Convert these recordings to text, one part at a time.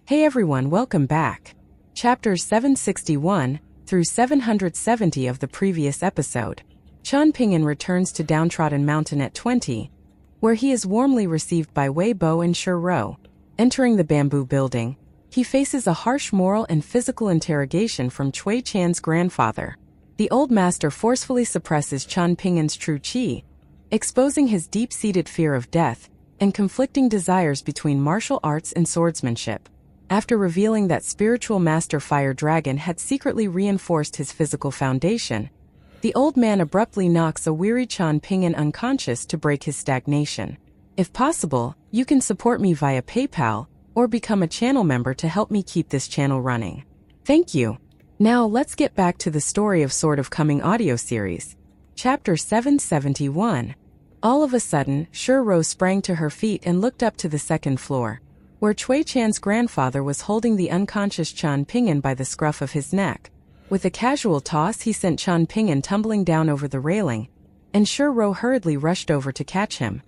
Hey everyone, welcome back. Chapters 761 through 770 of the previous episode. Chen Ping'an returns to Downtrodden Mountain at 20, where he is warmly received by Wei Bo and Shi Ro. Entering the bamboo building, he faces a harsh moral and physical interrogation from Cui Chan's grandfather. The old master forcefully suppresses Chen Ping'an's true qi, exposing his deep-seated fear of death and conflicting desires between martial arts and swordsmanship. After revealing that spiritual master Fire Dragon had secretly reinforced his physical foundation, the old man abruptly knocks a weary Chen Ping'an unconscious to break his stagnation. If possible, you can support me via PayPal or become a channel member to help me keep this channel running. Thank you. Now let's get back to the story of Sword of Coming audio series. Chapter 771. All of a sudden, Shi Ro sprang to her feet and looked up to the second floor, where Cui Chan's grandfather was holding the unconscious Chen Ping'an by the scruff of his neck. With a casual toss, he sent Chen Ping'an tumbling down over the railing, and Shi Ro hurriedly rushed over to catch him.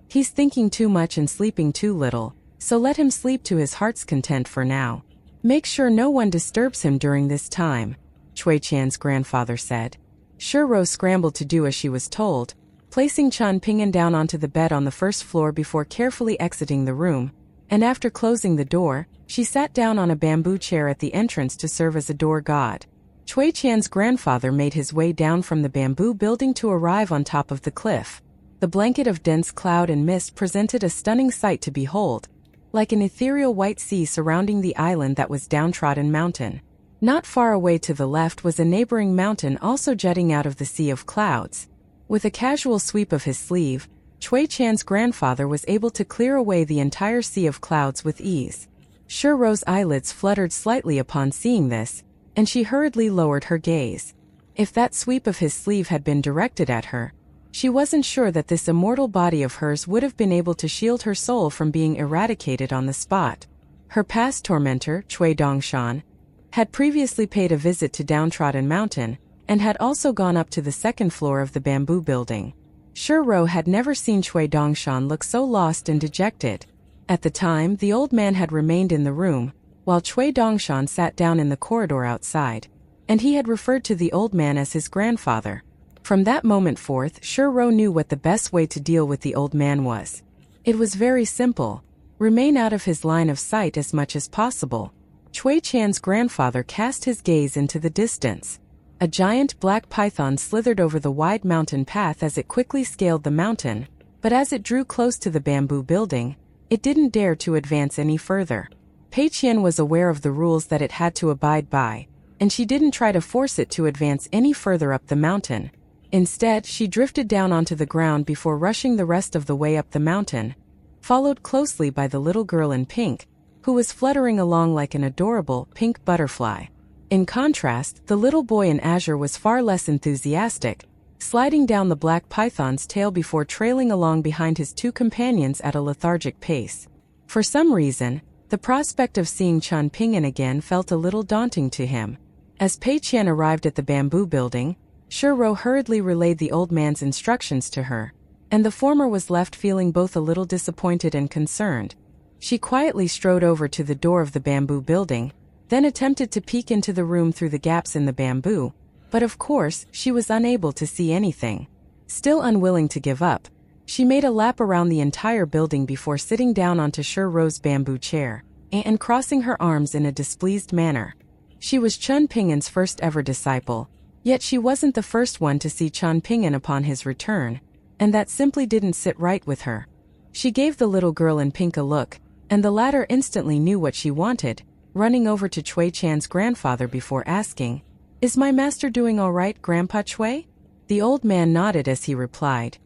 He's thinking too much and sleeping too little, so let him sleep to his heart's content for now. Make sure no one disturbs him during this time, Cui Chan's grandfather said. Shi Ro scrambled to do as she was told, placing Chen Ping'an down onto the bed on the first floor before carefully exiting the room, and after closing the door, she sat down on a bamboo chair at the entrance to serve as a door god. Cui Chan's grandfather made his way down from the bamboo building to arrive on top of the cliff. The blanket of dense cloud and mist presented a stunning sight to behold, like an ethereal white sea surrounding the island that was Downtrodden Mountain. Not far away to the left was a neighboring mountain also jutting out of the sea of clouds. With a casual sweep of his sleeve, Cui Chan's grandfather was able to clear away the entire sea of clouds with ease. Shi Ro's eyelids fluttered slightly upon seeing this, and she hurriedly lowered her gaze. If that sweep of his sleeve had been directed at her, she wasn't sure that this immortal body of hers would have been able to shield her soul from being eradicated on the spot. Her past tormentor, Cui Dongshan, had previously paid a visit to Downtrodden Mountain, and had also gone up to the second floor of the bamboo building. Shi Ro had never seen Cui Dongshan look so lost and dejected. At the time, the old man had remained in the room, while Cui Dongshan sat down in the corridor outside, and he had referred to the old man as his grandfather. From that moment forth, Shi Ro knew what the best way to deal with the old man was. It was very simple. Remain out of his line of sight as much as possible. Cui Chan's grandfather cast his gaze into the distance. A giant black python slithered over the wide mountain path as it quickly scaled the mountain, but as it drew close to the bamboo building, it didn't dare to advance any further. Pei Qian was aware of the rules that it had to abide by, and she didn't try to force it to advance any further up the mountain. Instead, she drifted down onto the ground before rushing the rest of the way up the mountain, followed closely by the little girl in pink, who was fluttering along like an adorable pink butterfly. In contrast, the little boy in azure was far less enthusiastic, sliding down the black python's tail before trailing along behind his two companions at a lethargic pace. For some reason, the prospect of seeing Chen Ping'an again felt a little daunting to him. As Pei Qian arrived at the bamboo building, Shi Ro hurriedly relayed the old man's instructions to her, and the former was left feeling both a little disappointed and concerned. She quietly strode over to the door of the bamboo building, then attempted to peek into the room through the gaps in the bamboo, but of course, she was unable to see anything. Still unwilling to give up, she made a lap around the entire building before sitting down onto Shi Ro's bamboo chair, and crossing her arms in a displeased manner. She was Chen Ping'an's first ever disciple, yet she wasn't the first one to see Chen Ping'an upon his return, and that simply didn't sit right with her. She gave the little girl in pink a look, and the latter instantly knew what she wanted, running over to Cui Chan's grandfather before asking, "Is my master doing all right, Grandpa Cui?" The old man nodded as he replied,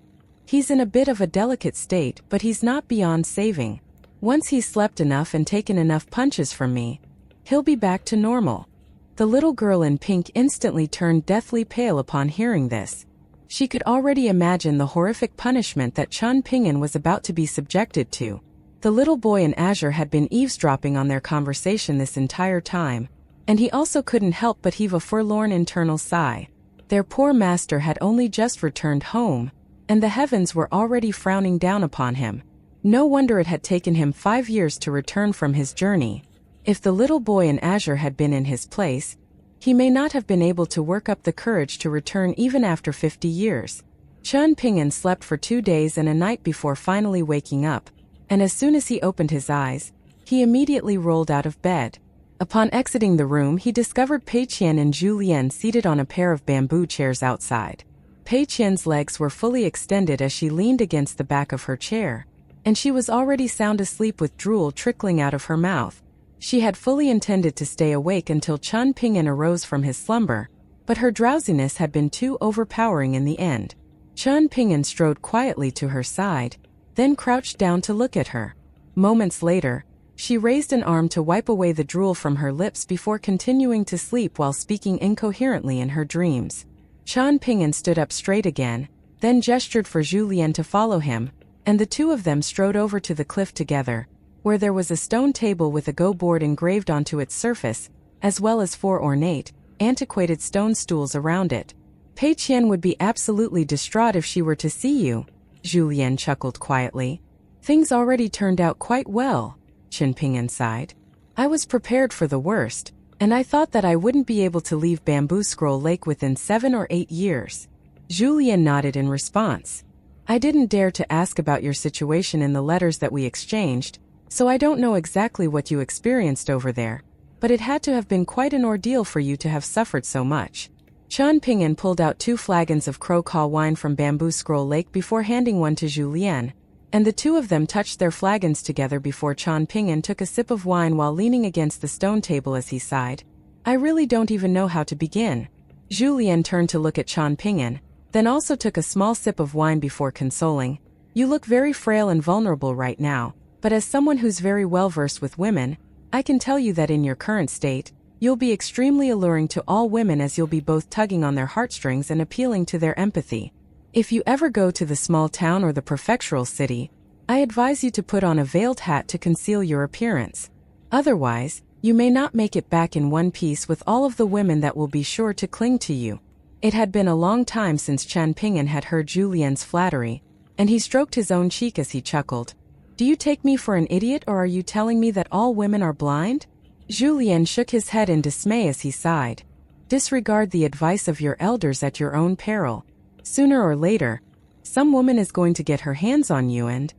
"He's in a bit of a delicate state, but he's not beyond saving. Once he's slept enough and taken enough punches from me, he'll be back to normal." The little girl in pink instantly turned deathly pale upon hearing this. She could already imagine the horrific punishment that Chen Ping'an was about to be subjected to. The little boy in azure had been eavesdropping on their conversation this entire time, and he also couldn't help but heave a forlorn internal sigh. Their poor master had only just returned home, and the heavens were already frowning down upon him. No wonder it had taken him 5 years to return from his journey. If the little boy in azure had been in his place, he may not have been able to work up the courage to return even after 50 years. Chen Ping'an slept for 2 days and a night before finally waking up, and as soon as he opened his eyes, he immediately rolled out of bed. Upon exiting the room, he discovered Pei Qian and Zhu Lian seated on a pair of bamboo chairs outside. Pei Qian's legs were fully extended as she leaned against the back of her chair, and she was already sound asleep with drool trickling out of her mouth. She had fully intended to stay awake until Chen Ping'an arose from his slumber, but her drowsiness had been too overpowering in the end. Chen Ping'an strode quietly to her side, then crouched down to look at her. Moments later, she raised an arm to wipe away the drool from her lips before continuing to sleep while speaking incoherently in her dreams. Chen Ping'an stood up straight again, then gestured for Zhu Lian to follow him, and the two of them strode over to the cliff together, where there was a stone table with a go board engraved onto its surface, as well as 4 ornate, antiquated stone stools around it. Pei Qian would be absolutely distraught if she were to see you, Zhu Lian chuckled quietly. Things already turned out quite well, Chen Ping'an sighed. I was prepared for the worst, and I thought that I wouldn't be able to leave Bamboo Scroll Lake within 7 or 8 years. Zhu Lian nodded in response. I didn't dare to ask about your situation in the letters that we exchanged, so I don't know exactly what you experienced over there, but it had to have been quite an ordeal for you to have suffered so much. Chen Ping'an pulled out 2 flagons of Crow Caw wine from Bamboo Scroll Lake before handing one to Zhu Lian, and the two of them touched their flagons together before Chen Ping'an took a sip of wine while leaning against the stone table as he sighed. I really don't even know how to begin. Zhu Lian turned to look at Chen Ping'an, then also took a small sip of wine before consoling. You look very frail and vulnerable right now, but as someone who's very well versed with women, I can tell you that in your current state, you'll be extremely alluring to all women as you'll be both tugging on their heartstrings and appealing to their empathy. If you ever go to the small town or the prefectural city, I advise you to put on a veiled hat to conceal your appearance. Otherwise, you may not make it back in one piece with all of the women that will be sure to cling to you. It had been a long time since Chen Ping'an had heard Zhu Lian's flattery, and he stroked his own cheek as he chuckled. Do you take me for an idiot, or are you telling me that all women are blind? Zhu Lian shook his head in dismay as he sighed. Disregard the advice of your elders at your own peril. Sooner or later, some woman is going to get her hands on you and...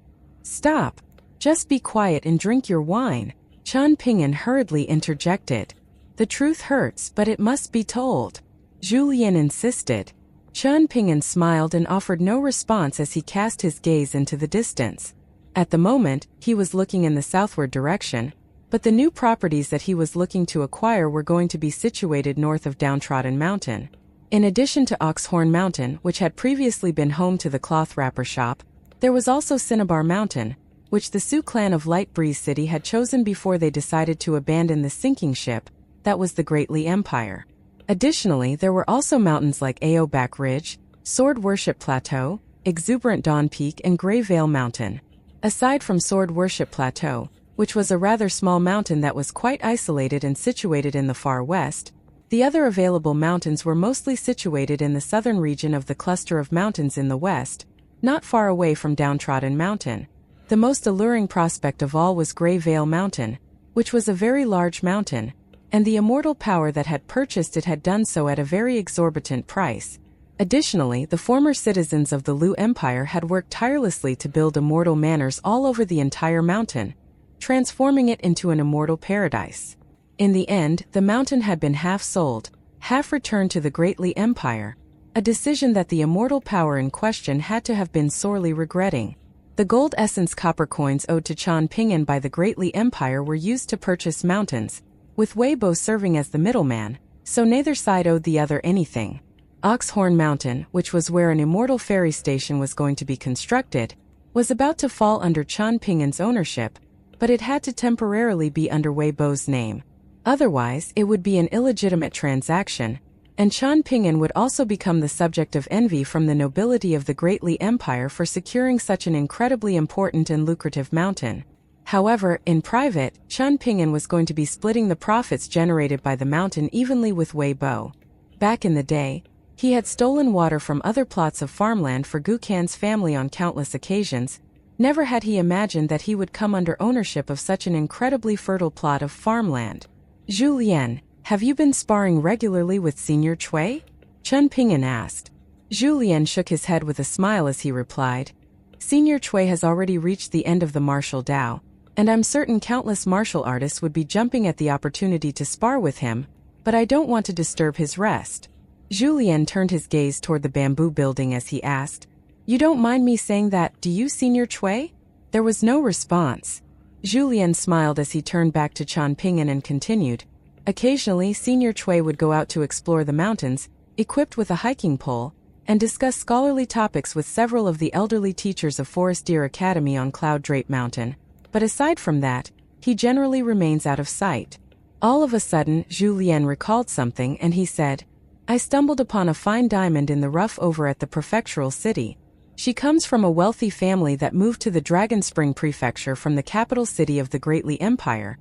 Stop. Just be quiet and drink your wine, Chen Ping'an hurriedly interjected. The truth hurts, but it must be told, Zhu Lian insisted. Chen Ping'an smiled and offered no response as he cast his gaze into the distance. At the moment, he was looking in the southward direction, but the new properties that he was looking to acquire were going to be situated north of Downtrodden Mountain. In addition to Oxhorn Mountain, which had previously been home to the cloth wrapper shop, there was also Cinnabar Mountain, which the Sioux clan of Light Breeze City had chosen before they decided to abandon the sinking ship that was the Great Li Empire. Additionally, there were also mountains like Aoback Ridge, Sword Worship Plateau, Exuberant Dawn Peak, and Grey Vale Mountain. Aside from Sword Worship Plateau, which was a rather small mountain that was quite isolated and situated in the far west, the other available mountains were mostly situated in the southern region of the cluster of mountains in the west, not far away from Downtrodden Mountain. The most alluring prospect of all was Grey Vale Mountain, which was a very large mountain, and the immortal power that had purchased it had done so at a very exorbitant price. Additionally, the former citizens of the Lu Empire had worked tirelessly to build immortal manors all over the entire mountain, transforming it into an immortal paradise. In the end, the mountain had been half sold, half returned to the Great Li Empire, a decision that the immortal power in question had to have been sorely regretting. The gold essence copper coins owed to Chen Ping'an by the Great Li Empire were used to purchase mountains, with Weibo serving as the middleman, so neither side owed the other anything. Oxhorn Mountain, which was where an immortal ferry station was going to be constructed, was about to fall under Chen Ping'an's ownership, but it had to temporarily be under Weibo's name. Otherwise, it would be an illegitimate transaction, and Chen Ping'an would also become the subject of envy from the nobility of the Great Li Empire for securing such an incredibly important and lucrative mountain. However, in private, Chen Ping'an was going to be splitting the profits generated by the mountain evenly with Weibo. Back in the day, he had stolen water from other plots of farmland for Gu Kan's family on countless occasions, Never had he imagined that he would come under ownership of such an incredibly fertile plot of farmland. Julian, have you been sparring regularly with Senior Cui? Chen Ping'an asked. Julian shook his head with a smile as he replied, Senior Cui has already reached the end of the martial Dao, and I'm certain countless martial artists would be jumping at the opportunity to spar with him, but I don't want to disturb his rest. Julian turned his gaze toward the bamboo building as he asked, You don't mind me saying that, do you, Senior Cui? There was no response. Julian smiled as he turned back to Chen Ping'an and continued, Occasionally, Senior Cui would go out to explore the mountains, equipped with a hiking pole, and discuss scholarly topics with several of the elderly teachers of Forest Deer Academy on Cloud Drape Mountain. But aside from that, he generally remains out of sight. All of a sudden, Julian recalled something and he said, I stumbled upon a fine diamond in the rough over at the prefectural city. She comes from a wealthy family that moved to the Dragon Spring Prefecture from the capital city of the Great Li Empire.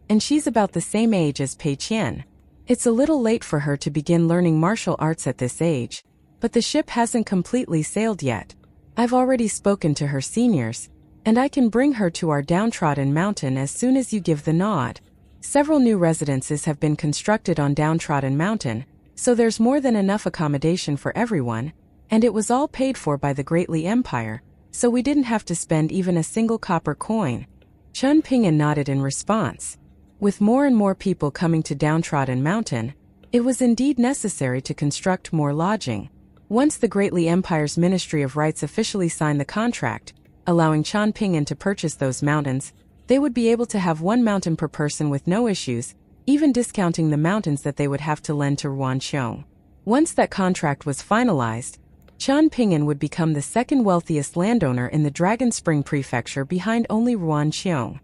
And she's about the same age as Pei Qian. It's a little late for her to begin learning martial arts at this age, but the ship hasn't completely sailed yet. I've already spoken to her seniors, and I can bring her to our downtrodden mountain as soon as you give the nod. Several new residences have been constructed on Downtrodden Mountain, so there's more than enough accommodation for everyone, and it was all paid for by the Great Li Empire, so we didn't have to spend even a single copper coin. Chen Ping'an nodded in response. With more and more people coming to Downtrodden Mountain, it was indeed necessary to construct more lodging. Once the Great Li Empire's Ministry of Rights officially signed the contract, allowing Chen Ping'an to purchase those mountains, they would be able to have one mountain per person with no issues, even discounting the mountains that they would have to lend to Ruanqiong. Once that contract was finalized, Chen Ping'an would become the second wealthiest landowner in the Dragon Spring Prefecture behind only Ruanqiong.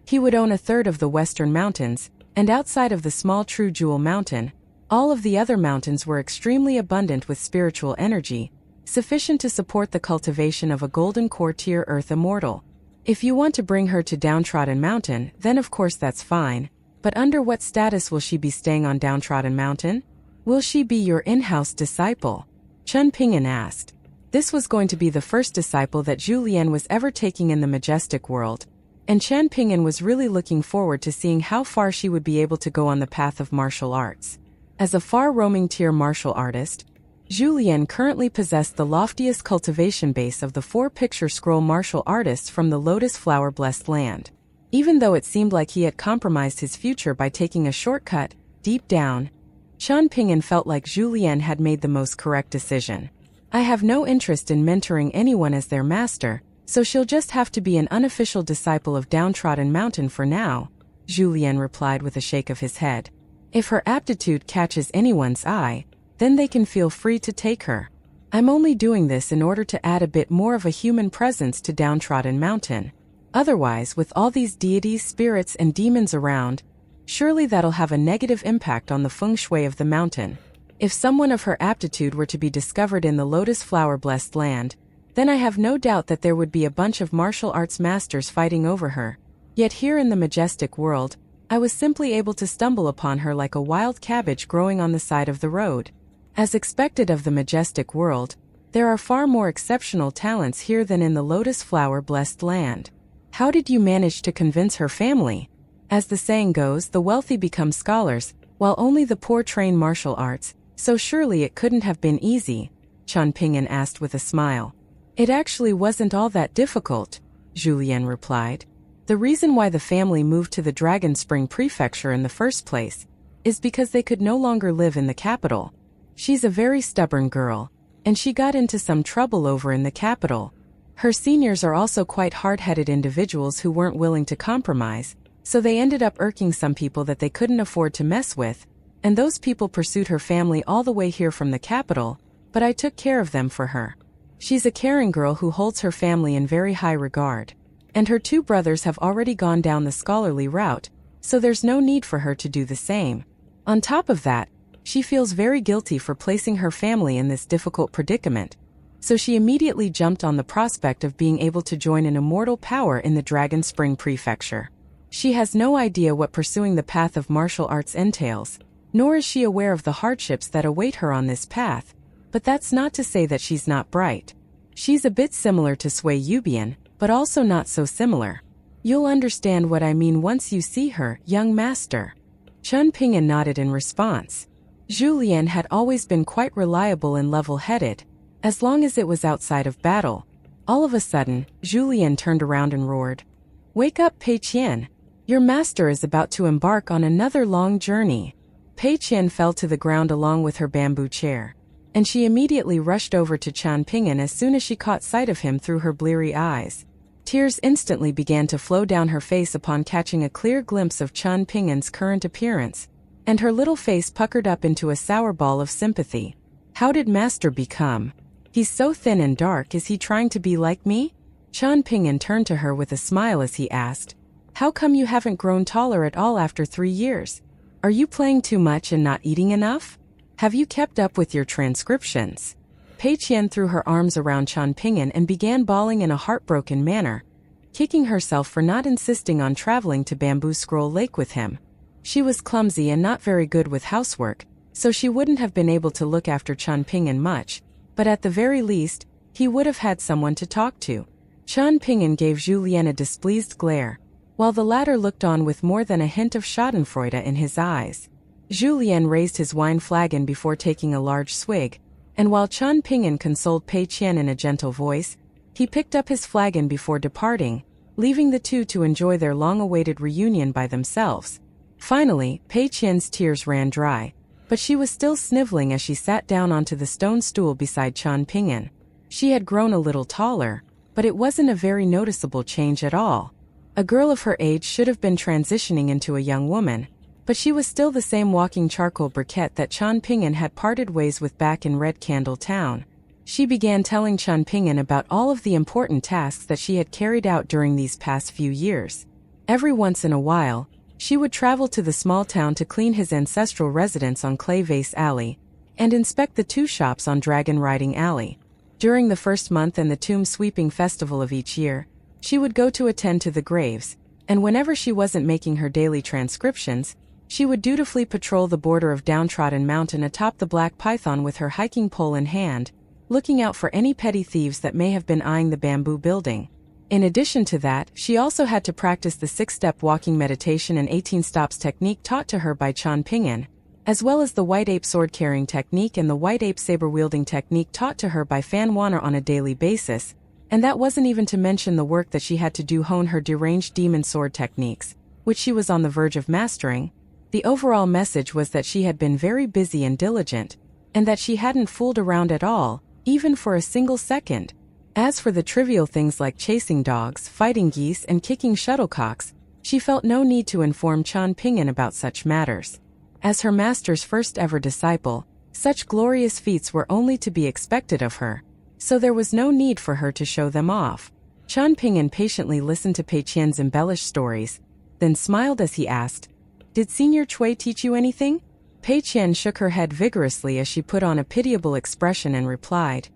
He would own a third of the western mountains, and outside of the small True Jewel Mountain, all of the other mountains were extremely abundant with spiritual energy, sufficient to support the cultivation of a golden core tier earth immortal. If you want to bring her to Downtrodden Mountain, then of course that's fine, but under what status will she be staying on Downtrodden Mountain? Will she be your in-house disciple? Chen Ping'an asked. This was going to be the first disciple that Julian was ever taking in the majestic world, and Chen Ping'an was really looking forward to seeing how far she would be able to go on the path of martial arts. As a far-roaming tier martial artist, Julian currently possessed the loftiest cultivation base of the 4-picture scroll martial artists from the Lotus Flower-blessed land. Even though it seemed like he had compromised his future by taking a shortcut, deep down, Chen Ping'an felt like Julian had made the most correct decision. I have no interest in mentoring anyone as their master, so she'll just have to be an unofficial disciple of Downtrodden Mountain for now, Julian replied with a shake of his head. If her aptitude catches anyone's eye, then they can feel free to take her. I'm only doing this in order to add a bit more of a human presence to Downtrodden Mountain. Otherwise, with all these deities, spirits, and demons around, surely that'll have a negative impact on the feng shui of the mountain. If someone of her aptitude were to be discovered in the Lotus Flower-blessed land, then I have no doubt that there would be a bunch of martial arts masters fighting over her. Yet here in the majestic world, I was simply able to stumble upon her like a wild cabbage growing on the side of the road. As expected of the majestic world, there are far more exceptional talents here than in the Lotus Flower-blessed land. How did you manage to convince her family? As the saying goes, the wealthy become scholars, while only the poor train martial arts, so surely it couldn't have been easy, Chen Ping'an asked with a smile. It actually wasn't all that difficult, Julian replied. The reason why the family moved to the Dragon Spring Prefecture in the first place is because they could no longer live in the capital. She's a very stubborn girl, and she got into some trouble over in the capital. Her seniors are also quite hard-headed individuals who weren't willing to compromise, so they ended up irking some people that they couldn't afford to mess with, and those people pursued her family all the way here from the capital, but I took care of them for her. She's a caring girl who holds her family in very high regard, and her 2 brothers have already gone down the scholarly route, so there's no need for her to do the same. On top of that, she feels very guilty for placing her family in this difficult predicament, so she immediately jumped on the prospect of being able to join an immortal power in the Dragon Spring Prefecture. She has no idea what pursuing the path of martial arts entails, nor is she aware of the hardships that await her on this path, but that's not to say that she's not bright. She's a bit similar to Sui Yubian, but also not so similar. You'll understand what I mean once you see her, young master. Chen Ping'an nodded in response. Zhu Lian had always been quite reliable and level-headed, as long as it was outside of battle. All of a sudden, Zhu Lian turned around and roared. "Wake up, Pei Qian! Your master is about to embark on another long journey." Pei Qian fell to the ground along with her bamboo chair, and she immediately rushed over to Chen Ping'an as soon as she caught sight of him through her bleary eyes. Tears instantly began to flow down her face upon catching a clear glimpse of Chen Ping'an's current appearance, and her little face puckered up into a sour ball of sympathy. How did master become? He's so thin and dark. Is he trying to be like me? Chen Ping'an turned to her with a smile as he asked, "How come you haven't grown taller at all after 3 years? Are you playing too much and not eating enough? Have you kept up with your transcriptions?" Pei Qian threw her arms around Chen Ping'an and began bawling in a heartbroken manner, kicking herself for not insisting on traveling to Bamboo Scroll Lake with him. She was clumsy and not very good with housework, so she wouldn't have been able to look after Chen Ping'an much, but at the very least, he would have had someone to talk to. Chen Ping'an gave Zhu Lian a displeased glare, while the latter looked on with more than a hint of schadenfreude in his eyes. Zhu Lian raised his wine flagon before taking a large swig, and while Chen Ping'an consoled Pei Qian in a gentle voice, he picked up his flagon before departing, leaving the two to enjoy their long-awaited reunion by themselves. Finally, Pei Qian's tears ran dry, but she was still sniveling as she sat down onto the stone stool beside Chen Ping'an. She had grown a little taller, but it wasn't a very noticeable change at all. A girl of her age should have been transitioning into a young woman, but she was still the same walking charcoal briquette that Chen Ping'an had parted ways with back in Red Candle Town. She began telling Chen Ping'an about all of the important tasks that she had carried out during these past few years. Every once in a while, she would travel to the small town to clean his ancestral residence on Clay Vase Alley, and inspect the 2 shops on Dragon Riding Alley. During the first month and the tomb sweeping festival of each year, she would go to attend to the graves, and whenever she wasn't making her daily transcriptions, she would dutifully patrol the border of downtrodden mountain atop the Black Python with her hiking pole in hand, looking out for any petty thieves that may have been eyeing the bamboo building. In addition to that, she also had to practice the 6-step walking meditation and 18 stops technique taught to her by Chen Ping'an, as well as the white ape sword-carrying technique and the white ape saber-wielding technique taught to her by Fan Wanner on a daily basis, and that wasn't even to mention the work that she had to do hone her deranged demon sword techniques, which she was on the verge of mastering. The overall message was that she had been very busy and diligent, and that she hadn't fooled around at all, even for a single second. As for the trivial things like chasing dogs, fighting geese, and kicking shuttlecocks, she felt no need to inform Chen Ping'an about such matters. As her master's first ever disciple, such glorious feats were only to be expected of her, so there was no need for her to show them off. Chen Ping'an patiently listened to Pei Qian's embellished stories, then smiled as he asked, "Did Senior Cui teach you anything?" Pei Qian shook her head vigorously as she put on a pitiable expression and replied,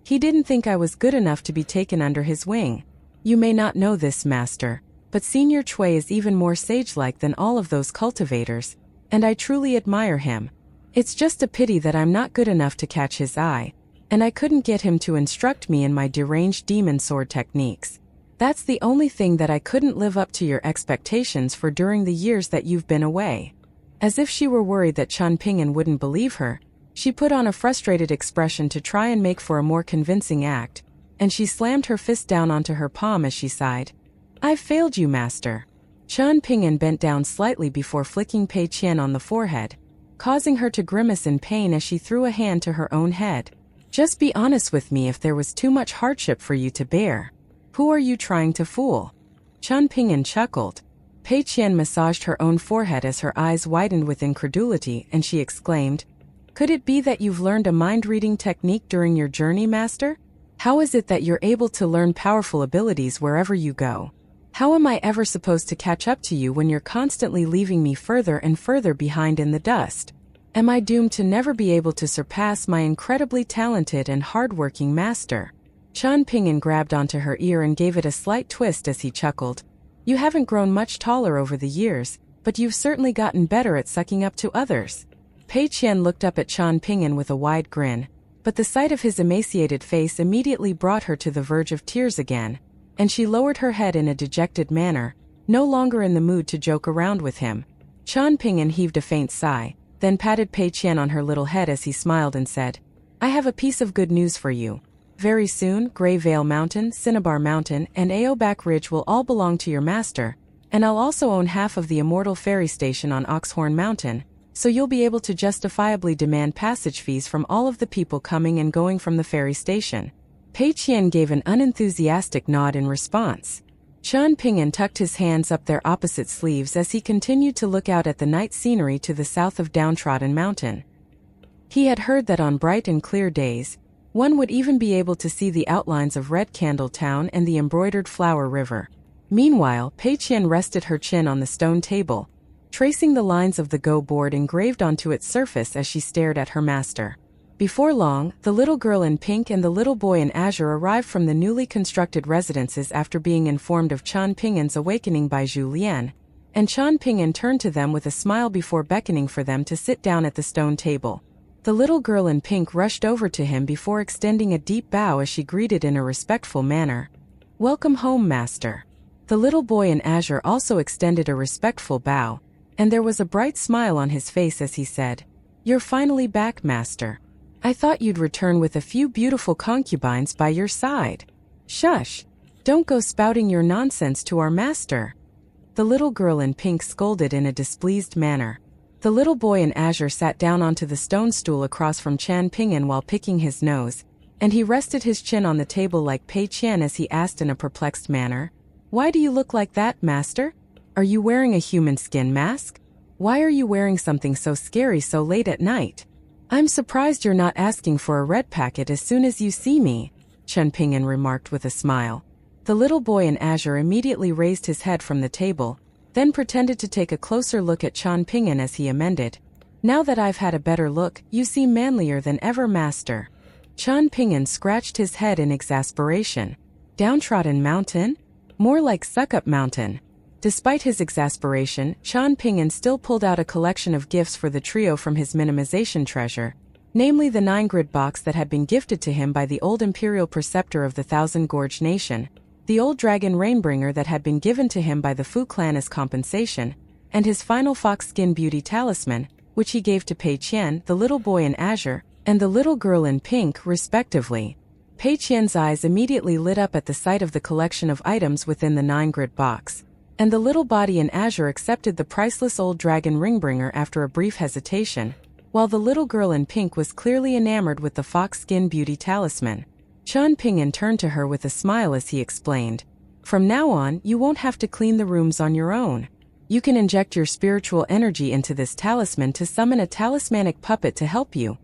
"He didn't think I was good enough to be taken under his wing. You may not know this, master, but Senior Cui is even more sage-like than all of those cultivators, and I truly admire him. It's just a pity that I'm not good enough to catch his eye, and I couldn't get him to instruct me in my deranged demon sword techniques. That's the only thing that I couldn't live up to your expectations for during the years that you've been away." As if she were worried that Chen Ping'an wouldn't believe her, she put on a frustrated expression to try and make for a more convincing act, and she slammed her fist down onto her palm as she sighed. "I've failed you, master." Chen Ping'an bent down slightly before flicking Pei Qian on the forehead, causing her to grimace in pain as she threw a hand to her own head. "Just be honest with me if there was too much hardship for you to bear. Who are you trying to fool?" Chen Ping'an chuckled. Pei Qian massaged her own forehead as her eyes widened with incredulity, and she exclaimed, "Could it be that you've learned a mind-reading technique during your journey, master? How is it that you're able to learn powerful abilities wherever you go? How am I ever supposed to catch up to you when you're constantly leaving me further and further behind in the dust? Am I doomed to never be able to surpass my incredibly talented and hardworking master?" Chen Ping'an grabbed onto her ear and gave it a slight twist as he chuckled. "You haven't grown much taller over the years, but you've certainly gotten better at sucking up to others." Pei Qian looked up at Chen Ping'an with a wide grin, but the sight of his emaciated face immediately brought her to the verge of tears again. and she lowered her head in a dejected manner, no longer in the mood to joke around with him. Qian Ping'an heaved a faint sigh, then patted Pei Qian on her little head as he smiled and said, "I have a piece of good news for you. Very soon, Grey Vale Mountain, Cinnabar Mountain, and Aoback Ridge will all belong to your master, and I'll also own half of the Immortal Ferry Station on Oxhorn Mountain, so you'll be able to justifiably demand passage fees from all of the people coming and going from the ferry station." Pei Qian gave an unenthusiastic nod in response. Qian Ping'an tucked his hands up their opposite sleeves as he continued to look out at the night scenery to the south of Downtrodden Mountain. He had heard that on bright and clear days, one would even be able to see the outlines of Red Candle Town and the embroidered Flower River. Meanwhile, Pei Qian rested her chin on the stone table, tracing the lines of the Go board engraved onto its surface as she stared at her master. Before long, the little girl in pink and the little boy in azure arrived from the newly constructed residences after being informed of Qian Ping'an's awakening by Zhu Lian, and Qian Ping'an turned to them with a smile before beckoning for them to sit down at the stone table. The little girl in pink rushed over to him before extending a deep bow as she greeted in a respectful manner. "Welcome home, master." The little boy in azure also extended a respectful bow, and there was a bright smile on his face as he said, "You're finally back, master. I thought you'd return with a few beautiful concubines by your side." "Shush! Don't go spouting your nonsense to our master," the little girl in pink scolded in a displeased manner. The little boy in azure sat down onto the stone stool across from Qian Ping'an while picking his nose, and he rested his chin on the table like Pei Qian as he asked in a perplexed manner, "Why do you look like that, master? Are you wearing a human skin mask? Why are you wearing something so scary so late at night? I'm surprised you're not asking for a red packet as soon as you see me," Qian Ping'an remarked with a smile. The little boy in azure immediately raised his head from the table, then pretended to take a closer look at Qian Ping'an as he amended, "Now that I've had a better look, you seem manlier than ever, master." Qian Ping'an scratched his head in exasperation. Downtrodden Mountain? More like Suckup Mountain. Despite his exasperation, Qian Ping'an still pulled out a collection of gifts for the trio from his minimization treasure, namely the 9-grid box that had been gifted to him by the old imperial preceptor of the Thousand Gorge Nation, the old dragon Rainbringer that had been given to him by the Fu clan as compensation, and his final fox skin beauty talisman, which he gave to Pei Qian, the little boy in azure, and the little girl in pink, respectively. Pei Qian's eyes immediately lit up at the sight of the collection of items within the 9-grid box, and the little body in azure accepted the priceless old dragon Ringbringer after a brief hesitation, while the little girl in pink was clearly enamored with the fox skin beauty talisman. Qian Ping'an turned to her with a smile as he explained, "From now on, you won't have to clean the rooms on your own. You can inject your spiritual energy into this talisman to summon a talismanic puppet to help you.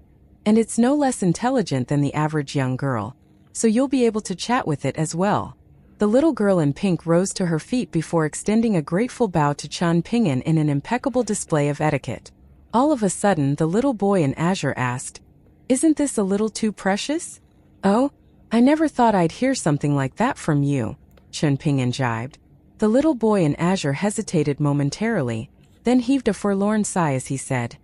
And it's no less intelligent than the average young girl, so you'll be able to chat with it as well." The little girl in pink rose to her feet before extending a grateful bow to Qian Ping'an in an impeccable display of etiquette. All of a sudden, the little boy in azure asked, "Isn't this a little too precious?" "Oh, I never thought I'd hear something like that from you," Qian Ping'an jibed. The little boy in azure hesitated momentarily, then heaved a forlorn sigh as he said,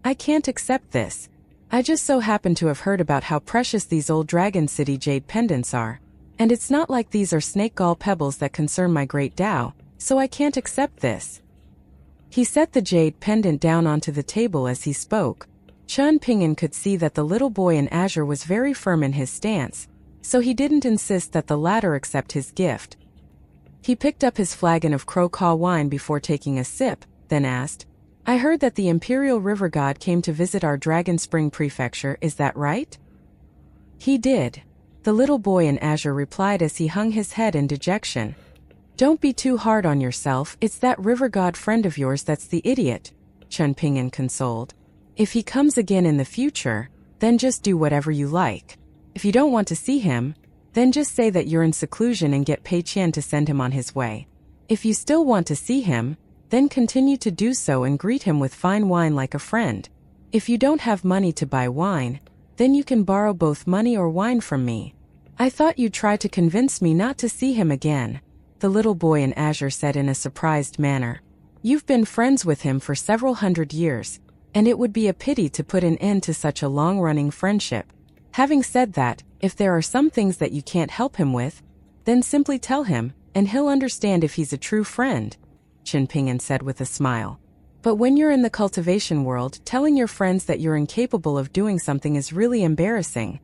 "I can't accept this. I just so happen to have heard about how precious these old Dragon City jade pendants are. And it's not like these are snake gall pebbles that concern my great Tao, so I can't accept this." He set the jade pendant down onto the table as he spoke. Qian Ping'an could see that the little boy in azure was very firm in his stance, so he didn't insist that the latter accept his gift. He picked up his flagon of Crocaw wine before taking a sip, then asked, "I heard that the Imperial River God came to visit our Dragon Spring Prefecture, is that right?" "He did," the little boy in azure replied as he hung his head in dejection. "Don't be too hard on yourself, it's that river god friend of yours that's the idiot," Qian Ping'an consoled. "If he comes again in the future, then just do whatever you like. If you don't want to see him, then just say that you're in seclusion and get Pei Qian to send him on his way. If you still want to see him, then continue to do so and greet him with fine wine like a friend. If you don't have money to buy wine, then you can borrow both money or wine from me. I thought you'd try to convince me not to see him again," the little boy in azure said in a surprised manner. "You've been friends with him for several hundred years, and it would be a pity to put an end to such a long-running friendship. Having said that, if there are some things that you can't help him with, Then simply tell him, and he'll understand if he's a true friend, Chen Ping'an said with a smile. But when you're in the cultivation world, telling your friends that you're incapable of doing something is really embarrassing.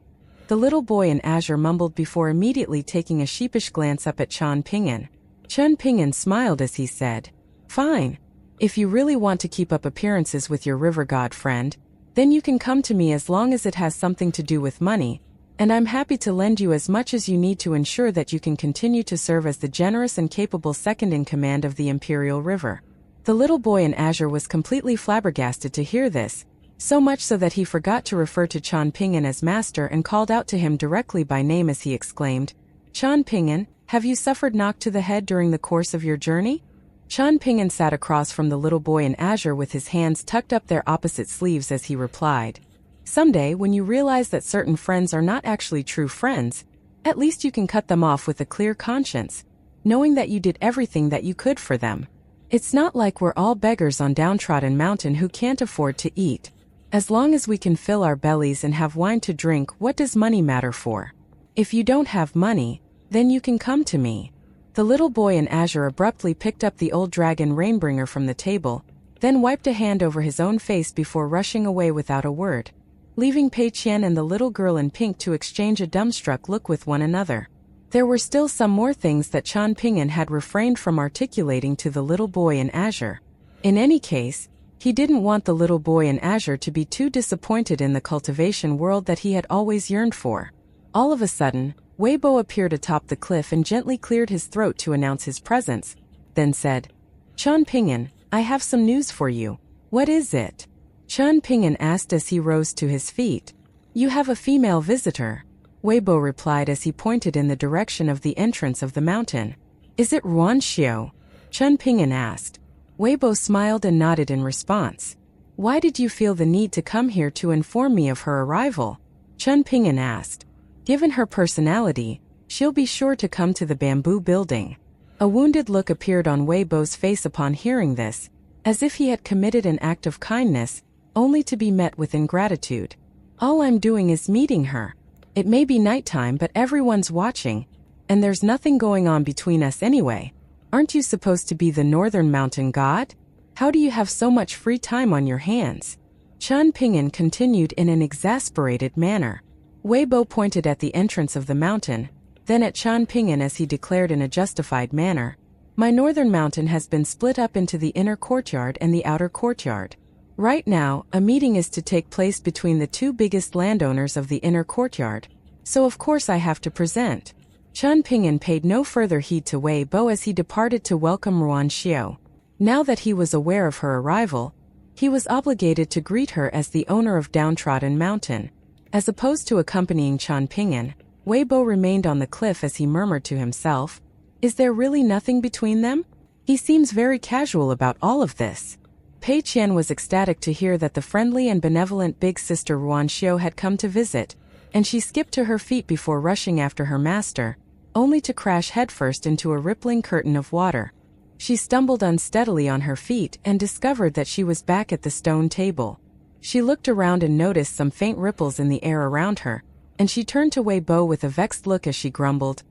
The little boy in azure mumbled before immediately taking a sheepish glance up at Chen Ping'an. Chen Ping'an smiled as he said, "Fine. If you really want to keep up appearances with your river god friend, then you can come to me as long as it has something to do with money, and I'm happy to lend you as much as you need to ensure that you can continue to serve as the generous and capable second-in-command of the Imperial River." The little boy in azure was completely flabbergasted to hear this, so much so that he forgot to refer to Chen Ping'an as master and called out to him directly by name as he exclaimed, "Chen Ping'an, have you suffered knock to the head during the course of your journey?" Chen Ping'an sat across from the little boy in azure with his hands tucked up their opposite sleeves as he replied, "Someday when you realize that certain friends are not actually true friends, at least you can cut them off with a clear conscience, knowing that you did everything that you could for them. It's not like we're all beggars on downtrodden mountain who can't afford to eat. As long as we can fill our bellies and have wine to drink, what does money matter for? If you don't have money, then you can come to me." The little boy in azure abruptly picked up the old dragon Rainbringer from the table, then wiped a hand over his own face before rushing away without a word, leaving Pei Qian and the little girl in pink to exchange a dumbstruck look with one another. There were still some more things that Chen Ping'an had refrained from articulating to the little boy in azure. In any case, he didn't want the little boy in azure to be too disappointed in the cultivation world that he had always yearned for. All of a sudden, Weibo appeared atop the cliff and gently cleared his throat to announce his presence, then said, "Chen Ping'an, I have some news for you." "What is it?" Chen Ping'an asked as he rose to his feet. "You have a female visitor," Weibo replied as he pointed in the direction of the entrance of the mountain. "Is it Ruan Xiao?" Chen Ping'an asked. Weibo smiled and nodded in response. "Why did you feel the need to come here to inform me of her arrival?" Chen Ping'an asked. "Given her personality, she'll be sure to come to the bamboo building." A wounded look appeared on Weibo's face upon hearing this, as if he had committed an act of kindness, only to be met with ingratitude. "All I'm doing is meeting her. It may be nighttime, but everyone's watching, and there's nothing going on between us anyway. Aren't you supposed to be the northern mountain god? How do you have so much free time on your hands?" Chen Ping'an continued in an exasperated manner. Weibo pointed at the entrance of the mountain, then at Chen Ping'an as he declared in a justified manner, "My northern mountain has been split up into the inner courtyard and the outer courtyard. Right now, a meeting is to take place between the two biggest landowners of the inner courtyard, so of course I have to present." Chen Ping'an paid no further heed to Weibo as he departed to welcome Ruan Xiao. Now that he was aware of her arrival, he was obligated to greet her as the owner of Downtrodden Mountain. As opposed to accompanying Chen Ping'an, Weibo remained on the cliff as he murmured to himself, "Is there really nothing between them? He seems very casual about all of this." Pei Qian was ecstatic to hear that the friendly and benevolent big sister Ruan Xiao had come to visit, and she skipped to her feet before rushing after her master, only to crash headfirst into a rippling curtain of water. She stumbled unsteadily on her feet and discovered that she was back at the stone table. She looked around and noticed some faint ripples in the air around her, and she turned to Weibo with a vexed look as she grumbled,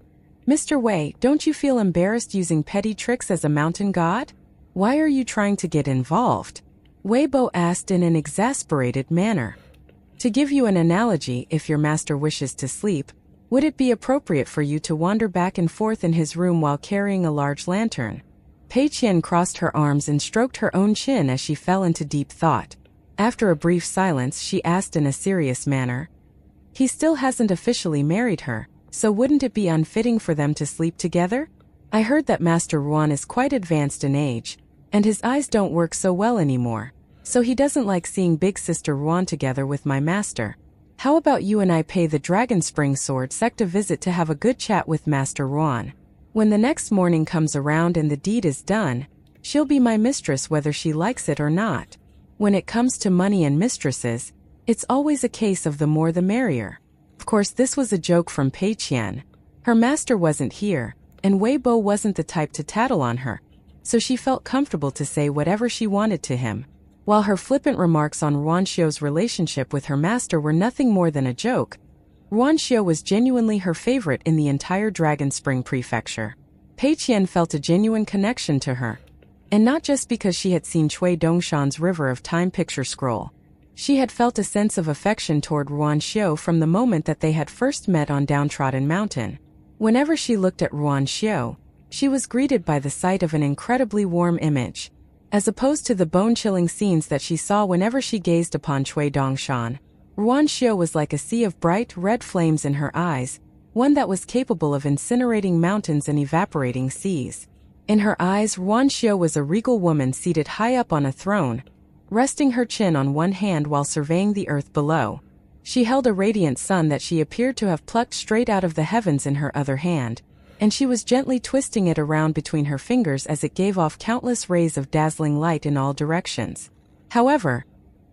"Mr. Wei, don't you feel embarrassed using petty tricks as a mountain god? Why are you trying to get involved?" Weibo asked in an exasperated manner. "To give you an analogy, if your master wishes to sleep, would it be appropriate for you to wander back and forth in his room while carrying a large lantern?" Pei Qian crossed her arms and stroked her own chin as she fell into deep thought. After a brief silence, she asked in a serious manner, "He still hasn't officially married her, so wouldn't it be unfitting for them to sleep together? I heard that Master Ruan is quite advanced in age, and his eyes don't work so well anymore, so he doesn't like seeing Big Sister Ruan together with my master. How about you and I pay the Dragon Spring Sword sect a visit to have a good chat with Master Ruan? When the next morning comes around and the deed is done, she'll be my mistress whether she likes it or not. When it comes to money and mistresses, it's always a case of the more the merrier." Of course, this was a joke from Pei Qian. Her master wasn't here, and Weibo wasn't the type to tattle on her, so she felt comfortable to say whatever she wanted to him. While her flippant remarks on Ruan Xiao's relationship with her master were nothing more than a joke, Ruanxiu was genuinely her favorite in the entire Dragon Spring Prefecture. Pei Qian felt a genuine connection to her. And not just because she had seen Cui Dongshan's River of Time picture scroll. She had felt a sense of affection toward Ruanxiu from the moment that they had first met on Downtrodden Mountain. Whenever she looked at Ruanxiu, she was greeted by the sight of an incredibly warm image. As opposed to the bone-chilling scenes that she saw whenever she gazed upon Cui Dongshan, Ruanxiu was like a sea of bright red flames in her eyes, one that was capable of incinerating mountains and evaporating seas. In her eyes, Ruanxiu was a regal woman seated high up on a throne, resting her chin on one hand while surveying the earth below. She held a radiant sun that she appeared to have plucked straight out of the heavens in her other hand, and she was gently twisting it around between her fingers as it gave off countless rays of dazzling light in all directions. However,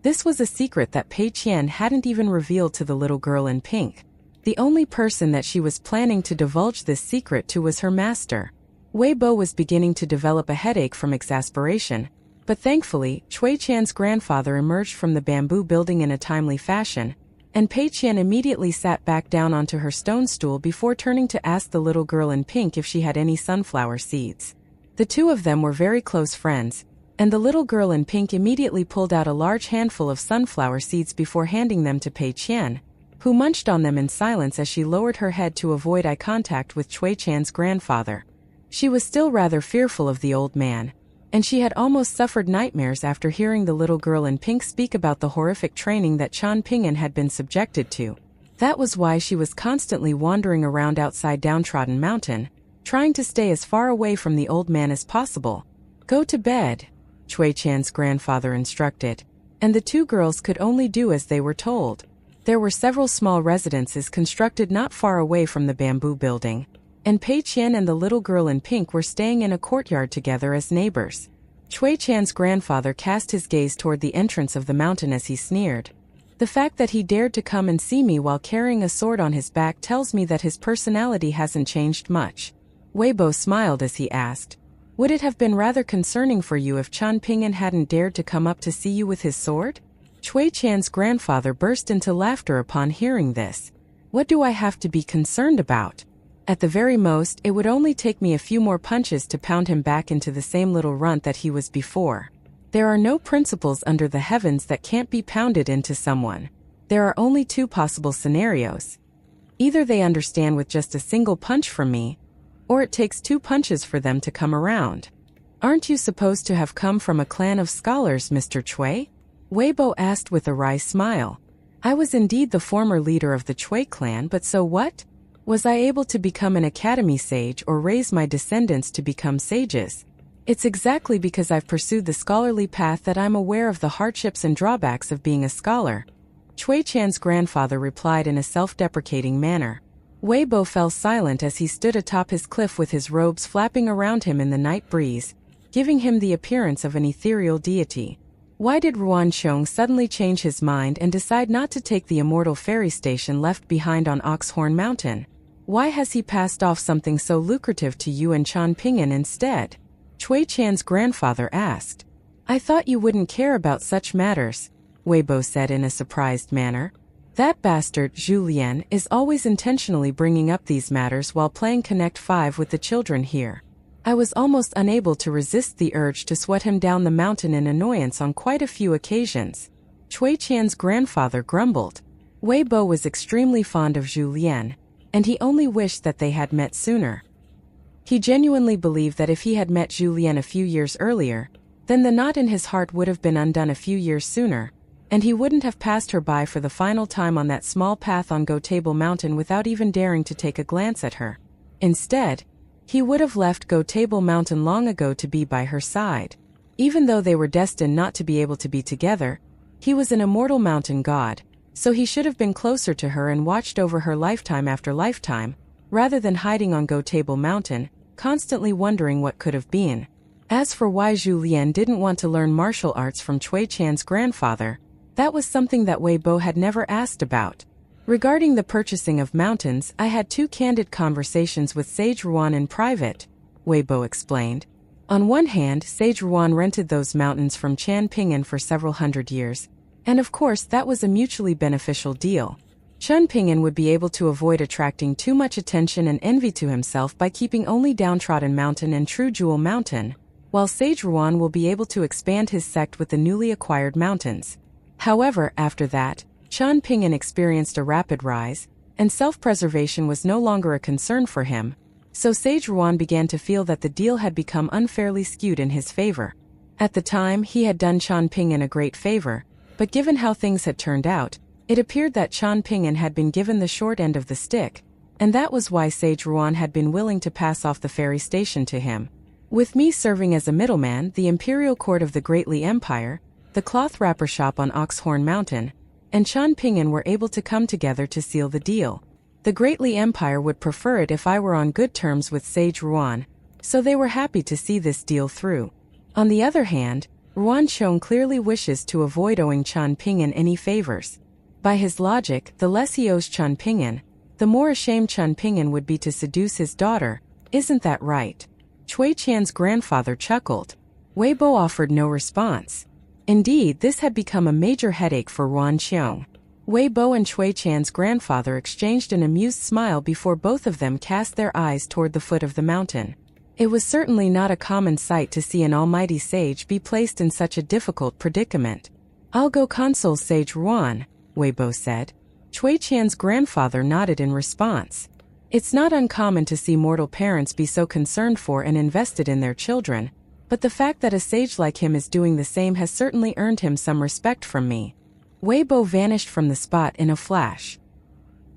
this was a secret that Pei Qian hadn't even revealed to the little girl in pink. The only person that she was planning to divulge this secret to was her master. Wei Bo was beginning to develop a headache from exasperation, but thankfully, Cui Qian's grandfather emerged from the bamboo building in a timely fashion, and Pei Qian immediately sat back down onto her stone stool before turning to ask the little girl in pink if she had any sunflower seeds. The two of them were very close friends, and the little girl in pink immediately pulled out a large handful of sunflower seeds before handing them to Pei Qian, who munched on them in silence as she lowered her head to avoid eye contact with Cui Qian's grandfather. She was still rather fearful of the old man, and she had almost suffered nightmares after hearing the little girl in pink speak about the horrific training that Qian Ping'an had been subjected to. That was why she was constantly wandering around outside Downtrodden Mountain, trying to stay as far away from the old man as possible. "Go to bed," Cui Qian's grandfather instructed, and the two girls could only do as they were told. There were several small residences constructed not far away from the bamboo building, and Pei Qian and the little girl in pink were staying in a courtyard together as neighbors. Cui Qian's grandfather cast his gaze toward the entrance of the mountain as he sneered. "The fact that he dared to come and see me while carrying a sword on his back tells me that his personality hasn't changed much." Wei Bo smiled as he asked, "Would it have been rather concerning for you if Qian Ping'an hadn't dared to come up to see you with his sword?" Cui Qian's grandfather burst into laughter upon hearing this. "What do I have to be concerned about? At the very most, it would only take me a few more punches to pound him back into the same little runt that he was before. There are no principles under the heavens that can't be pounded into someone. There are only two possible scenarios. Either they understand with just a single punch from me, or it takes two punches for them to come around. Aren't you supposed to have come from a clan of scholars, Mr. Cui?" Wei Bo asked with a wry smile. "I was indeed the former leader of the Cui clan, but so what? Was I able to become an academy sage or raise my descendants to become sages? It's exactly because I've pursued the scholarly path that I'm aware of the hardships and drawbacks of being a scholar," Cui Qian's grandfather replied in a self-deprecating manner. Wei Bo fell silent as he stood atop his cliff with his robes flapping around him in the night breeze, giving him the appearance of an ethereal deity. Why did Ruanxiu suddenly change his mind and decide not to take the immortal ferry station left behind on Oxhorn Mountain? Why has he passed off something so lucrative to you and Qian Ping'an instead? Cui Qian's grandfather asked. "I thought you wouldn't care about such matters," Wei Bo said in a surprised manner. "That bastard, Zhu Lian, is always intentionally bringing up these matters while playing Connect 5 with the children here. I was almost unable to resist the urge to sweat him down the mountain in annoyance on quite a few occasions." Cui Qian's grandfather grumbled. Wei Bo was extremely fond of Zhu Lian, and he only wished that they had met sooner. He genuinely believed that if he had met Zhu Lian a few years earlier, then the knot in his heart would have been undone a few years sooner, and he wouldn't have passed her by for the final time on that small path on Go Table Mountain without even daring to take a glance at her. Instead, he would have left Go Table Mountain long ago to be by her side. Even though they were destined not to be able to be together, he was an immortal mountain god, so he should have been closer to her and watched over her lifetime after lifetime, rather than hiding on Go Table Mountain, constantly wondering what could have been. As for why Zhu Lian didn't want to learn martial arts from Cui Qian's grandfather, that was something that Wei Bo had never asked about. "Regarding the purchasing of mountains, I had 2 candid conversations with Sage Ruan in private," Wei Bo explained. "On one hand, Sage Ruan rented those mountains from Qian Ping'an for several hundred years, and of course that was a mutually beneficial deal. Chun Ping'an would be able to avoid attracting too much attention and envy to himself by keeping only Downtrodden Mountain and True Jewel Mountain, while Sage Ruan will be able to expand his sect with the newly acquired mountains. However, after that, Chun Ping'an experienced a rapid rise, and self-preservation was no longer a concern for him, so Sage Ruan began to feel that the deal had become unfairly skewed in his favor. At the time, he had done Chun Ping'an a great favor, but given how things had turned out, it appeared that Chun Ping'an had been given the short end of the stick, and that was why Sage Ruan had been willing to pass off the ferry station to him. With me serving as a middleman, the imperial court of the Great Li Empire, the cloth wrapper shop on Oxhorn Mountain, and Chun Ping'an were able to come together to seal the deal. The Great Li Empire would prefer it if I were on good terms with Sage Ruan, so they were happy to see this deal through. On the other hand, Ruan Qiong clearly wishes to avoid owing Chun Ping'an any favors. By his logic, the less he owes Chun Ping'an, the more ashamed Chun Ping'an would be to seduce his daughter. Isn't that right? Cui Qian's grandfather chuckled. Wei Bo offered no response. Indeed, this had become a major headache for Ruan Qiong. Wei Bo and Cui Qian's grandfather exchanged an amused smile before both of them cast their eyes toward the foot of the mountain. It was certainly not a common sight to see an almighty sage be placed in such a difficult predicament. "I'll go console Sage Ruan," Wei Bo said. Cui Qian's grandfather nodded in response. It's not uncommon to see mortal parents be so concerned for and invested in their children, but the fact that a sage like him is doing the same has certainly earned him some respect from me. Wei Bo vanished from the spot in a flash.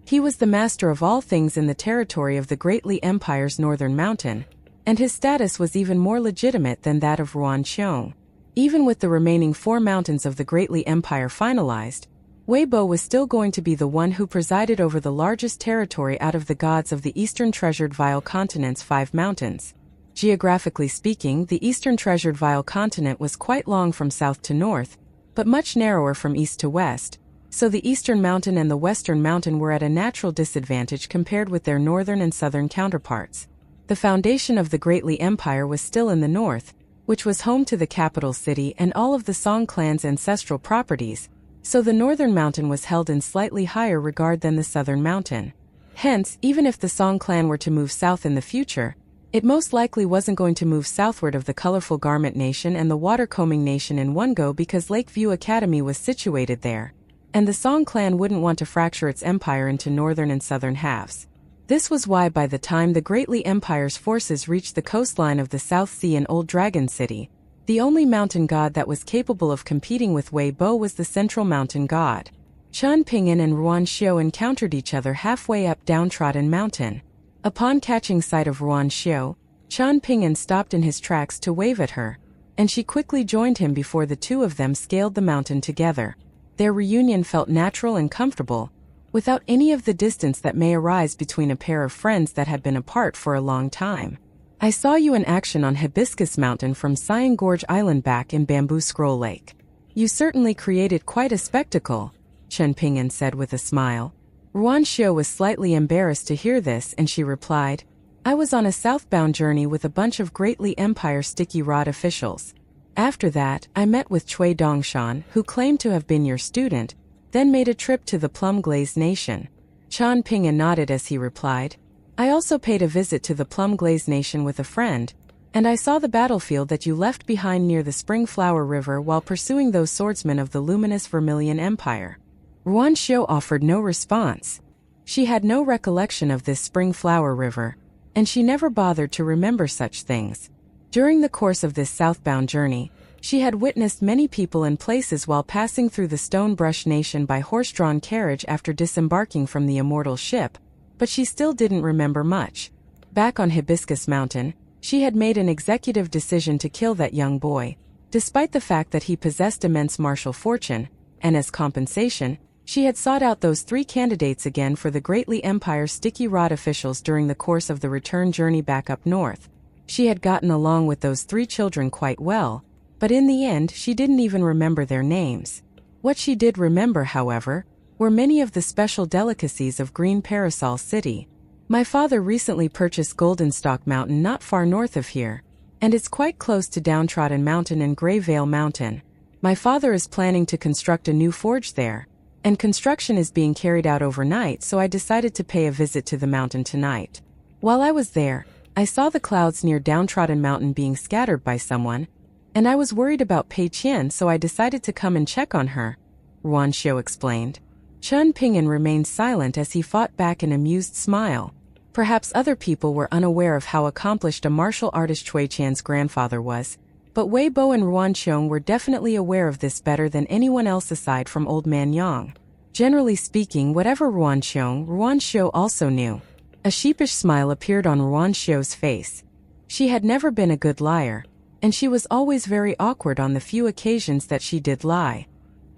He was the master of all things in the territory of the Great Li Empire's northern mountain, and his status was even more legitimate than that of Ruan Qiong. Even with the remaining 4 mountains of the Great Li Empire finalized, Wei Bo was still going to be the one who presided over the largest territory out of the gods of the Eastern Treasured Vile Continent's 5 mountains. Geographically speaking, the Eastern Treasured Vile Continent was quite long from south to north, but much narrower from east to west, so the Eastern Mountain and the Western Mountain were at a natural disadvantage compared with their northern and southern counterparts. The foundation of the Great Li Empire was still in the north, which was home to the capital city and all of the Song clan's ancestral properties, so the northern mountain was held in slightly higher regard than the southern mountain. Hence, even if the Song clan were to move south in the future, it most likely wasn't going to move southward of the colorful Garment Nation and the Watercombing Nation in one go because Lakeview Academy was situated there, and the Song clan wouldn't want to fracture its empire into northern and southern halves. This was why by the time the Great Li Empire's forces reached the coastline of the South Sea and Old Dragon City, the only mountain god that was capable of competing with Wei Bo was the central mountain god. Chun Ping'an and Ruan Xiu encountered each other halfway up Downtrodden Mountain. Upon catching sight of Ruan Xiu, Chun Ping'an stopped in his tracks to wave at her, and she quickly joined him before the two of them scaled the mountain together. Their reunion felt natural and comfortable, without any of the distance that may arise between a pair of friends that had been apart for a long time. "I saw you in action on Hibiscus Mountain from Sighing Gorge Island back in Bamboo Scroll Lake. You certainly created quite a spectacle," Chun Ping'an said with a smile. Ruan Xiu was slightly embarrassed to hear this and she replied, "I was on a southbound journey with a bunch of Great Li Empire Sticky Rod officials. After that, I met with Cui Dongshan, who claimed to have been your student, then made a trip to the Plum Glaze Nation." Chun Ping'an nodded as he replied, "I also paid a visit to the Plum Glaze Nation with a friend, and I saw the battlefield that you left behind near the Spring Flower River while pursuing those swordsmen of the luminous Vermilion Empire." Ruan Xiu offered no response. She had no recollection of this Spring Flower River, and she never bothered to remember such things. During the course of this southbound journey, she had witnessed many people and places while passing through the Stone Brush Nation by horse-drawn carriage after disembarking from the immortal ship, but she still didn't remember much. Back on Hibiscus Mountain, she had made an executive decision to kill that young boy, despite the fact that he possessed immense martial fortune, and as compensation, she had sought out those 3 candidates again for the Great Li Empire Sticky Rod officials during the course of the return journey back up north. She had gotten along with those 3 children quite well, but in the end she didn't even remember their names. What she did remember, however, were many of the special delicacies of Green Parasol City. "My father recently purchased Goldenstock Mountain not far north of here, and it's quite close to Downtrodden Mountain and Grey Vale Mountain. My father is planning to construct a new forge there. and construction is being carried out overnight, so I decided to pay a visit to the mountain tonight. While I was there, I saw the clouds near Downtrodden Mountain being scattered by someone, and I was worried about Pei Qian, so I decided to come and check on her, Ruan Xiu explained. Chen Ping'an remained silent as he fought back an amused smile. Perhaps other people were unaware of how accomplished a martial artist Cui Qian's grandfather was, but Wei Bo and Ruan Qiong were definitely aware of this better than anyone else aside from Old Man Yang. Generally speaking, whatever Ruan Xiu also knew. A sheepish smile appeared on Ruan Xiu's face. She had never been a good liar, and she was always very awkward on the few occasions that she did lie.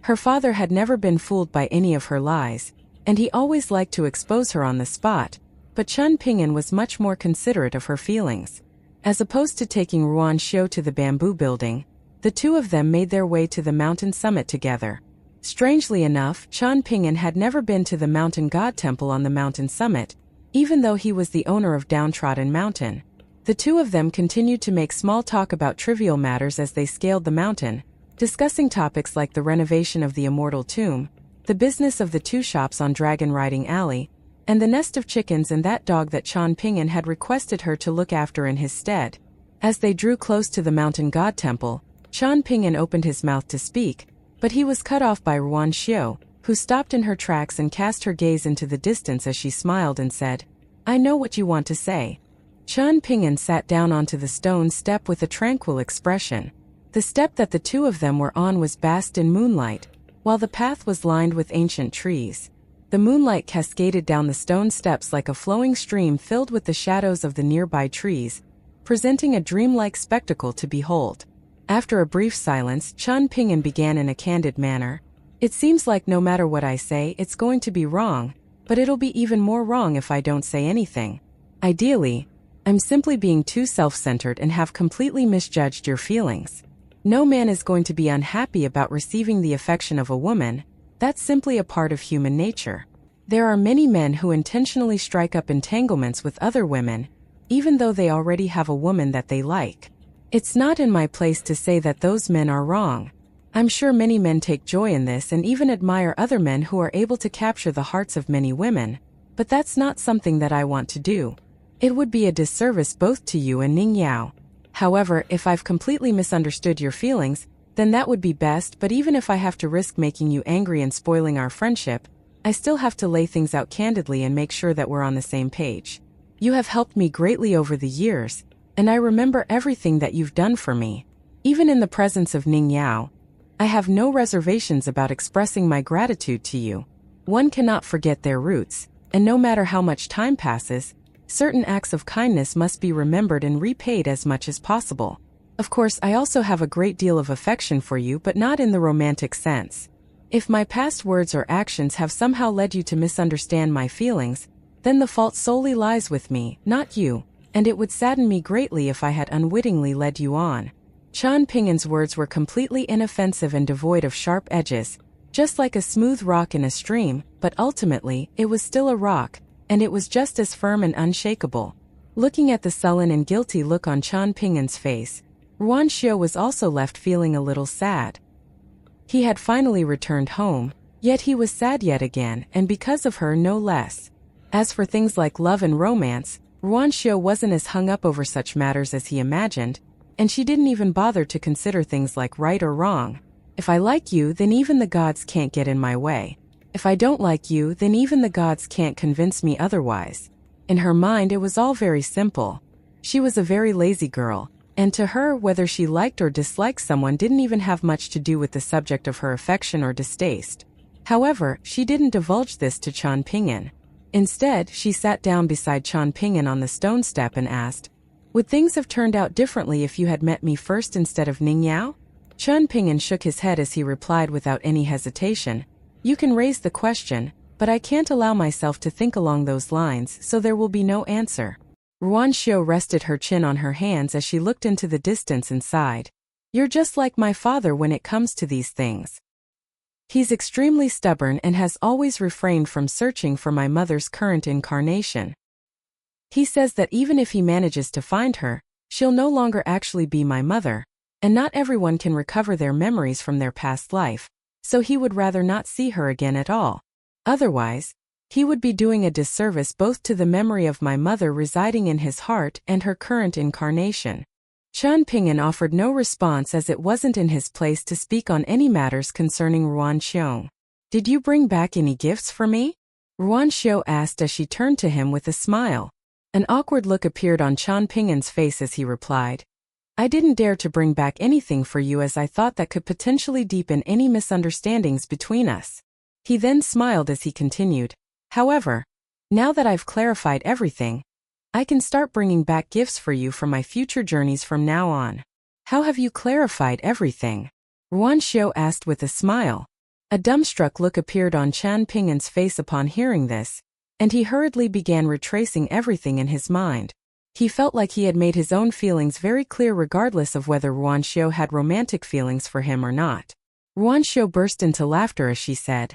Her father had never been fooled by any of her lies, and he always liked to expose her on the spot, but Chen Ping'an was much more considerate of her feelings. As opposed to taking Ruan Xiu to the bamboo building, the two of them made their way to the mountain summit together. Strangely enough, Chen Ping'an had never been to the mountain god temple on the mountain summit, even though he was the owner of Downtrodden Mountain. The two of them continued to make small talk about trivial matters as they scaled the mountain, discussing topics like the renovation of the immortal tomb, the business of the two shops on Dragon Riding Alley, and the nest of chickens and that dog that Chen Ping'an had requested her to look after in his stead. As they drew close to the mountain god temple, Chen Ping'an opened his mouth to speak, but he was cut off by Ruan Xiu, who stopped in her tracks and cast her gaze into the distance as she smiled and said, "I know what you want to say." Chen Ping'an sat down onto the stone step with a tranquil expression. The step that the two of them were on was basked in moonlight, while the path was lined with ancient trees. The moonlight cascaded down the stone steps like a flowing stream filled with the shadows of the nearby trees, presenting a dreamlike spectacle to behold. After a brief silence, Chen Ping'an began in a candid manner. "It seems like no matter what I say, it's going to be wrong, but it'll be even more wrong if I don't say anything. Ideally, I'm simply being too self-centered and have completely misjudged your feelings. No man is going to be unhappy about receiving the affection of a woman. That's simply a part of human nature. There are many men who intentionally strike up entanglements with other women, even though they already have a woman that they like. It's not in my place to say that those men are wrong. I'm sure many men take joy in this and even admire other men who are able to capture the hearts of many women, but that's not something that I want to do. It would be a disservice both to you and Ning Yao. However, if I've completely misunderstood your feelings, then that would be best, but even if I have to risk making you angry and spoiling our friendship, I still have to lay things out candidly and make sure that we're on the same page. You have helped me greatly over the years, and I remember everything that you've done for me. Even in the presence of Ning Yao, I have no reservations about expressing my gratitude to you. One cannot forget their roots, and no matter how much time passes, certain acts of kindness must be remembered and repaid as much as possible. Of course, I also have a great deal of affection for you, but not in the romantic sense. If my past words or actions have somehow led you to misunderstand my feelings, then the fault solely lies with me, not you, and it would sadden me greatly if I had unwittingly led you on." Chen Ping'an's words were completely inoffensive and devoid of sharp edges, just like a smooth rock in a stream, but ultimately, it was still a rock, and it was just as firm and unshakable. Looking at the sullen and guilty look on Chen Ping'an's face, Ruan Xiu was also left feeling a little sad. He had finally returned home, yet he was sad yet again, and because of her no less. As for things like love and romance, Ruan Xiu wasn't as hung up over such matters as he imagined, and she didn't even bother to consider things like right or wrong. If I like you, then even the gods can't get in my way. If I don't like you, then even the gods can't convince me otherwise. In her mind, it was all very simple. She was a very lazy girl, and to her, whether she liked or disliked someone didn't even have much to do with the subject of her affection or distaste. However, she didn't divulge this to Chen Ping'an. Instead, she sat down beside Chen Ping'an on the stone step and asked, "Would things have turned out differently if you had met me first instead of Ning Yao?" Chen Ping'an shook his head as he replied without any hesitation, "You can raise the question, but I can't allow myself to think along those lines, so there will be no answer." Ruan Xiu rested her chin on her hands as she looked into the distance and sighed. "You're just like my father when it comes to these things. He's extremely stubborn and has always refrained from searching for my mother's current incarnation. He says that even if he manages to find her, she'll no longer actually be my mother, and not everyone can recover their memories from their past life, so he would rather not see her again at all. Otherwise, he would be doing a disservice both to the memory of my mother residing in his heart and her current incarnation. Chen Ping'an offered no response as it wasn't in his place to speak on any matters concerning Ruan Xiong. Did you bring back any gifts for me? Ruan Xiong asked as she turned to him with a smile. An awkward look appeared on Chen Ping'an's face as he replied, I didn't dare to bring back anything for you as I thought that could potentially deepen any misunderstandings between us. He then smiled as he continued, however, now that I've clarified everything, I can start bringing back gifts for you for my future journeys from now on. How have you clarified everything? Ruan Xiong asked with a smile. A dumbstruck look appeared on Chen Ping'an's face upon hearing this, and he hurriedly began retracing everything in his mind. He felt like he had made his own feelings very clear regardless of whether Ruan Xiong had romantic feelings for him or not. Ruan Xiong burst into laughter as she said,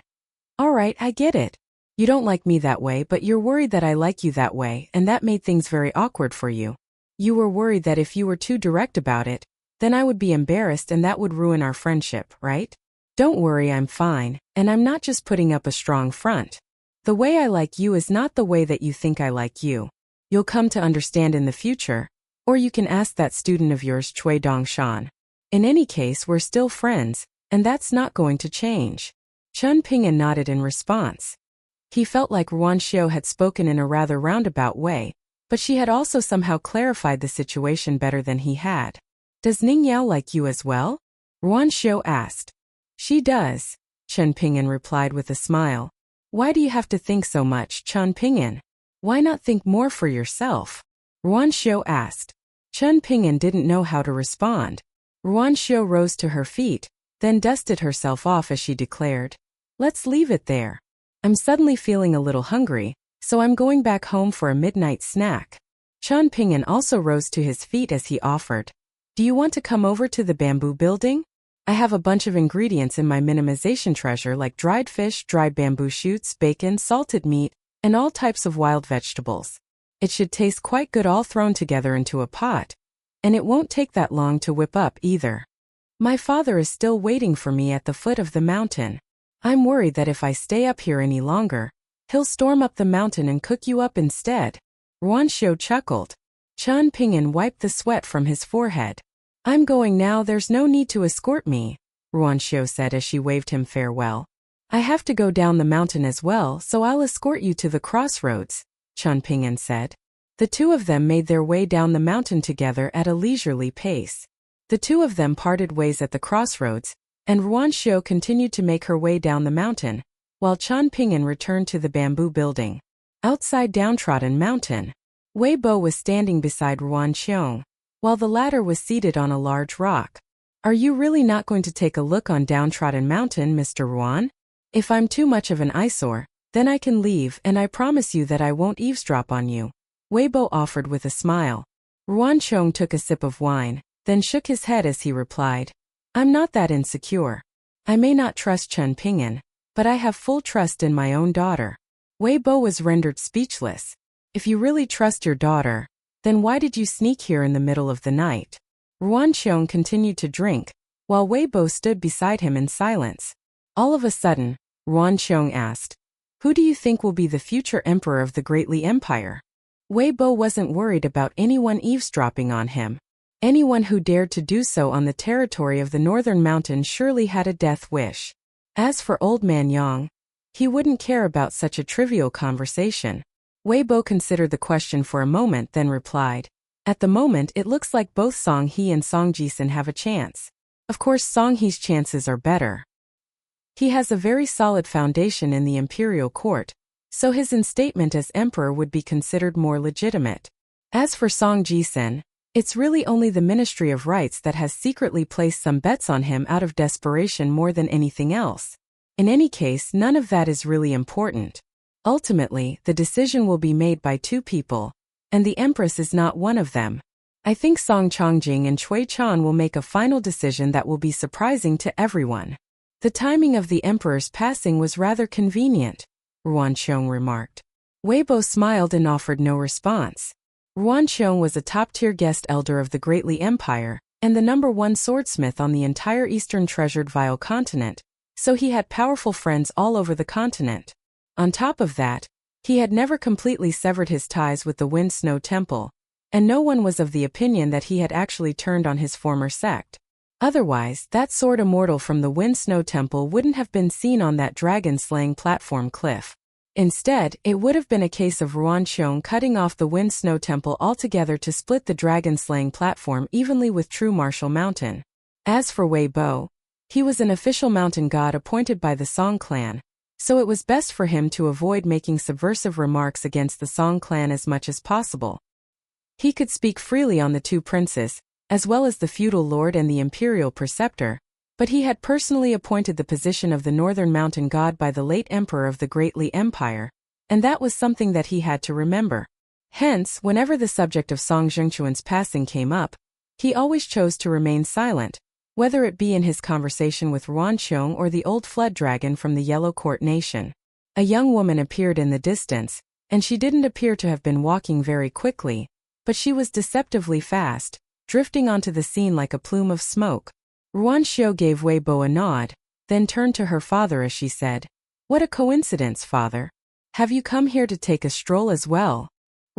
All right, I get it. You don't like me that way, but you're worried that I like you that way, and that made things very awkward for you. You were worried that if you were too direct about it, then I would be embarrassed and that would ruin our friendship, right? Don't worry, I'm fine, and I'm not just putting up a strong front. The way I like you is not the way that you think I like you. You'll come to understand in the future, or you can ask that student of yours, Cui Dongshan. In any case, we're still friends, and that's not going to change. Chen Ping'an nodded in response. He felt like Ruan Xiong had spoken in a rather roundabout way, but she had also somehow clarified the situation better than he had. Does Ning Yao like you as well? Ruan Xiong asked. She does, Chen Ping'an replied with a smile. Why do you have to think so much, Chen Ping'an? Why not think more for yourself? Ruan Xiong asked. Chen Ping'an didn't know how to respond. Ruan Xiong rose to her feet, then dusted herself off as she declared, Let's leave it there. I'm suddenly feeling a little hungry, so I'm going back home for a midnight snack. Chen Ping'an also rose to his feet as he offered, Do you want to come over to the bamboo building? I have a bunch of ingredients in my minimization treasure like dried fish, dried bamboo shoots, bacon, salted meat, and all types of wild vegetables. It should taste quite good all thrown together into a pot. And it won't take that long to whip up either. My father is still waiting for me at the foot of the mountain. I'm worried that if I stay up here any longer, he'll storm up the mountain and cook you up instead. Ruan Xiong chuckled. Chen Ping'an wiped the sweat from his forehead. I'm going now, there's no need to escort me, Ruan Xiong said as she waved him farewell. I have to go down the mountain as well, so I'll escort you to the crossroads, Chen Ping'an said. The two of them made their way down the mountain together at a leisurely pace. The two of them parted ways at the crossroads, and Ruan Xiong continued to make her way down the mountain, while Chen Ping'an returned to the bamboo building. Outside Downtrodden Mountain, Wei Bo was standing beside Ruan Xiong, while the latter was seated on a large rock. Are you really not going to take a look on Downtrodden Mountain, Mr. Ruan? If I'm too much of an eyesore, then I can leave and I promise you that I won't eavesdrop on you, Wei Bo offered with a smile. Ruan Xiong took a sip of wine, then shook his head as he replied, I'm not that insecure. I may not trust Chen Ping'an, but I have full trust in my own daughter. Wei Bo was rendered speechless. If you really trust your daughter, then why did you sneak here in the middle of the night? Ruan Xiong continued to drink, while Wei Bo stood beside him in silence. All of a sudden, Ruan Xiong asked, Who do you think will be the future emperor of the Great Li Empire? Wei Bo wasn't worried about anyone eavesdropping on him. Anyone who dared to do so on the territory of the Northern Mountain surely had a death wish. As for Old Man Yang, he wouldn't care about such a trivial conversation. Wei Bo considered the question for a moment, then replied, At the moment it looks like both Song He and Song Jisun have a chance. Of course Song He's chances are better. He has a very solid foundation in the imperial court, so his instatement as emperor would be considered more legitimate. As for Song Jisun, it's really only the Ministry of Rights that has secretly placed some bets on him out of desperation more than anything else. In any case, none of that is really important. Ultimately, the decision will be made by two people, and the Empress is not one of them. I think Song Chongjing and Cui Chan will make a final decision that will be surprising to everyone. The timing of the Emperor's passing was rather convenient, Ruan Xiong remarked. Wei Bo smiled and offered no response. Ruan Xiong was a top-tier guest elder of the Great Li Empire, and the #1 swordsmith on the entire Eastern Treasured Vile continent, so he had powerful friends all over the continent. On top of that, he had never completely severed his ties with the Wind Snow Temple, and no one was of the opinion that he had actually turned on his former sect. Otherwise, that sword immortal from the Wind Snow Temple wouldn't have been seen on that dragon-slaying platform cliff. Instead, it would have been a case of Ruanqiong cutting off the Wind Snow Temple altogether to split the dragon-slaying platform evenly with true martial mountain. As for Wei Bo, he was an official mountain god appointed by the Song clan, so it was best for him to avoid making subversive remarks against the Song clan as much as possible. He could speak freely on the two princes, as well as the feudal lord and the imperial preceptor, but he had personally appointed the position of the northern mountain god by the late emperor of the Great Li Empire, and that was something that he had to remember. Hence, whenever the subject of Song Zhengquan's passing came up, he always chose to remain silent, whether it be in his conversation with Ruanqiong or the old flood dragon from the Yellow Court Nation. A young woman appeared in the distance, and she didn't appear to have been walking very quickly, but she was deceptively fast, drifting onto the scene like a plume of smoke. Ruanqiong gave Wei Bo a nod, then turned to her father as she said, "What a coincidence, father. Have you come here to take a stroll as well?"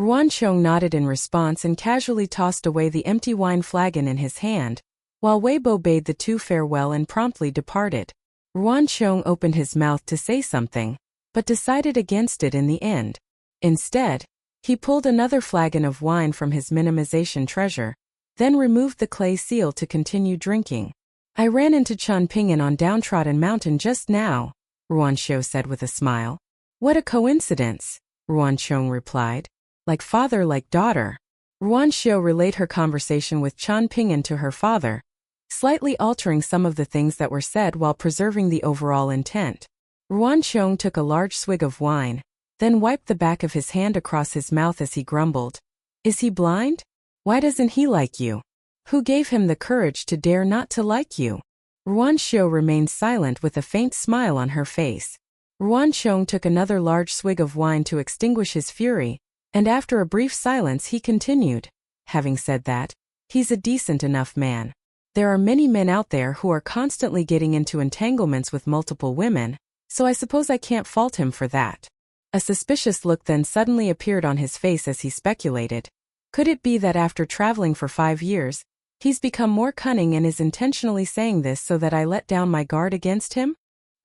Ruanqiong nodded in response and casually tossed away the empty wine flagon in his hand, while Wei Bo bade the two farewell and promptly departed. Ruanqiong opened his mouth to say something, but decided against it in the end. Instead, he pulled another flagon of wine from his minimization treasure, then removed the clay seal to continue drinking. "I ran into Chen Ping'an on Downtrodden Mountain just now," Ruanqiong said with a smile. "What a coincidence," Ruanqiong replied. "Like father, like daughter." Ruanqiong relayed her conversation with Chen Ping'an to her father, slightly altering some of the things that were said while preserving the overall intent. Ruanqiong took a large swig of wine, then wiped the back of his hand across his mouth as he grumbled, "Is he blind? Why doesn't he like you? Who gave him the courage to dare not to like you?" Ruanqiong remained silent with a faint smile on her face. Ruanqiong took another large swig of wine to extinguish his fury, and after a brief silence he continued, "Having said that, he's a decent enough man. There are many men out there who are constantly getting into entanglements with multiple women, so I suppose I can't fault him for that." A suspicious look then suddenly appeared on his face as he speculated, could it be that after traveling for 5 years, he's become more cunning and is intentionally saying this so that I let down my guard against him?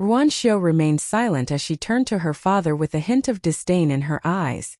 Ruanqiong remained silent as she turned to her father with a hint of disdain in her eyes.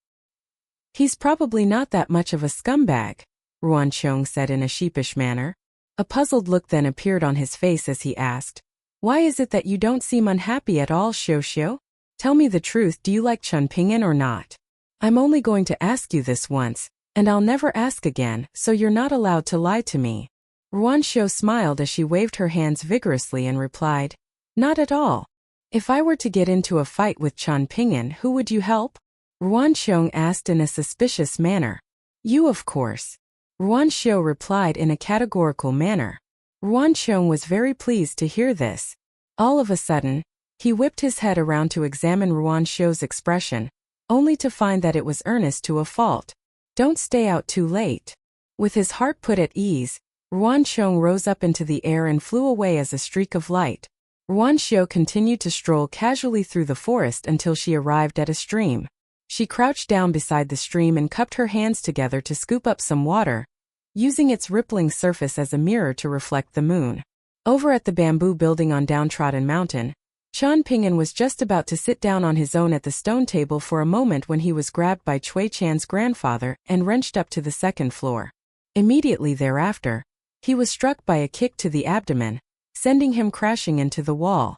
"He's probably not that much of a scumbag," Ruanqiong said in a sheepish manner. A puzzled look then appeared on his face as he asked, "Why is it that you don't seem unhappy at all, Xiu? Tell me the truth, do you like Chen Ping'an or not? I'm only going to ask you this once, and I'll never ask again, so you're not allowed to lie to me." Ruanqiong smiled as she waved her hands vigorously and replied, "Not at all. If I were to get into a fight with Chen Ping'an, who would you help?" Ruanqiong asked in a suspicious manner. "You, of course." Ruanqiong replied in a categorical manner. Ruanqiong was very pleased to hear this. All of a sudden, he whipped his head around to examine Ruanqiong's expression, only to find that it was earnest to a fault. "Don't stay out too late." With his heart put at ease, Ruanqiong rose up into the air and flew away as a streak of light. Ruanqiong continued to stroll casually through the forest until she arrived at a stream. She crouched down beside the stream and cupped her hands together to scoop up some water, using its rippling surface as a mirror to reflect the moon. Over at the bamboo building on Downtrodden Mountain, Chen Ping'an was just about to sit down on his own at the stone table for a moment when he was grabbed by Cui Chan's grandfather and wrenched up to the second floor. Immediately thereafter, he was struck by a kick to the abdomen, sending him crashing into the wall.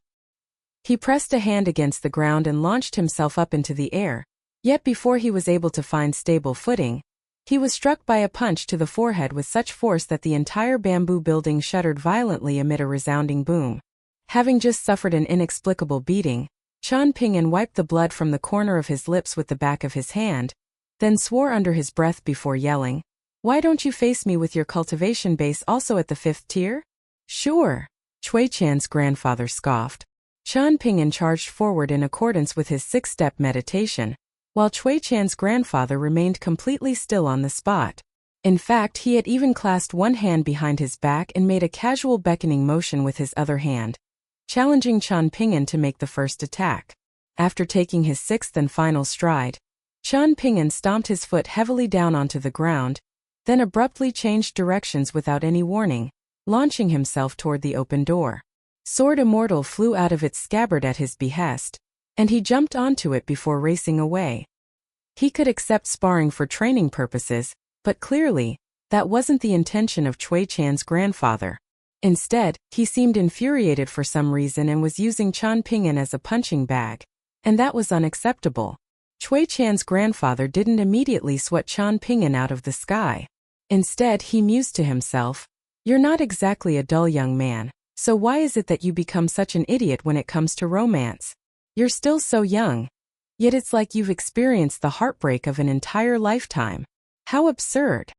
He pressed a hand against the ground and launched himself up into the air, yet before he was able to find stable footing, he was struck by a punch to the forehead with such force that the entire bamboo building shuddered violently amid a resounding boom. Having just suffered an inexplicable beating, Chen Ping'an wiped the blood from the corner of his lips with the back of his hand, then swore under his breath before yelling, "Why don't you face me with your cultivation base also at the 5th tier?" "Sure," Cui Chan's grandfather scoffed. Chen Ping'an charged forward in accordance with his 6-step meditation, while Cui Chan's grandfather remained completely still on the spot. In fact, he had even clasped one hand behind his back and made a casual beckoning motion with his other hand. challenging Qian Ping'an to make the first attack. After taking his sixth and final stride, Qian Ping'an stomped his foot heavily down onto the ground, then abruptly changed directions without any warning, launching himself toward the open door. Sword Immortal flew out of its scabbard at his behest, and he jumped onto it before racing away. He could accept sparring for training purposes, but clearly, that wasn't the intention of Cui Chan's grandfather. Instead, he seemed infuriated for some reason and was using Qian Ping'an as a punching bag, and that was unacceptable. Cui Chan's grandfather didn't immediately swat Qian Ping'an out of the sky. Instead, he mused to himself, "You're not exactly a dull young man, so why is it that you become such an idiot when it comes to romance? You're still so young. Yet it's like you've experienced the heartbreak of an entire lifetime. How absurd."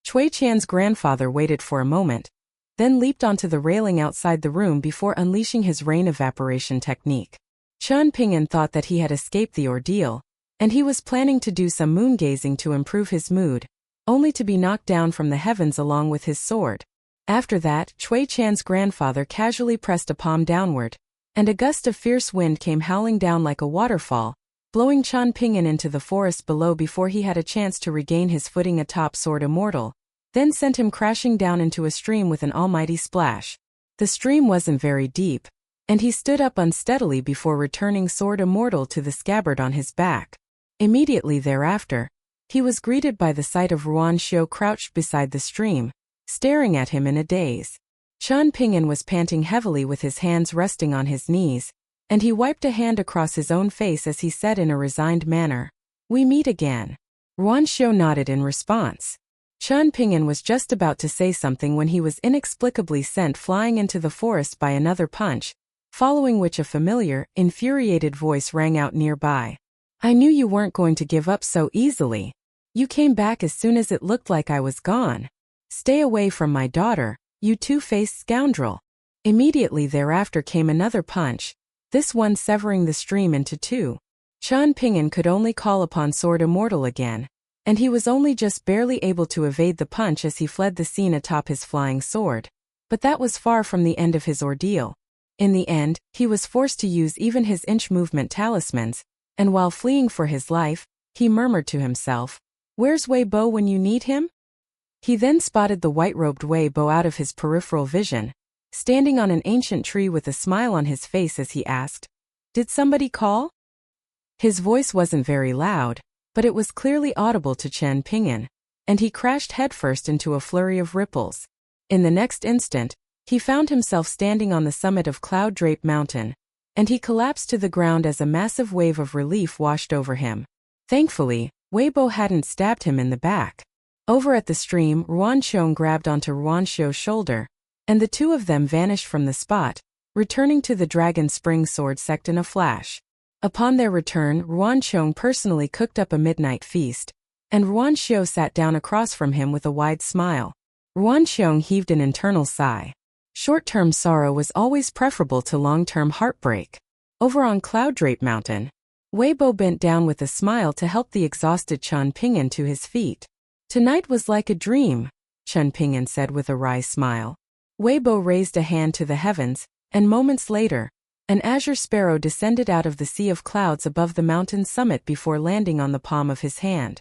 Cui Chan's grandfather waited for a moment, then leaped onto the railing outside the room before unleashing his rain evaporation technique. Qian Ping'an thought that he had escaped the ordeal, and he was planning to do some moon-gazing to improve his mood, only to be knocked down from the heavens along with his sword. After that, Cui Chan's grandfather casually pressed a palm downward, and a gust of fierce wind came howling down like a waterfall, blowing Qian Ping'an into the forest below before he had a chance to regain his footing atop Sword Immortal, then sent him crashing down into a stream with an almighty splash. The stream wasn't very deep, and he stood up unsteadily before returning Sword Immortal to the scabbard on his back. Immediately thereafter, he was greeted by the sight of Ruan Xiu crouched beside the stream, staring at him in a daze. Qian Ping'an was panting heavily with his hands resting on his knees, and he wiped a hand across his own face as he said in a resigned manner, "We meet again." Ruan Xiu nodded in response. Qian Ping'an was just about to say something when he was inexplicably sent flying into the forest by another punch, following which a familiar, infuriated voice rang out nearby. "I knew you weren't going to give up so easily. You came back as soon as it looked like I was gone. Stay away from my daughter, you two-faced scoundrel." Immediately thereafter came another punch, this one severing the stream into two. Qian Ping'an could only call upon Sword Immortal again, and he was only just barely able to evade the punch as he fled the scene atop his flying sword. But that was far from the end of his ordeal. In the end, he was forced to use even his inch movement talismans, and while fleeing for his life, he murmured to himself, "Where's Wei Bo when you need him?" He then spotted the white-robed Wei Bo out of his peripheral vision, standing on an ancient tree with a smile on his face as he asked, "Did somebody call?" His voice wasn't very loud, but it was clearly audible to Qian Ping'an, and he crashed headfirst into a flurry of ripples. In the next instant, he found himself standing on the summit of Cloud Drape Mountain, and he collapsed to the ground as a massive wave of relief washed over him. Thankfully, Wei Bo hadn't stabbed him in the back. Over at the stream, Ruan Xiong grabbed onto Ruan Xiu's shoulder, and the two of them vanished from the spot, returning to the Dragon Spring Sword sect in a flash. Upon their return, Ruan Xiong personally cooked up a midnight feast, and Ruan Xiu sat down across from him with a wide smile. Ruan Xiong heaved an internal sigh. Short-term sorrow was always preferable to long-term heartbreak. Over on Cloud Drape Mountain, Wei Bo bent down with a smile to help the exhausted Qian Ping'an to his feet. "Tonight was like a dream," Qian Ping'an said with a wry smile. Wei Bo raised a hand to the heavens, and moments later, an azure sparrow descended out of the sea of clouds above the mountain's summit before landing on the palm of his hand.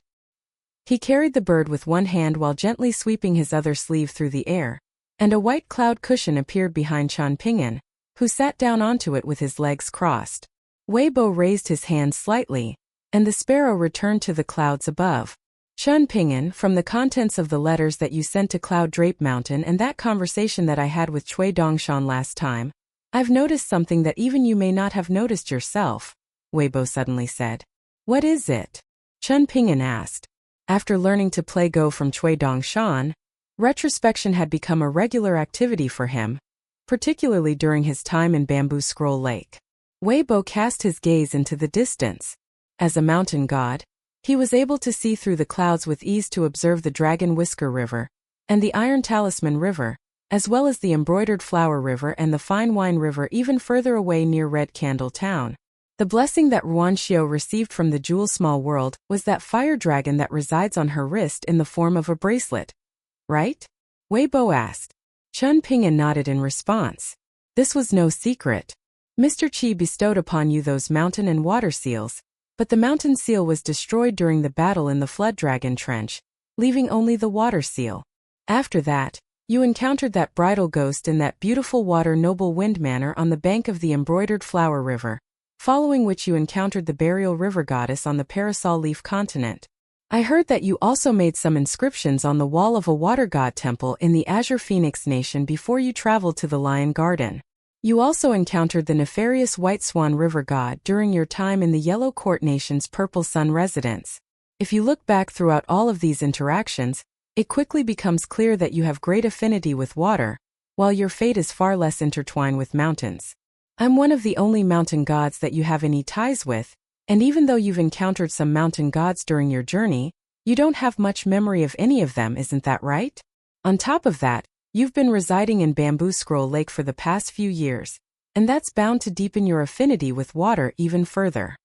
He carried the bird with one hand while gently sweeping his other sleeve through the air, and a white cloud cushion appeared behind Qian Ping'an, who sat down onto it with his legs crossed. Wei Bo raised his hand slightly, and the sparrow returned to the clouds above. "Qian Ping'an, from the contents of the letters that you sent to Cloud Drape Mountain and that conversation that I had with Cui Dongshan last time, I've noticed something that even you may not have noticed yourself," Wei Bo suddenly said. "What is it?" Qian Ping'an asked. After learning to play Go from Cui Dongshan, retrospection had become a regular activity for him, particularly during his time in Bamboo Scroll Lake. Wei Bo cast his gaze into the distance. As a mountain god, he was able to see through the clouds with ease to observe the Dragon Whisker River, and the Iron Talisman River, as well as the Embroidered Flower River and the Fine Wine River even further away near Red Candle Town. The blessing that Ruan Xiu received from the Jewel Small World was that fire dragon that resides on her wrist in the form of a bracelet. Right? Wei Bo asked. Qian Ping'an nodded in response. This was no secret. Mr. Qi bestowed upon you those mountain and water seals, but the mountain seal was destroyed during the battle in the Flood Dragon Trench, leaving only the water seal. After that, you encountered that bridal ghost in that beautiful water noble wind manor on the bank of the embroidered flower river, following which you encountered the burial river goddess on the parasol leaf continent. I heard that you also made some inscriptions on the wall of a water god temple in the Azure Phoenix Nation before you traveled to the Lion Garden. You also encountered the nefarious White Swan River god during your time in the Yellow Court Nation's Purple Sun residence. If you look back throughout all of these interactions, it quickly becomes clear that you have great affinity with water, while your fate is far less intertwined with mountains. I'm one of the only mountain gods that you have any ties with, and even though you've encountered some mountain gods during your journey, you don't have much memory of any of them, isn't that right? On top of that, you've been residing in Bamboo Scroll Lake for the past few years, and that's bound to deepen your affinity with water even further.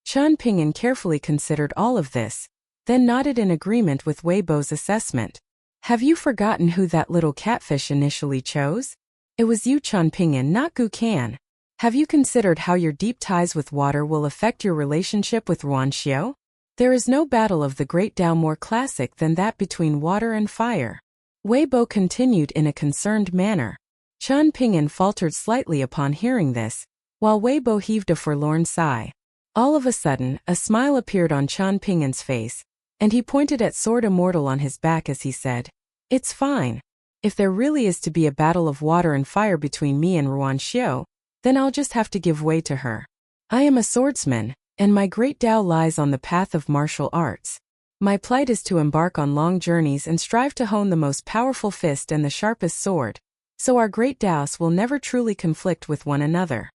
Chen Ping'an carefully considered all of this, then nodded in agreement with Weibo's assessment. Have you forgotten who that little catfish initially chose? It was you, Chen Ping'an, not Gu Kan. Have you considered how your deep ties with water will affect your relationship with Ruan Xiao? There is no battle of the Great Tao more classic than that between water and fire. Weibo continued in a concerned manner. Chen Ping'an faltered slightly upon hearing this, while Weibo heaved a forlorn sigh. All of a sudden, a smile appeared on Chen Ping'an's face, and he pointed at Sword Immortal on his back as he said, "It's fine. If there really is to be a battle of water and fire between me and Ruan Xiao, then I'll just have to give way to her. I am a swordsman, and my great Tao lies on the path of martial arts. My plight is to embark on long journeys and strive to hone the most powerful fist and the sharpest sword, so our great Taos will never truly conflict with one another."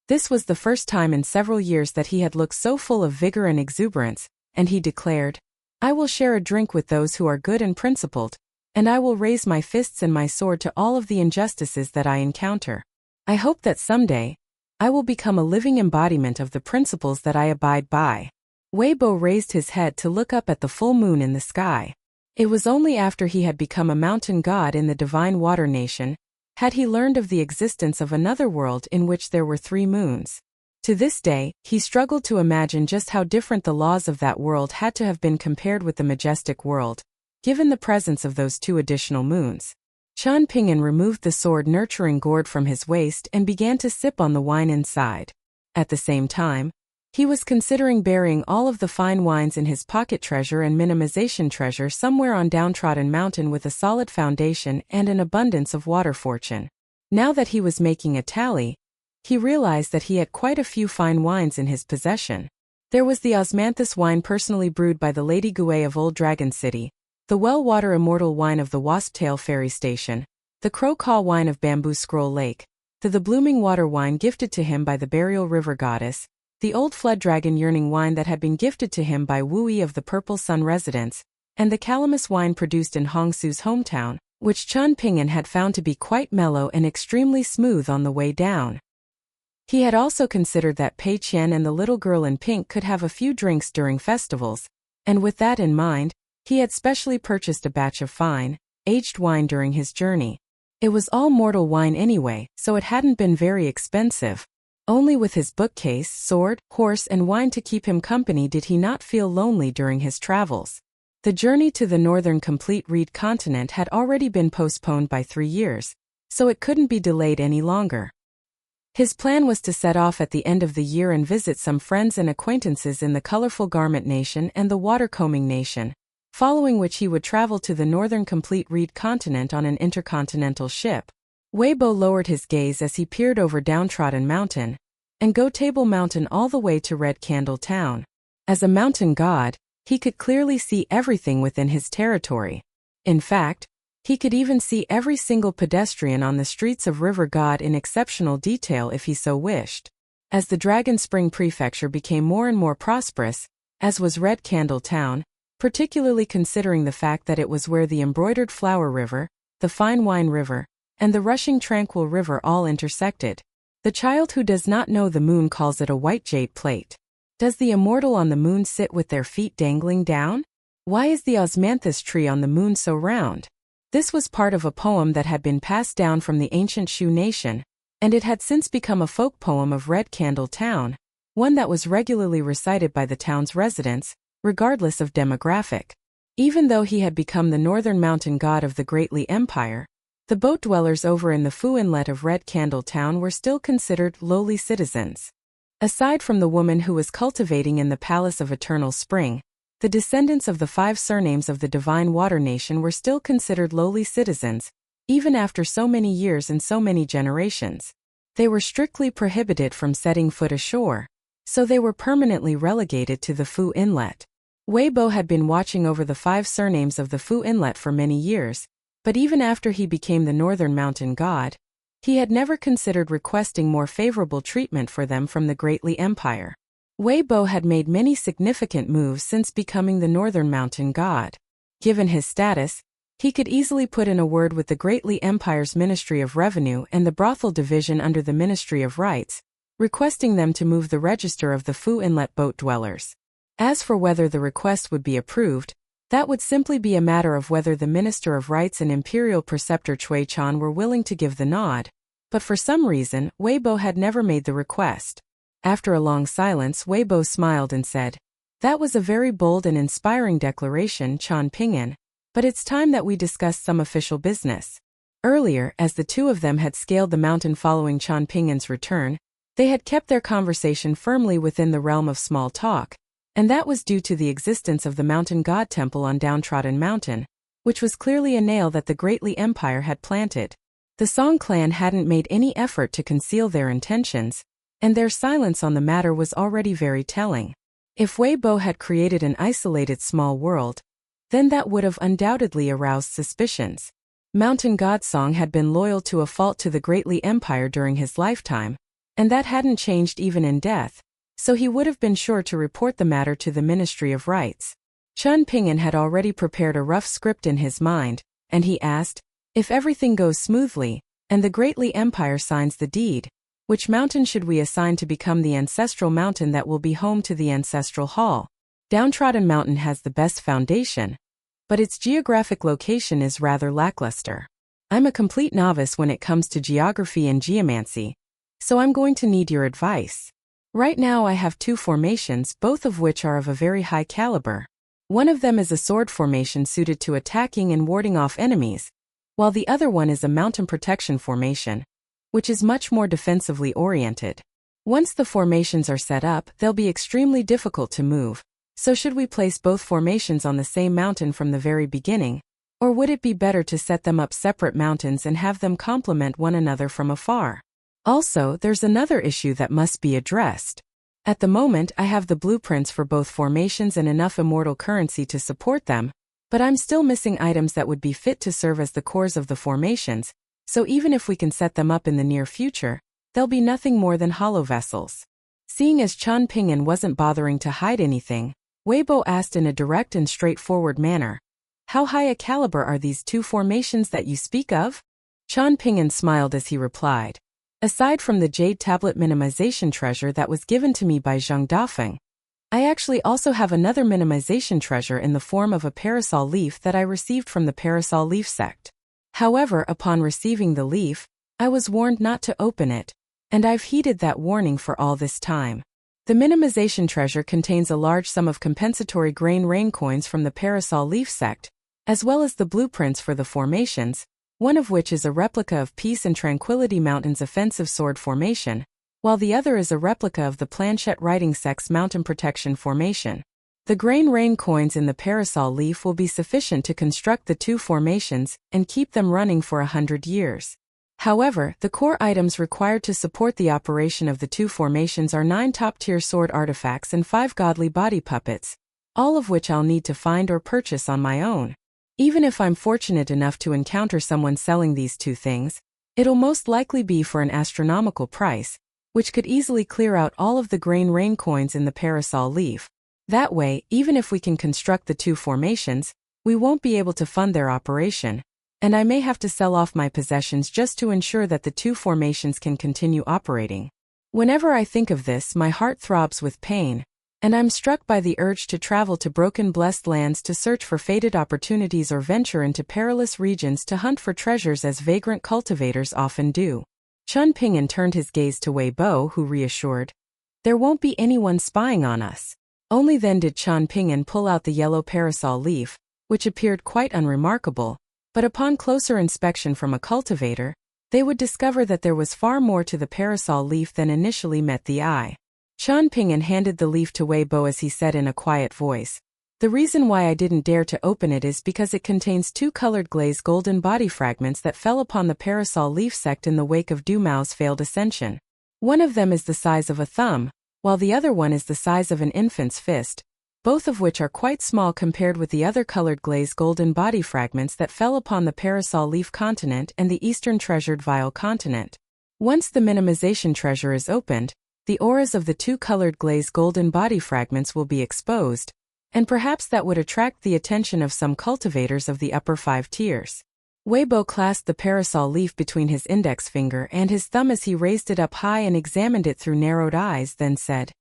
This was the first time in several years that he had looked so full of vigor and exuberance, and he declared, "I will share a drink with those who are good and principled, and I will raise my fists and my sword to all of the injustices that I encounter. I hope that someday, I will become a living embodiment of the principles that I abide by." Weibo raised his head to look up at the full moon in the sky. It was only after he had become a mountain god in the divine water nation, had he learned of the existence of another world in which there were 3 moons. To this day, he struggled to imagine just how different the laws of that world had to have been compared with the majestic world, given the presence of those 2 additional moons. Chen Ping'an removed the sword-nurturing gourd from his waist and began to sip on the wine inside. At the same time, he was considering burying all of the fine wines in his pocket treasure and minimization treasure somewhere on Downtrodden Mountain with a solid foundation and an abundance of water fortune. Now that he was making a tally, he realized that he had quite a few fine wines in his possession. There was the osmanthus wine personally brewed by the Lady Gouet of Old Dragon City, the Well-Water Immortal wine of the Wasptail Ferry Station, the Crow Caw wine of Bamboo Scroll Lake, the Blooming Water wine gifted to him by the Burial River Goddess, the Old Flood Dragon Yearning wine that had been gifted to him by Wu Yi of the Purple Sun residence, and the Calamus wine produced in Hongsu's hometown, which Chen Ping'an had found to be quite mellow and extremely smooth on the way down. He had also considered that Pei Qian and the little girl in pink could have a few drinks during festivals, and with that in mind, he had specially purchased a batch of fine, aged wine during his journey. It was all mortal wine anyway, so it hadn't been very expensive. Only with his bookcase, sword, horse and wine to keep him company did he not feel lonely during his travels. The journey to the northern complete reed continent had already been postponed by 3 years, so it couldn't be delayed any longer. His plan was to set off at the end of the year and visit some friends and acquaintances in the Colorful Garment Nation and the Watercombing Nation, following which he would travel to the northern complete reed continent on an intercontinental ship. Weibo lowered his gaze as he peered over Downtrodden Mountain, and Go Table Mountain all the way to Red Candle Town. As a mountain god, he could clearly see everything within his territory. In fact, he could even see every single pedestrian on the streets of River God in exceptional detail if he so wished. As the Dragon Spring Prefecture became more and more prosperous, as was Red Candle Town, particularly considering the fact that it was where the Embroidered Flower River, the Fine Wine River, and the Rushing Tranquil River all intersected. The child who does not know the moon calls it a white jade plate. Does the immortal on the moon sit with their feet dangling down? Why is the osmanthus tree on the moon so round? This was part of a poem that had been passed down from the ancient Shu nation, and it had since become a folk poem of Red Candle Town, one that was regularly recited by the town's residents, regardless of demographic. Even though he had become the northern mountain god of the Great Li Empire, the boat dwellers over in the Fu Inlet of Red Candle Town were still considered lowly citizens. Aside from the woman who was cultivating in the Palace of Eternal Spring, the descendants of the 5 surnames of the Divine Water Nation were still considered lowly citizens, even after so many years and so many generations. They were strictly prohibited from setting foot ashore, so they were permanently relegated to the Fu Inlet. Weibo had been watching over the 5 surnames of the Fu Inlet for many years, but even after he became the Northern Mountain God, he had never considered requesting more favorable treatment for them from the Great Li Empire. Weibo had made many significant moves since becoming the Northern Mountain God. Given his status, he could easily put in a word with the Great Li Empire's Ministry of Revenue and the brothel division under the Ministry of Rights, requesting them to move the register of the Fu Inlet boat dwellers. As for whether the request would be approved, that would simply be a matter of whether the Minister of Rights and Imperial Preceptor Cui Chan were willing to give the nod, but for some reason, Weibo had never made the request. After a long silence, Weibo smiled and said, "That was a very bold and inspiring declaration, Chan Ping'an, but it's time that we discuss some official business." Earlier, as the two of them had scaled the mountain following Chan Ping'an's return, they had kept their conversation firmly within the realm of small talk, and that was due to the existence of the Mountain God Temple on Downtrodden Mountain, which was clearly a nail that the Great Li Empire had planted. The Song clan hadn't made any effort to conceal their intentions, and their silence on the matter was already very telling. If Weibo had created an isolated small world, then that would have undoubtedly aroused suspicions. Mountain God Song had been loyal to a fault to the Great Li Empire during his lifetime, and that hadn't changed even in death, so he would have been sure to report the matter to the Ministry of Rights. Chan Ping'an had already prepared a rough script in his mind, and he asked, "If everything goes smoothly, and the Great Li Empire signs the deed, which mountain should we assign to become the ancestral mountain that will be home to the ancestral hall?" Downtrodden Mountain has the best foundation, but its geographic location is rather lackluster. I'm a complete novice when it comes to geography and geomancy, so I'm going to need your advice. Right now I have 2 formations, both of which are of a very high caliber. One of them is a sword formation suited to attacking and warding off enemies, while the other one is a mountain protection formation, which is much more defensively oriented. Once the formations are set up, they'll be extremely difficult to move. So should we place both formations on the same mountain from the very beginning, or would it be better to set them up separate mountains and have them complement one another from afar? Also, there's another issue that must be addressed. At the moment, I have the blueprints for both formations and enough immortal currency to support them, but I'm still missing items that would be fit to serve as the cores of the formations, so even if we can set them up in the near future, they'll be nothing more than hollow vessels. Seeing as Chan Ping'an wasn't bothering to hide anything, Weibo asked in a direct and straightforward manner, "How high a caliber are these 2 formations that you speak of?" Chan Ping'an smiled as he replied, "Aside from the Jade Tablet minimization treasure that was given to me by Zheng Dafeng, I actually also have another minimization treasure in the form of a parasol leaf that I received from the Parasol Leaf sect. However, upon receiving the leaf, I was warned not to open it, and I've heeded that warning for all this time. The minimization treasure contains a large sum of compensatory grain rain coins from the Parasol Leaf sect, as well as the blueprints for the formations, one of which is a replica of Peace and Tranquility Mountain's offensive sword formation, while the other is a replica of the Planchette Writing Sect's mountain protection formation. The grain rain coins in the Parasol Leaf will be sufficient to construct the 2 formations and keep them running for 100 years. However, the core items required to support the operation of the 2 formations are 9 top-tier sword artifacts and 5 godly body puppets, all of which I'll need to find or purchase on my own. Even if I'm fortunate enough to encounter someone selling these 2 things, it'll most likely be for an astronomical price, which could easily clear out all of the grain rain coins in the Parasol Leaf. That way, even if we can construct the 2 formations, we won't be able to fund their operation, and I may have to sell off my possessions just to ensure that the 2 formations can continue operating. Whenever I think of this, my heart throbs with pain, and I'm struck by the urge to travel to broken blessed lands to search for fated opportunities or venture into perilous regions to hunt for treasures as vagrant cultivators often do. Chun Ping'an turned his gaze to Wei Bo, who reassured, "There won't be anyone spying on us." Only then did Chun Ping'an pull out the yellow parasol leaf, which appeared quite unremarkable, but upon closer inspection from a cultivator, they would discover that there was far more to the parasol leaf than initially met the eye. Chun Ping'an handed the leaf to Wei Bo as he said in a quiet voice, "The reason why I didn't dare to open it is because it contains two colored glazed golden body fragments that fell upon the parasol leaf sect in the wake of Du Mao's failed ascension. One of them is the size of a thumb, while the other one is the size of an infant's fist, both of which are quite small compared with the other colored glazed golden body fragments that fell upon the parasol leaf continent and the eastern treasured vial continent. Once the minimization treasure is opened, the auras of the two colored glazed golden body fragments will be exposed, and perhaps that would attract the attention of some cultivators of the upper 5 tiers." Wei Bo clasped the parasol leaf between his index finger and his thumb as he raised it up high and examined it through narrowed eyes, then said,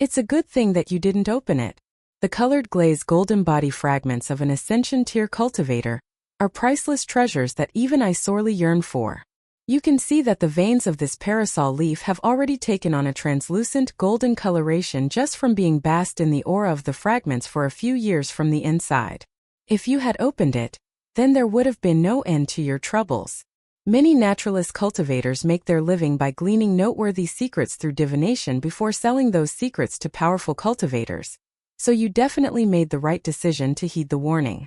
"It's a good thing that you didn't open it. The colored glazed golden body fragments of an ascension tier cultivator are priceless treasures that even I sorely yearn for. You can see that the veins of this parasol leaf have already taken on a translucent golden coloration just from being basked in the aura of the fragments for a few years from the inside. If you had opened it, then there would have been no end to your troubles. Many naturalist cultivators make their living by gleaning noteworthy secrets through divination before selling those secrets to powerful cultivators. So you definitely made the right decision to heed the warning."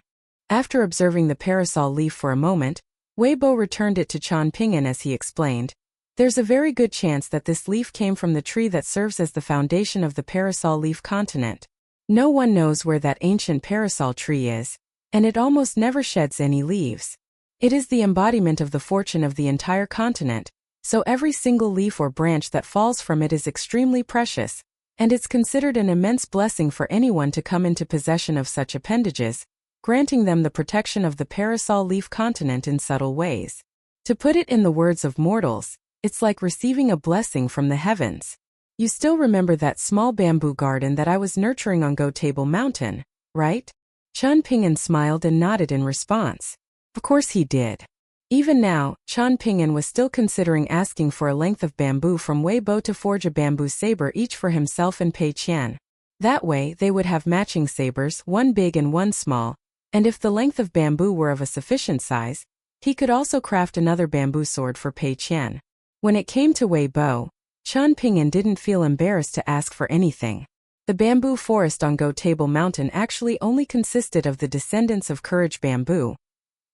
After observing the parasol leaf for a moment, Wei Bo returned it to Chun Ping'an as he explained, "There's a very good chance that this leaf came from the tree that serves as the foundation of the parasol leaf continent. No one knows where that ancient parasol tree is, and it almost never sheds any leaves. It is the embodiment of the fortune of the entire continent, so every single leaf or branch that falls from it is extremely precious, and it's considered an immense blessing for anyone to come into possession of such appendages, granting them the protection of the parasol leaf continent in subtle ways. To put it in the words of mortals, it's like receiving a blessing from the heavens. You still remember that small bamboo garden that I was nurturing on Go Table Mountain, right?" Chun Ping'an smiled and nodded in response. Of course he did. Even now, Chun Ping'an was still considering asking for a length of bamboo from Wei Bo to forge a bamboo saber each for himself and Pei Qian. That way they would have matching sabers, one big and one small, and if the length of bamboo were of a sufficient size, he could also craft another bamboo sword for Pei Qian. When it came to Wei Bo, Chun Ping'an didn't feel embarrassed to ask for anything. The bamboo forest on Go Table Mountain actually only consisted of the descendants of courage bamboo,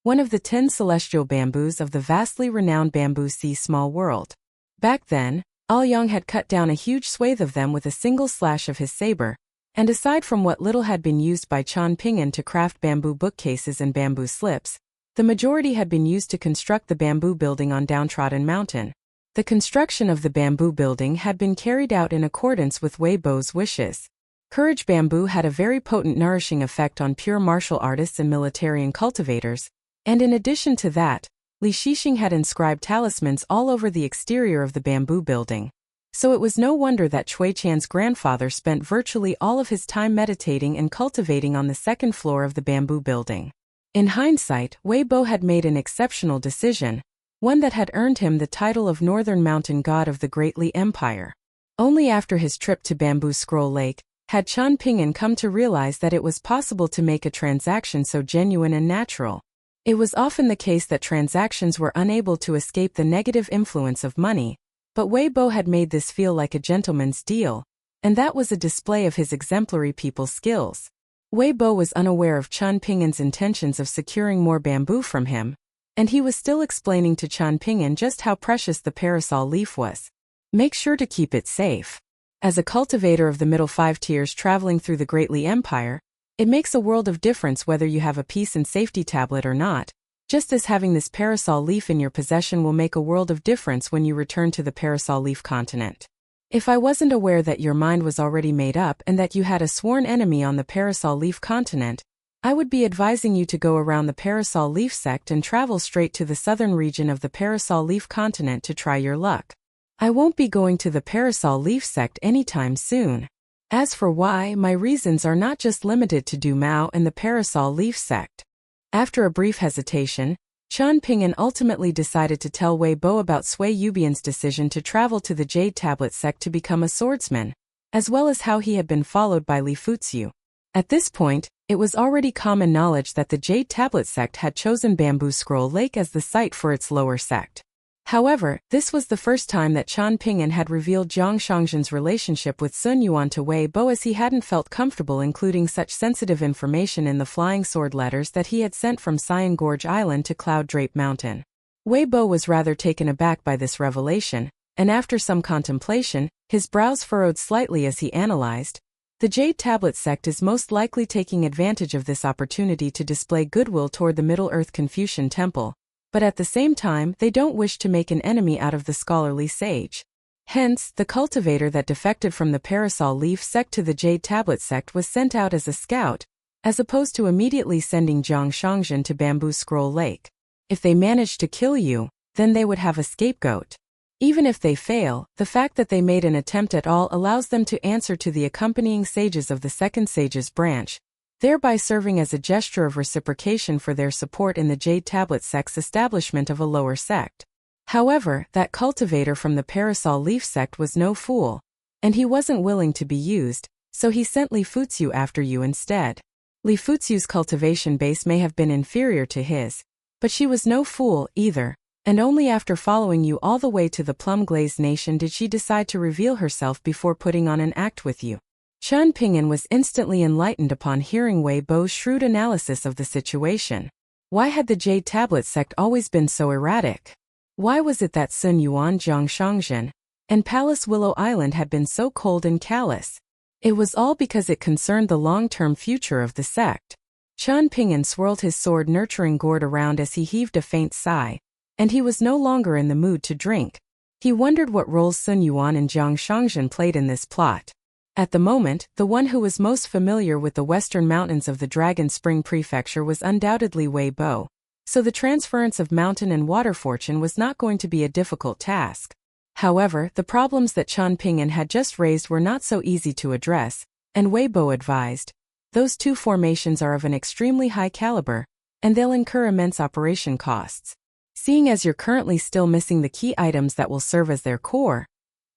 one of the 10 celestial bamboos of the vastly renowned Bamboo Sea Small World. Back then, Aoyang had cut down a huge swathe of them with a single slash of his saber, and aside from what little had been used by Chun Ping'an to craft bamboo bookcases and bamboo slips, the majority had been used to construct the bamboo building on Downtrodden Mountain. The construction of the bamboo building had been carried out in accordance with Wei Bo's wishes. Courage bamboo had a very potent nourishing effect on pure martial artists and militarian cultivators, and in addition to that, Li Shixing had inscribed talismans all over the exterior of the bamboo building. So it was no wonder that Cui Chan's grandfather spent virtually all of his time meditating and cultivating on the second floor of the bamboo building. In hindsight, Wei Bo had made an exceptional decision, one that had earned him the title of Northern Mountain God of the Great Li Empire. Only after his trip to Bamboo Scroll Lake had Chun Ping'an come to realize that it was possible to make a transaction so genuine and natural. It was often the case that transactions were unable to escape the negative influence of money, but Wei Bo had made this feel like a gentleman's deal, and that was a display of his exemplary people skills. Wei Bo was unaware of Chun Ping'an's intentions of securing more bamboo from him, and he was still explaining to Chun Ping'an just how precious the parasol leaf was. Make sure to keep it safe. As a cultivator of the middle 5 tiers traveling through the Great Li Empire, it makes a world of difference whether you have a peace and safety tablet or not, just as having this parasol leaf in your possession will make a world of difference when you return to the parasol leaf continent. If I wasn't aware that your mind was already made up and that you had a sworn enemy on the parasol leaf continent, I would be advising you to go around the parasol leaf sect and travel straight to the southern region of the parasol leaf continent to try your luck. I won't be going to the parasol leaf sect anytime soon. As for why, my reasons are not just limited to Du Mao and the parasol leaf sect. After a brief hesitation, Qian Ping'an ultimately decided to tell Wei Bo about Sui Yubian's decision to travel to the Jade Tablet sect to become a swordsman, as well as how he had been followed by Li Fuziu. At this point, it was already common knowledge that the Jade Tablet sect had chosen Bamboo Scroll Lake as the site for its lower sect. However, this was the first time that Qian Ping'an had revealed Jiang Shangzhen's relationship with Sun Yuan to Wei Bo, as he hadn't felt comfortable including such sensitive information in the flying sword letters that he had sent from Cyan Gorge Island to Cloud Drape Mountain. Wei Bo was rather taken aback by this revelation, and after some contemplation, his brows furrowed slightly as he analyzed. The Jade Tablet sect is most likely taking advantage of this opportunity to display goodwill toward the Middle-earth Confucian Temple, but at the same time they don't wish to make an enemy out of the scholarly sage. Hence, the cultivator that defected from the Parasol Leaf sect to the Jade Tablet sect was sent out as a scout, as opposed to immediately sending Jiang Shangzhen to Bamboo Scroll Lake. If they manage to kill you, then they would have a scapegoat. Even if they fail, the fact that they made an attempt at all allows them to answer to the accompanying sages of the Second Sages branch, thereby serving as a gesture of reciprocation for their support in the Jade Tablet sect's establishment of a lower sect. However, that cultivator from the Parasol Leaf sect was no fool, and he wasn't willing to be used, so he sent Li Fuziu after you instead. Li Fuziu's cultivation base may have been inferior to his, but she was no fool either. And only after following you all the way to the Plum-Glazed Nation did she decide to reveal herself before putting on an act with you. Qian Ping'an was instantly enlightened upon hearing Wei Bo's shrewd analysis of the situation. Why had the Jade Tablet sect always been so erratic? Why was it that Sun Yuan, Jiang Shangzhen, and Palace Willow Island had been so cold and callous? It was all because it concerned the long-term future of the sect. Qian Ping'an swirled his sword-nurturing gourd around as he heaved a faint sigh, and he was no longer in the mood to drink. He wondered what roles Sun Yuan and Jiang Shangzhen played in this plot. At the moment, the one who was most familiar with the western mountains of the Dragon Spring Prefecture was undoubtedly Wei Bo, so the transference of mountain and water fortune was not going to be a difficult task. However, the problems that Qian Ping'an had just raised were not so easy to address, and Wei Bo advised, those two formations are of an extremely high caliber, and they'll incur immense operation costs. Seeing as you're currently still missing the key items that will serve as their core,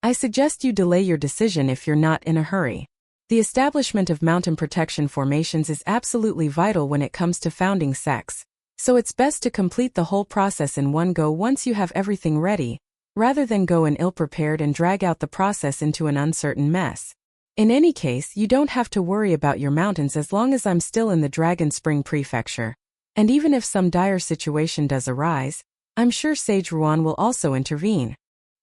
I suggest you delay your decision if you're not in a hurry. The establishment of mountain protection formations is absolutely vital when it comes to founding sects, so it's best to complete the whole process in one go once you have everything ready, rather than go in ill-prepared and drag out the process into an uncertain mess. In any case, you don't have to worry about your mountains as long as I'm still in the Dragon Spring Prefecture, and even if some dire situation does arise, I'm sure Sage Ruan will also intervene.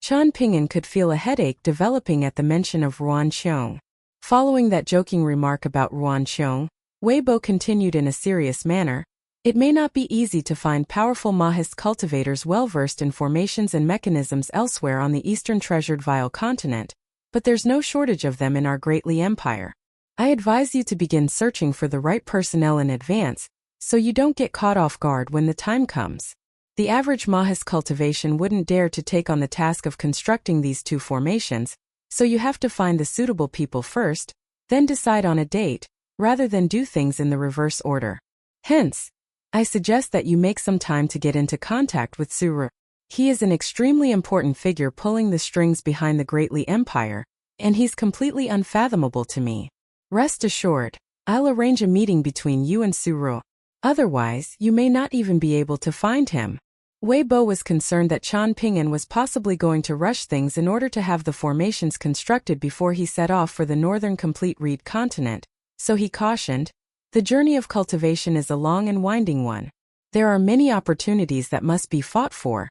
Qian Ping'an could feel a headache developing at the mention of Ruan Qiong. Following that joking remark about Ruan Qiong, Wei Bo continued in a serious manner. It may not be easy to find powerful Mahist cultivators well-versed in formations and mechanisms elsewhere on the eastern treasured Vile continent, but there's no shortage of them in our Greatly Empire. I advise you to begin searching for the right personnel in advance, so you don't get caught off guard when the time comes. The average Mahist cultivation wouldn't dare to take on the task of constructing these two formations, so you have to find the suitable people first, then decide on a date, rather than do things in the reverse order. Hence, I suggest that you make some time to get into contact with Suru. He is an extremely important figure pulling the strings behind the Greatly Empire, and he's completely unfathomable to me. Rest assured, I'll arrange a meeting between you and Suru. Otherwise, you may not even be able to find him. Wei Bo was concerned that Qian Ping'an was possibly going to rush things in order to have the formations constructed before he set off for the northern complete reed continent, so he cautioned, the journey of cultivation is a long and winding one. There are many opportunities that must be fought for,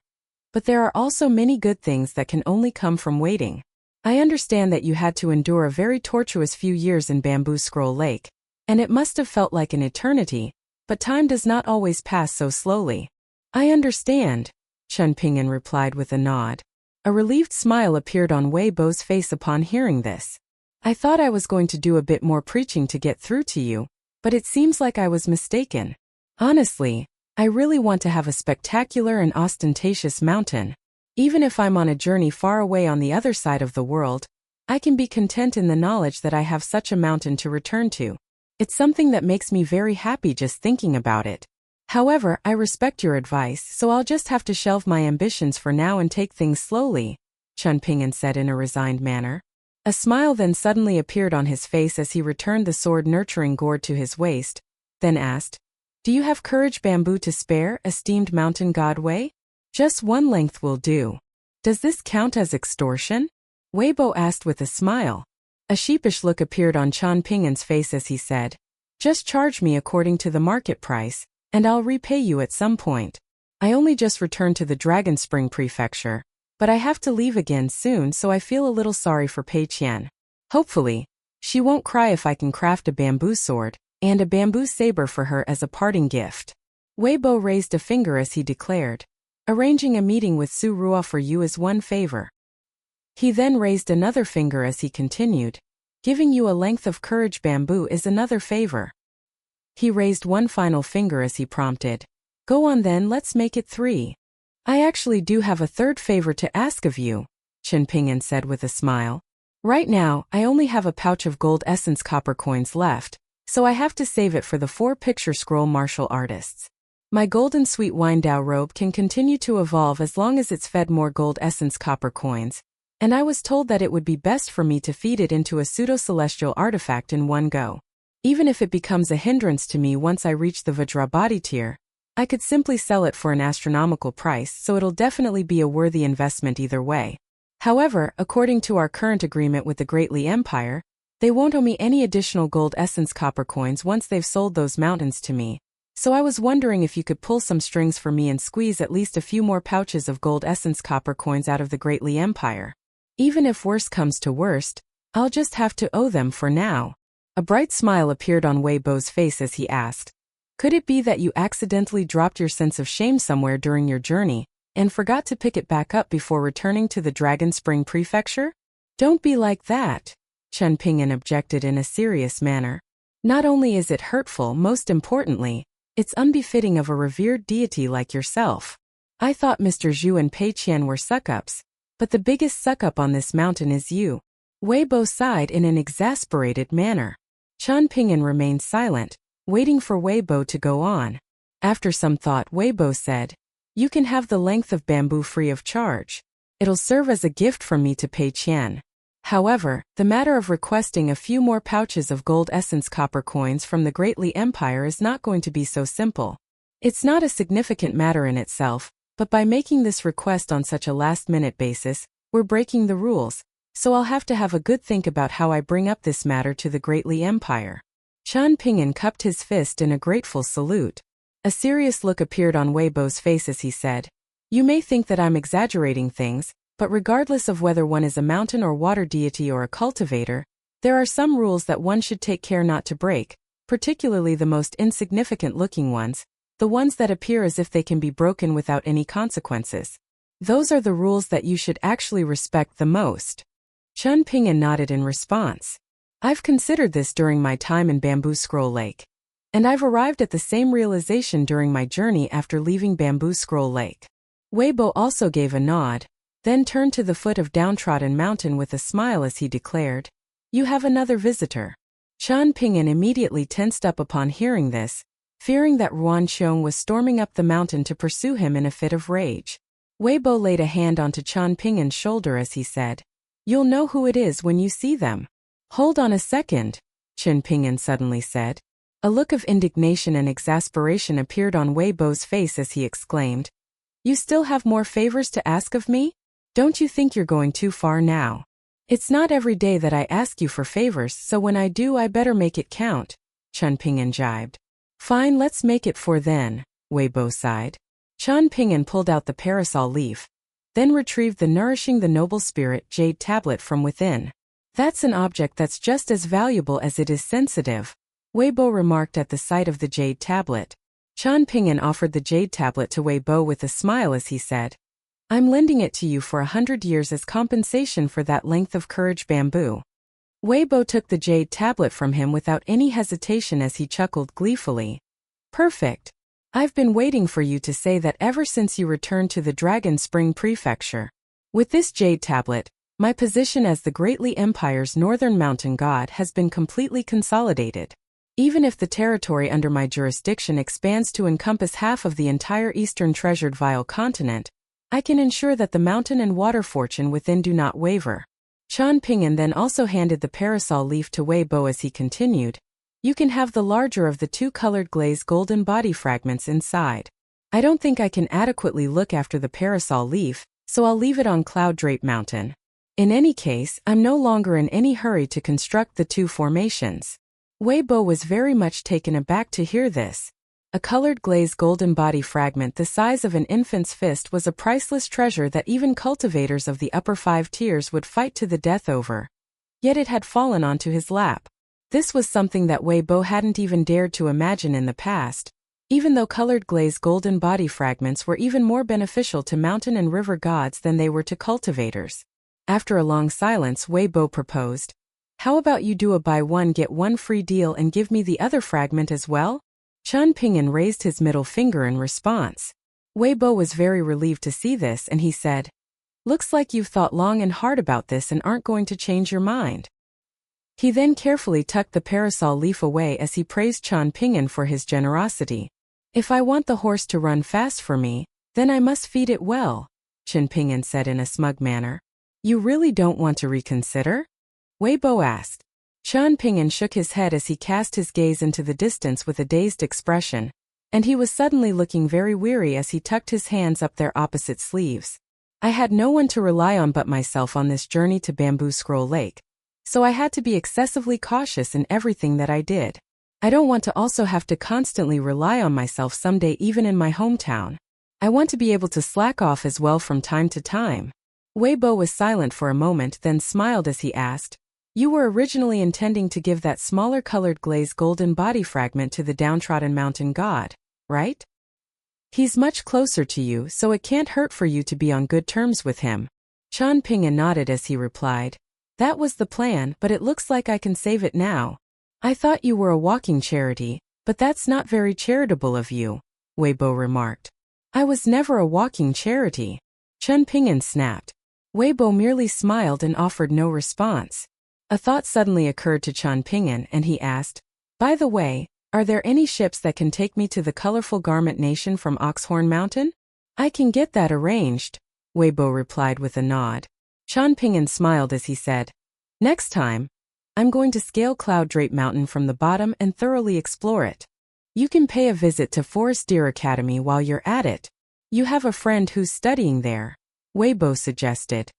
but there are also many good things that can only come from waiting. I understand that you had to endure a very tortuous few years in Bamboo Scroll Lake, and it must have felt like an eternity, but time does not always pass so slowly. I understand, Qian Ping'an replied with a nod. A relieved smile appeared on Wei Bo's face upon hearing this. I thought I was going to do a bit more preaching to get through to you, but it seems like I was mistaken. Honestly, I really want to have a spectacular and ostentatious mountain. Even if I'm on a journey far away on the other side of the world, I can be content in the knowledge that I have such a mountain to return to. It's something that makes me very happy just thinking about it. However, I respect your advice, so I'll just have to shelve my ambitions for now and take things slowly, Chen Ping'an said in a resigned manner. A smile then suddenly appeared on his face as he returned the sword-nurturing gourd to his waist, then asked, "Do you have courage bamboo to spare, esteemed mountain god Wei? Just one length will do. Does this count as extortion?" Weibo asked with a smile. A sheepish look appeared on Chen Ping'an's face as he said, "Just charge me according to the market price, and I'll repay you at some point. I only just returned to the Dragon Spring Prefecture, but I have to leave again soon, so I feel a little sorry for Pei Qian. Hopefully, she won't cry if I can craft a bamboo sword and a bamboo saber for her as a parting gift." Weibo raised a finger as he declared, "Arranging a meeting with Su Ruo for you is one favor." He then raised another finger as he continued, "Giving you a length of courage bamboo is another favor." He raised one final finger as he prompted, "Go on then, let's make it 3. I actually do have a third favor to ask of you," Chen Ping'an said with a smile. "Right now, I only have a pouch of gold essence copper coins left, so I have to save it for the 4 picture scroll martial artists. My golden sweet wine Dao robe can continue to evolve as long as it's fed more gold essence copper coins, and I was told that it would be best for me to feed it into a pseudo-celestial artifact in one go. Even if it becomes a hindrance to me once I reach the Vajrabhati tier, I could simply sell it for an astronomical price, so it'll definitely be a worthy investment either way. However, according to our current agreement with the Great Li Empire, they won't owe me any additional gold essence copper coins once they've sold those mountains to me. So I was wondering if you could pull some strings for me and squeeze at least a few more pouches of gold essence copper coins out of the Great Li Empire. Even if worst comes to worst, I'll just have to owe them for now." A bright smile appeared on Weibo's face as he asked, "Could it be that you accidentally dropped your sense of shame somewhere during your journey, and forgot to pick it back up before returning to the Dragon Spring Prefecture?" "Don't be like that," Chen Ping'an objected in a serious manner. "Not only is it hurtful, most importantly, it's unbefitting of a revered deity like yourself. I thought Mr. Zhu and Pei Qian were suck-ups, but the biggest suck-up on this mountain is you." Weibo sighed in an exasperated manner. Chen Ping'an remained silent, waiting for Weibo to go on. After some thought, Weibo said, "You can have the length of bamboo free of charge. It'll serve as a gift from me to Pei Qian. However, the matter of requesting a few more pouches of gold essence copper coins from the Great Li Empire is not going to be so simple. It's not a significant matter in itself, but by making this request on such a last-minute basis, we're breaking the rules, so I'll have to have a good think about how I bring up this matter to the Great Li Empire." Chen Ping'an cupped his fist in a grateful salute. A serious look appeared on Weibo's face as he said, "You may think that I'm exaggerating things, but regardless of whether one is a mountain or water deity or a cultivator, there are some rules that one should take care not to break, particularly the most insignificant-looking ones, the ones that appear as if they can be broken without any consequences. Those are the rules that you should actually respect the most." Chen Ping'an nodded in response. "I've considered this during my time in Bamboo Scroll Lake, and I've arrived at the same realization during my journey after leaving Bamboo Scroll Lake." Weibo also gave a nod, then turned to the foot of Downtrodden Mountain with a smile as he declared, "You have another visitor." Chen Ping'an immediately tensed up upon hearing this, fearing that Ruan Qiong was storming up the mountain to pursue him in a fit of rage. Weibo laid a hand onto Chen Ping'an's shoulder as he said, "You'll know who it is when you see them." "Hold on a second," Chen Ping'an suddenly said. A look of indignation and exasperation appeared on Weibo's face as he exclaimed, "You still have more favors to ask of me? Don't you think you're going too far now? It's not every day that I ask you for favors, so when I do I better make it count," Chen Ping'an jibed. "Fine, let's make it 4 then," Weibo sighed. Chen Ping'an pulled out the parasol leaf, then retrieved the nourishing the noble spirit jade tablet from within. "That's an object that's just as valuable as it is sensitive," Weibo remarked at the sight of the jade tablet. Chen Ping'an offered the jade tablet to Weibo with a smile as he said, "I'm lending it to you for 100 years as compensation for that length of courage bamboo." Weibo took the jade tablet from him without any hesitation as he chuckled gleefully. "Perfect. I've been waiting for you to say that ever since you returned to the Dragon Spring Prefecture. With this jade tablet, my position as the Great Li Empire's Northern Mountain God has been completely consolidated. Even if the territory under my jurisdiction expands to encompass half of the entire eastern treasured Vile continent, I can ensure that the mountain and water fortune within do not waver. Qian Ping'an then also handed the parasol leaf to Wei Bo as he continued, "You can have the larger of the two colored glazed golden body fragments inside. I don't think I can adequately look after the parasol leaf, so I'll leave it on Cloud Drape Mountain. In any case, I'm no longer in any hurry to construct the two formations." Wei Bo was very much taken aback to hear this. A colored glazed golden body fragment the size of an infant's fist was a priceless treasure that even cultivators of the upper 5 tiers would fight to the death over. Yet it had fallen onto his lap. This was something that Wei Bo hadn't even dared to imagine in the past, even though colored glazed golden body fragments were even more beneficial to mountain and river gods than they were to cultivators. After a long silence, Wei Bo proposed, "How about you do a buy one get one free deal and give me the other fragment as well?" Qian Ping'an raised his middle finger in response. Wei Bo was very relieved to see this, and he said, "Looks like you've thought long and hard about this and aren't going to change your mind." He then carefully tucked the parasol leaf away as he praised Qian Ping'an for his generosity. "If I want the horse to run fast for me, then I must feed it well," Qian Ping'an said in a smug manner. "You really don't want to reconsider?" Wei Bo asked. Qian Ping'an shook his head as he cast his gaze into the distance with a dazed expression, and he was suddenly looking very weary as he tucked his hands up their opposite sleeves. "I had no one to rely on but myself on this journey to Bamboo Scroll Lake, so I had to be excessively cautious in everything that I did. I don't want to also have to constantly rely on myself someday even in my hometown. I want to be able to slack off as well from time to time." Wei Bo was silent for a moment, then smiled as he asked, "You were originally intending to give that smaller colored glazed golden body fragment to the downtrodden mountain god, right? He's much closer to you, so it can't hurt for you to be on good terms with him." Qian Ping'an nodded as he replied, "That was the plan, but it looks like I can save it now." "I thought you were a walking charity, but that's not very charitable of you," Wei Bo remarked. "I was never a walking charity," Qian Ping'an snapped. Wei Bo merely smiled and offered no response. A thought suddenly occurred to Qian Ping'an, and he asked, "By the way, are there any ships that can take me to the colorful garment nation from Oxhorn Mountain?" "I can get that arranged," Wei Bo replied with a nod. Qian Ping'an smiled as he said, "Next time, I'm going to scale Cloud Drape Mountain from the bottom and thoroughly explore it. You can pay a visit to Forest Deer Academy while you're at it. You have a friend who's studying there," Wei Bo suggested.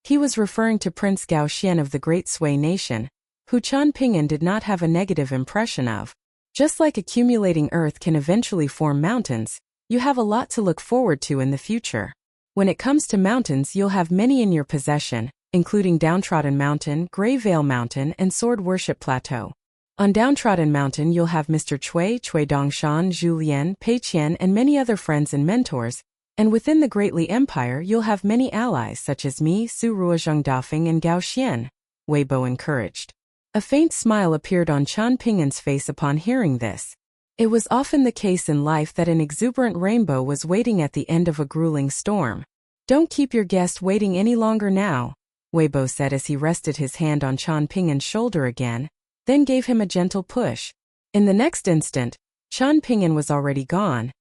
He was referring to Prince Gao Xian of the Great Sui Nation, who Qian Ping'an did not have a negative impression of. Just like accumulating earth can eventually form mountains, you have a lot to look forward to in the future. When it comes to mountains, you'll have many in your possession, including Downtrodden Mountain, Grey Vale Mountain, and Sword Worship Plateau. On Downtrodden Mountain, you'll have Mr. Cui Dongshan, Zhu Lian, Pei Qian, and many other friends and mentors. And within the Greatly Empire, you'll have many allies such as me, Su Ruozheng Dafeng, and Gao Xian, Wei Bo encouraged. A faint smile appeared on Qian Ping'an's face upon hearing this. It was often the case in life that an exuberant rainbow was waiting at the end of a grueling storm. "Don't keep your guest waiting any longer now," Wei Bo said as he rested his hand on Qian Ping'an's shoulder again, then gave him a gentle push. In the next instant, Qian Ping'an was already gone,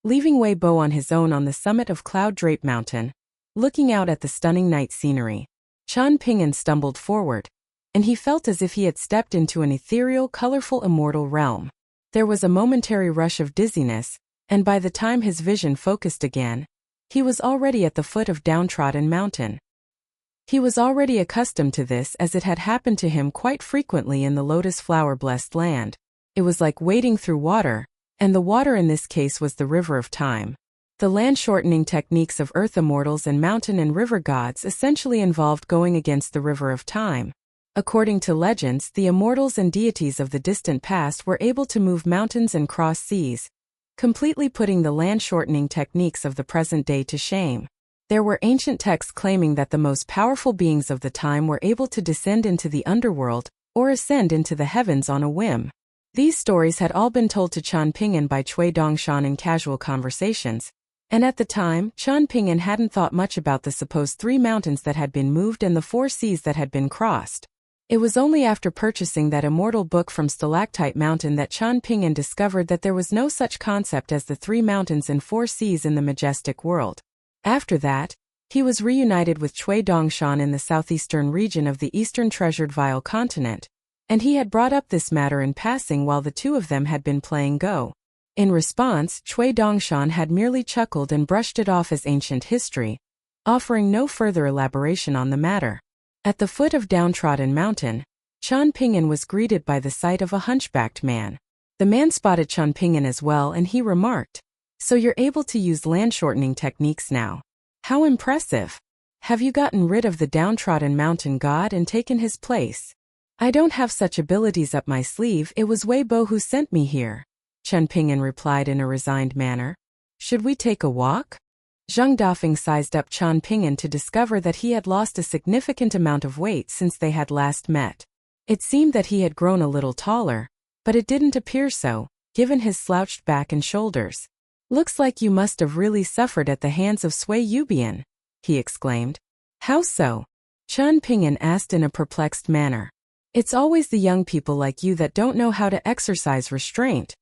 leaving Wei Bo on his own on the summit of Cloud Drape Mountain, looking out at the stunning night scenery. Qian Ping'an stumbled forward, and he felt as if he had stepped into an ethereal, colorful immortal realm. There was a momentary rush of dizziness, and by the time his vision focused again, he was already at the foot of Downtrodden Mountain. He was already accustomed to this as it had happened to him quite frequently in the lotus flower-blessed land. It was like wading through water, and the water in this case was the river of time. The land-shortening techniques of earth immortals and mountain and river gods essentially involved going against the river of time. According to legends, the immortals and deities of the distant past were able to move mountains and cross seas, completely putting the land-shortening techniques of the present day to shame. There were ancient texts claiming that the most powerful beings of the time were able to descend into the underworld or ascend into the heavens on a whim. These stories had all been told to Qian Ping'an by Cui Dongshan in casual conversations, and at the time, Qian Ping'an hadn't thought much about the supposed 3 mountains that had been moved and the 4 seas that had been crossed. It was only after purchasing that immortal book from Stalactite Mountain that Qian Pingyan discovered that there was no such concept as the 3 mountains and 4 seas in the majestic world. After that, he was reunited with Cui Dongshan in the southeastern region of the eastern treasured Vile continent, and he had brought up this matter in passing while the two of them had been playing Go. In response, Cui Dongshan had merely chuckled and brushed it off as ancient history, offering no further elaboration on the matter. At the foot of Downtrodden Mountain, Qian Pingyan was greeted by the sight of a hunchbacked man. The man spotted Qian Pingyan as well, and he remarked, "So you're able to use land-shortening techniques now. How impressive. Have you gotten rid of the downtrodden mountain god and taken his place?" "I don't have such abilities up my sleeve. It was Wei Bo who sent me here," Qian Pingyan replied in a resigned manner. "Should we take a walk?" Zheng Dafeng sized up Qian Pingyan to discover that he had lost a significant amount of weight since they had last met. It seemed that he had grown a little taller, but it didn't appear so, given his slouched back and shoulders. "Looks like you must have really suffered at the hands of Sui Yubian," he exclaimed. "How so?" Qian Pingyan asked in a perplexed manner. "It's always the young people like you that don't know how to exercise restraint,"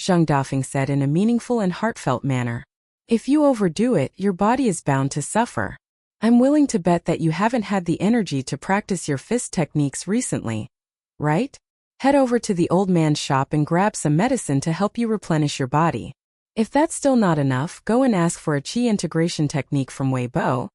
Zheng Dafeng said in a meaningful and heartfelt manner. "If you overdo it, your body is bound to suffer. I'm willing to bet that you haven't had the energy to practice your fist techniques recently, right? Head over to the old man's shop and grab some medicine to help you replenish your body. If that's still not enough, go and ask for a qi integration technique from Wei Bo,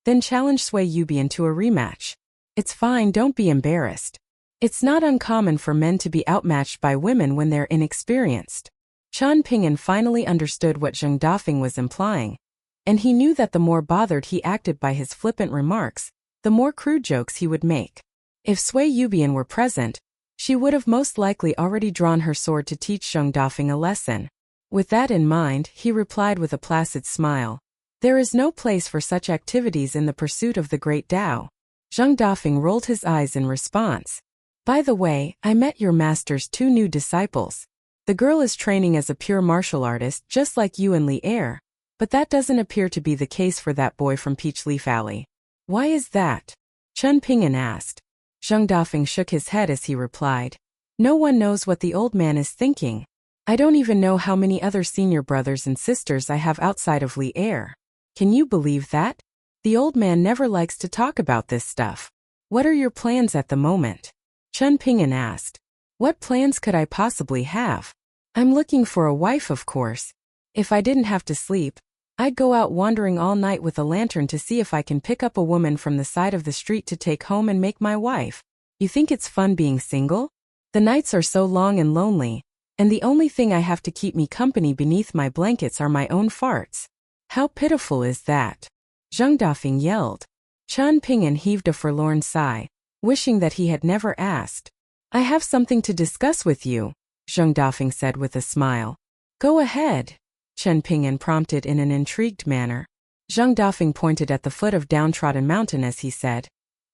then challenge Sui Yubian to a rematch. It's fine, don't be embarrassed. It's not uncommon for men to be outmatched by women when they're inexperienced." Qian Pingyan finally understood what Zheng Dafeng was implying, and he knew that the more bothered he acted by his flippant remarks, the more crude jokes he would make. If Sui Yubian were present, she would have most likely already drawn her sword to teach Zheng Dafeng a lesson. With that in mind, he replied with a placid smile, "There is no place for such activities in the pursuit of the great Tao." Zheng Dafeng rolled his eyes in response. "By the way, I met your master's 2 new disciples. The girl is training as a pure martial artist just like you and Li Er, but that doesn't appear to be the case for that boy from Peach Leaf Alley." "Why is that?" Qian Pingyan asked. Zheng Dafeng shook his head as he replied, "No one knows what the old man is thinking. I don't even know how many other senior brothers and sisters I have outside of Li Er. Can you believe that? The old man never likes to talk about this stuff. What are your plans at the moment?" Qian Pingyan asked. "What plans could I possibly have? I'm looking for a wife, of course. If I didn't have to sleep, I'd go out wandering all night with a lantern to see if I can pick up a woman from the side of the street to take home and make my wife. You think it's fun being single? The nights are so long and lonely, and the only thing I have to keep me company beneath my blankets are my own farts. How pitiful is that?" Zheng Dafeng yelled. Qian Pingyan heaved a forlorn sigh, wishing that he had never asked. "I have something to discuss with you," Zheng Dafeng said with a smile. "Go ahead," Qian Pingyan prompted in an intrigued manner. Zheng Dafeng pointed at the foot of Downtrodden Mountain as he said,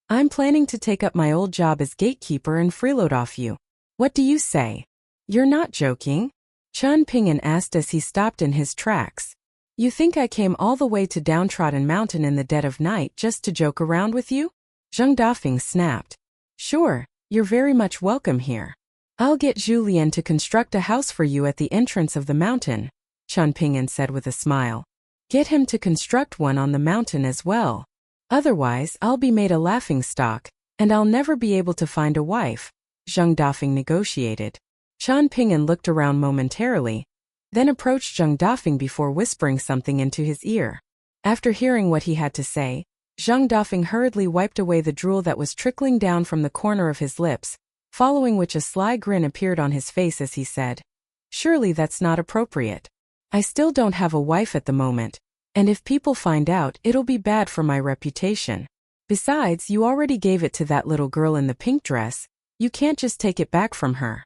"I'm planning to take up my old job as gatekeeper and freeload off you. What do you say?" "You're not joking?" Qian Pingyan asked as he stopped in his tracks. "You think I came all the way to Downtrodden Mountain in the dead of night just to joke around with you?" Zheng Dafeng snapped. "Sure, you're very much welcome here. I'll get Julien to construct a house for you at the entrance of the mountain," Qian Pingyan said with a smile. "Get him to construct one on the mountain as well. Otherwise, I'll be made a laughingstock, and I'll never be able to find a wife," Zheng Dafeng negotiated. Qian Pingyan looked around momentarily, then approached Zheng Dafeng before whispering something into his ear. After hearing what he had to say, Zheng Dafeng hurriedly wiped away the drool that was trickling down from the corner of his lips, following which a sly grin appeared on his face as he said, "Surely that's not appropriate. I still don't have a wife at the moment, and if people find out, it'll be bad for my reputation. Besides, you already gave it to that little girl in the pink dress. You can't just take it back from her."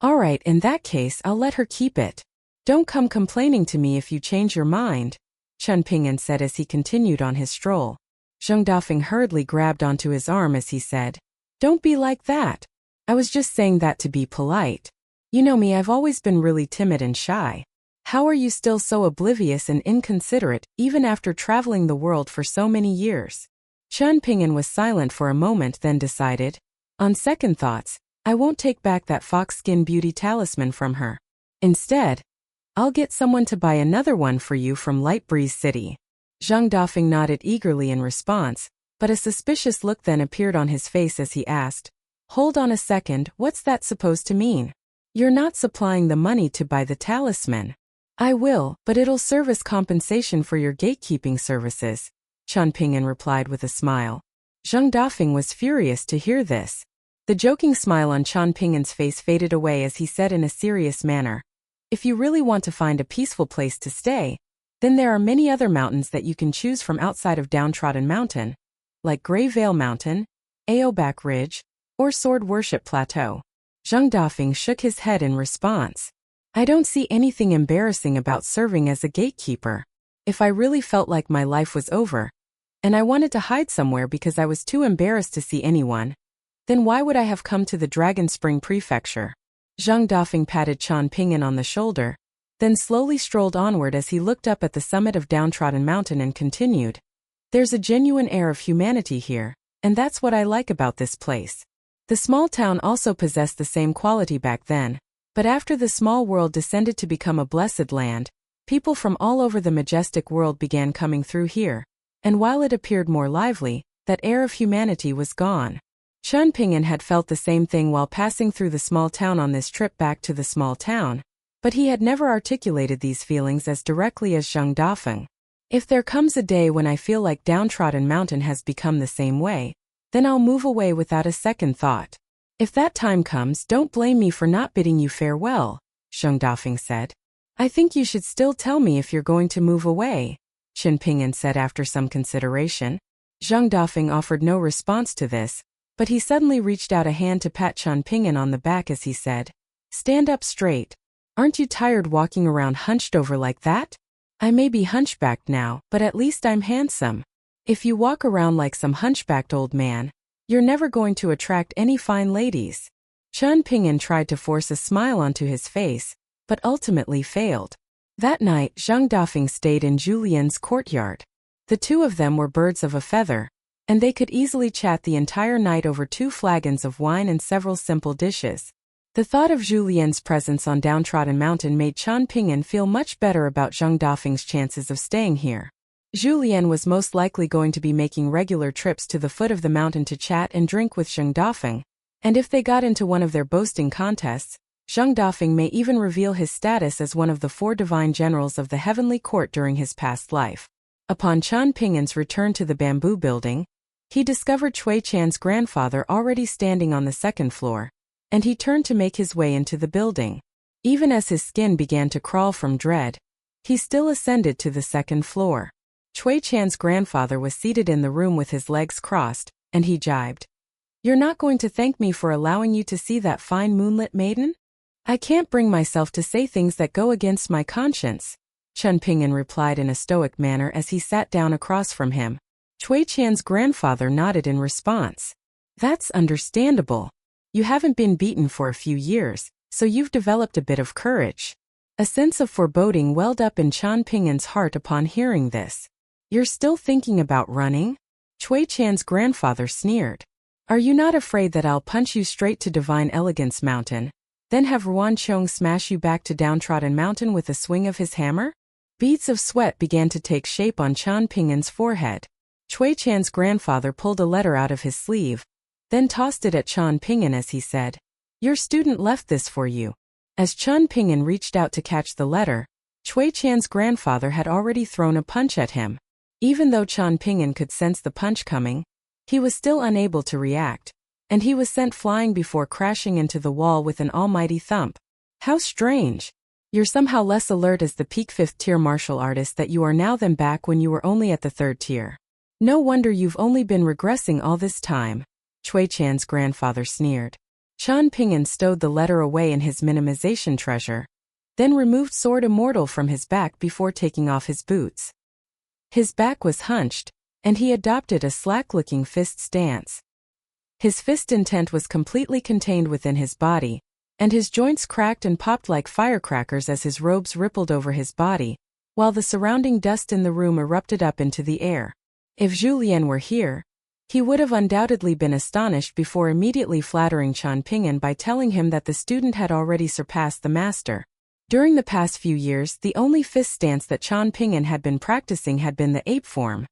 "All right, in that case, I'll let her keep it. Don't come complaining to me if you change your mind," Qian Pingyan said as he continued on his stroll. Zheng Dafeng hurriedly grabbed onto his arm as he said, "Don't be like that. I was just saying that to be polite. You know me, I've always been really timid and shy. How are you still so oblivious and inconsiderate, even after traveling the world for so many years?" Qian Pingyan was silent for a moment, then decided, On second thoughts, I won't take back that fox-skin beauty talisman from her. Instead, I'll get someone to buy another one for you from Light Breeze City. Zhang Dafeng nodded eagerly in response, but a suspicious look then appeared on his face as he asked, "Hold on a second, what's that supposed to mean? You're not supplying the money to buy the talisman." "I will, but it'll serve as compensation for your gatekeeping services," Chen Ping'an replied with a smile. Zhang Dafeng was furious to hear this. The joking smile on Chen Ping'an's face faded away as he said in a serious manner, "If you really want to find a peaceful place to stay, then there are many other mountains that you can choose from outside of Downtrodden Mountain, like Grey Vale Mountain, Aobak Ridge, or Sword Worship Plateau." Zhang Dafeng shook his head in response. "I don't see anything embarrassing about serving as a gatekeeper. If I really felt like my life was over, and I wanted to hide somewhere because I was too embarrassed to see anyone, then why would I have come to the Dragon Spring Prefecture?" Zhang Dafeng patted Chen Ping'an on the shoulder, then slowly strolled onward as he looked up at the summit of Downtrodden Mountain and continued, "There's a genuine air of humanity here, and that's what I like about this place." The small town also possessed the same quality back then, but after the small world descended to become a blessed land, people from all over the majestic world began coming through here, and while it appeared more lively, that air of humanity was gone. Chen Ping'an had felt the same thing while passing through the small town on this trip back to the small town, but he had never articulated these feelings as directly as Zhang Dafeng. "If there comes a day when I feel like Downtrodden Mountain has become the same way, then I'll move away without a second thought. If that time comes, don't blame me for not bidding you farewell," Zhang Dafeng said. "I think you should still tell me if you're going to move away," Chen Ping'an said after some consideration. Zhang Dafeng offered no response to this, but he suddenly reached out a hand to pat Chen Ping'an on the back as he said, "Stand up straight. Aren't you tired walking around hunched over like that? I may be hunchbacked now, but at least I'm handsome. If you walk around like some hunchbacked old man, you're never going to attract any fine ladies." Chen Ping'an tried to force a smile onto his face, but ultimately failed. That night, Zhang Dafeng stayed in Julian's courtyard. The two of them were birds of a feather, and they could easily chat the entire night over 2 flagons of wine and several simple dishes. The thought of Julian's presence on Downtrodden Mountain made Chen Ping'an feel much better about Zhang Dafeng's chances of staying here. Julian was most likely going to be making regular trips to the foot of the mountain to chat and drink with Zhang Dafeng, and if they got into one of their boasting contests, Zhang Dafeng may even reveal his status as one of the 4 divine generals of the heavenly court during his past life. Upon Chen Ping'an's return to the bamboo building, he discovered Cui Chan's grandfather already standing on the 2nd floor, and he turned to make his way into the building. Even as his skin began to crawl from dread, he still ascended to the 2nd floor. Cui Chan's grandfather was seated in the room with his legs crossed, and he jibed, "You're not going to thank me for allowing you to see that fine moonlit maiden? I can't bring myself to say things that go against my conscience," Chen Ping'an replied in a stoic manner as he sat down across from him. Cui Chan's grandfather nodded in response. "That's understandable. You haven't been beaten for a few years, so you've developed a bit of courage." A sense of foreboding welled up in Chen Ping'an's heart upon hearing this. "You're still thinking about running?" Cui Chan's grandfather sneered. "Are you not afraid that I'll punch you straight to Divine Elegance Mountain, then have Ruan Chong smash you back to Downtrodden Mountain with a swing of his hammer?" Beads of sweat began to take shape on Chen Ping'an's forehead. Cui Chan's grandfather pulled a letter out of his sleeve, then tossed it at Chen Ping'an as he said, "Your student left this for you." As Chen Ping'an reached out to catch the letter, Cui Chan's grandfather had already thrown a punch at him. Even though Chen Ping'an could sense the punch coming, he was still unable to react, and he was sent flying before crashing into the wall with an almighty thump. "How strange. You're somehow less alert as the peak 5th tier martial artist that you are now than back when you were only at the 3rd tier. No wonder you've only been regressing all this time," Cui Chan's grandfather sneered. Chen Ping'an stowed the letter away in his minimization treasure, then removed Sword Immortal from his back before taking off his boots. His back was hunched, and he adopted a slack-looking fist stance. His fist intent was completely contained within his body, and his joints cracked and popped like firecrackers as his robes rippled over his body, while the surrounding dust in the room erupted up into the air. If Julien were here, He would have undoubtedly been astonished before immediately flattering Qian Pingyan by telling him that the student had already surpassed the master. During the past few years, the only fist stance that Qian Pingyan had been practicing had been the ape form,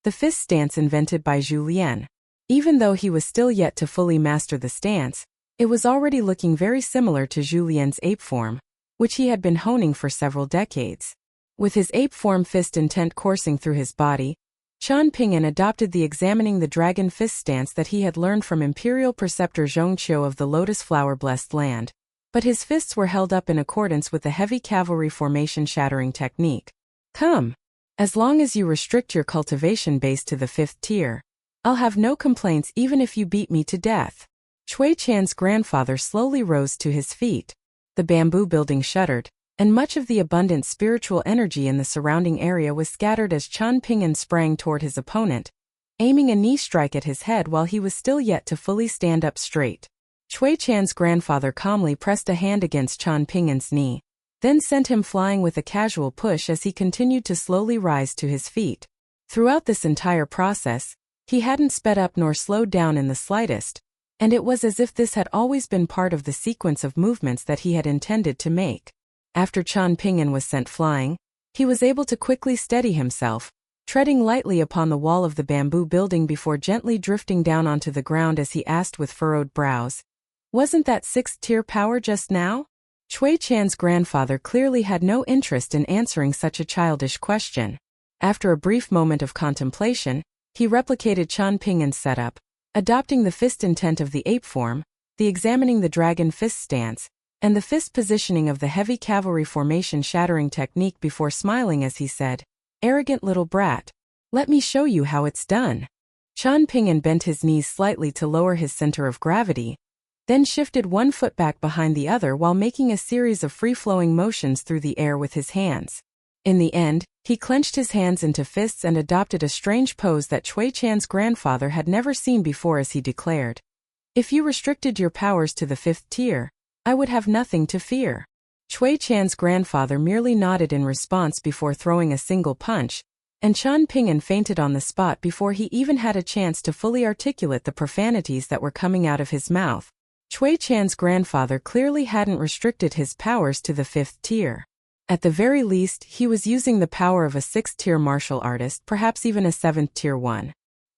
the fist stance invented by Zhu Lian. Even though he was still yet to fully master the stance, it was already looking very similar to Zhu Lian's ape form, which he had been honing for several decades. With his ape form fist intent coursing through his body, Qian Pingyan adopted the examining the dragon fist stance that he had learned from Imperial Preceptor Zhongqiu of the Lotus Flower-blessed land, but his fists were held up in accordance with the heavy cavalry formation shattering technique. Come. As long as you restrict your cultivation base to the 5th tier, I'll have no complaints even if you beat me to death. Cui Qian's grandfather slowly rose to his feet. The bamboo building shuddered, and much of the abundant spiritual energy in the surrounding area was scattered as Qian Pingyan sprang toward his opponent, aiming a knee strike at his head while he was still yet to fully stand up straight. Cui Qian's grandfather calmly pressed a hand against Qian Pingyan's knee, then sent him flying with a casual push as he continued to slowly rise to his feet. Throughout this entire process, he hadn't sped up nor slowed down in the slightest, and it was as if this had always been part of the sequence of movements that he had intended to make. After Qian Pingyan was sent flying, he was able to quickly steady himself, treading lightly upon the wall of the bamboo building before gently drifting down onto the ground as he asked with furrowed brows, "Wasn't that 6th tier power just now?" Cui Qian's grandfather clearly had no interest in answering such a childish question. After a brief moment of contemplation, he replicated Qian Pingyan's setup, adopting the fist intent of the ape form, the examining the dragon fist stance, and the fist positioning of the heavy cavalry formation shattering technique before smiling as he said, "Arrogant little brat. Let me show you how it's done." Qian Pingyan bent his knees slightly to lower his center of gravity, then shifted one foot back behind the other while making a series of free-flowing motions through the air with his hands. In the end, he clenched his hands into fists and adopted a strange pose that Cui Qian's grandfather had never seen before as he declared, "If you restricted your powers to the 5th tier, I would have nothing to fear." Cui Qian's grandfather merely nodded in response before throwing a single punch, and Qian Pingyan fainted on the spot before he even had a chance to fully articulate the profanities that were coming out of his mouth. Cui Qian's grandfather clearly hadn't restricted his powers to the 5th tier. At the very least, he was using the power of a 6th tier martial artist, perhaps even a 7th tier one.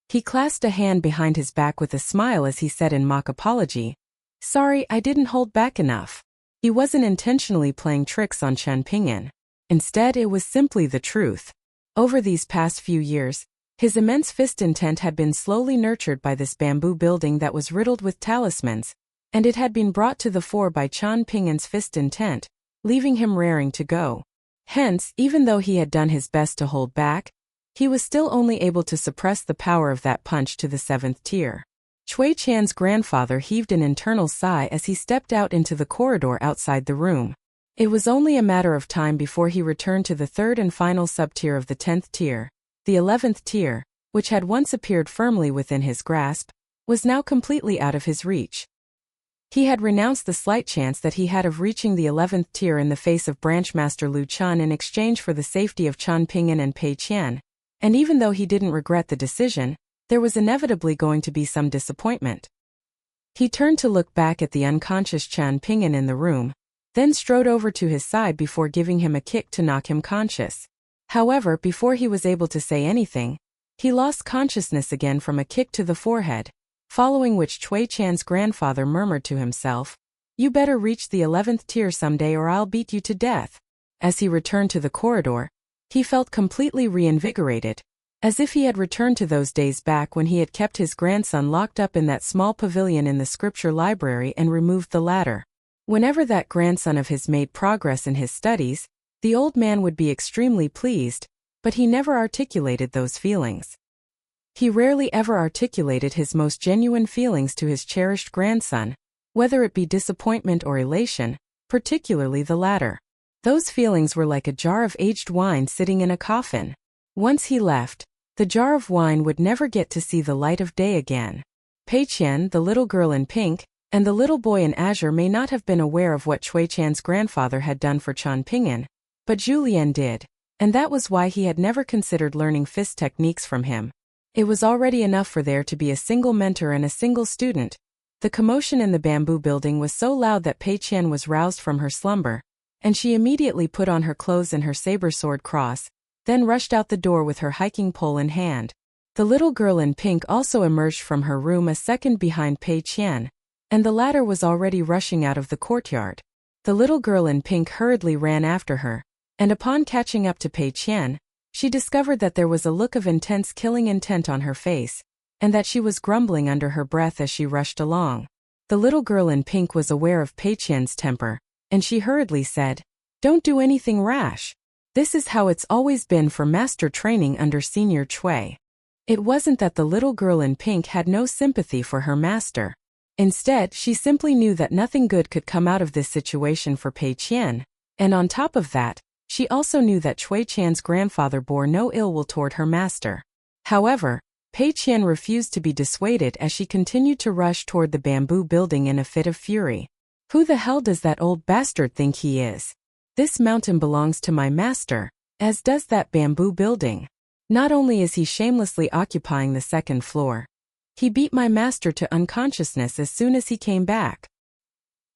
He clasped a hand behind his back with a smile as he said in mock apology, "Sorry, I didn't hold back enough." He wasn't intentionally playing tricks on Qian Pingyan. Instead, it was simply the truth. Over these past few years, his immense fist intent had been slowly nurtured by this bamboo building that was riddled with talismans, and it had been brought to the fore by Qian Pingyan's fist intent, leaving him raring to go. Hence, even though he had done his best to hold back, he was still only able to suppress the power of that punch to the 7th tier. Cui Qian's grandfather heaved an internal sigh as he stepped out into the corridor outside the room. It was only a matter of time before he returned to the 3rd and final sub-tier of the 10th tier. The 11th tier, which had once appeared firmly within his grasp, was now completely out of his reach. He had renounced the slight chance that he had of reaching the 11th tier in the face of Branchmaster Lu Chun in exchange for the safety of Qian Pingyan and Pei Qian, and even though he didn't regret the decision, there was inevitably going to be some disappointment. He turned to look back at the unconscious Qian Pingyan in the room, then strode over to his side before giving him a kick to knock him conscious. However, before he was able to say anything, he lost consciousness again from a kick to the forehead, following which Cui Qian's grandfather murmured to himself, "You better reach the 11th tier someday or I'll beat you to death." As he returned to the corridor, he felt completely reinvigorated, as if he had returned to those days back when he had kept his grandson locked up in that small pavilion in the scripture library and removed the ladder. Whenever that grandson of his made progress in his studies, the old man would be extremely pleased, but he never articulated those feelings. He rarely ever articulated his most genuine feelings to his cherished grandson, whether it be disappointment or elation, particularly the latter. Those feelings were like a jar of aged wine sitting in a coffin. Once he left, the jar of wine would never get to see the light of day again. Pei Qian, the little girl in pink, and the little boy in azure may not have been aware of what Cui Qian's grandfather had done for Qian Pingyan, but Zhu Lian did, and that was why he had never considered learning fist techniques from him. It was already enough for there to be a single mentor and a single student. The commotion in the bamboo building was so loud that Pei Qian was roused from her slumber, and she immediately put on her clothes and her saber sword cross, then rushed out the door with her hiking pole in hand. The little girl in pink also emerged from her room a second behind Pei Qian, and the latter was already rushing out of the courtyard. The little girl in pink hurriedly ran after her, and upon catching up to Pei Qian, she discovered that there was a look of intense killing intent on her face, and that she was grumbling under her breath as she rushed along. The little girl in pink was aware of Pei Qian's temper, and she hurriedly said, "Don't do anything rash. This is how it's always been for master training under Senior Cui." It wasn't that the little girl in pink had no sympathy for her master. Instead, she simply knew that nothing good could come out of this situation for Pei Qian, and on top of that, she also knew that Cui Qian's grandfather bore no ill will toward her master. However, Pei Qian refused to be dissuaded as she continued to rush toward the bamboo building in a fit of fury. "Who the hell does that old bastard think he is? This mountain belongs to my master, as does that bamboo building. Not only is he shamelessly occupying the second floor, he beat my master to unconsciousness as soon as he came back.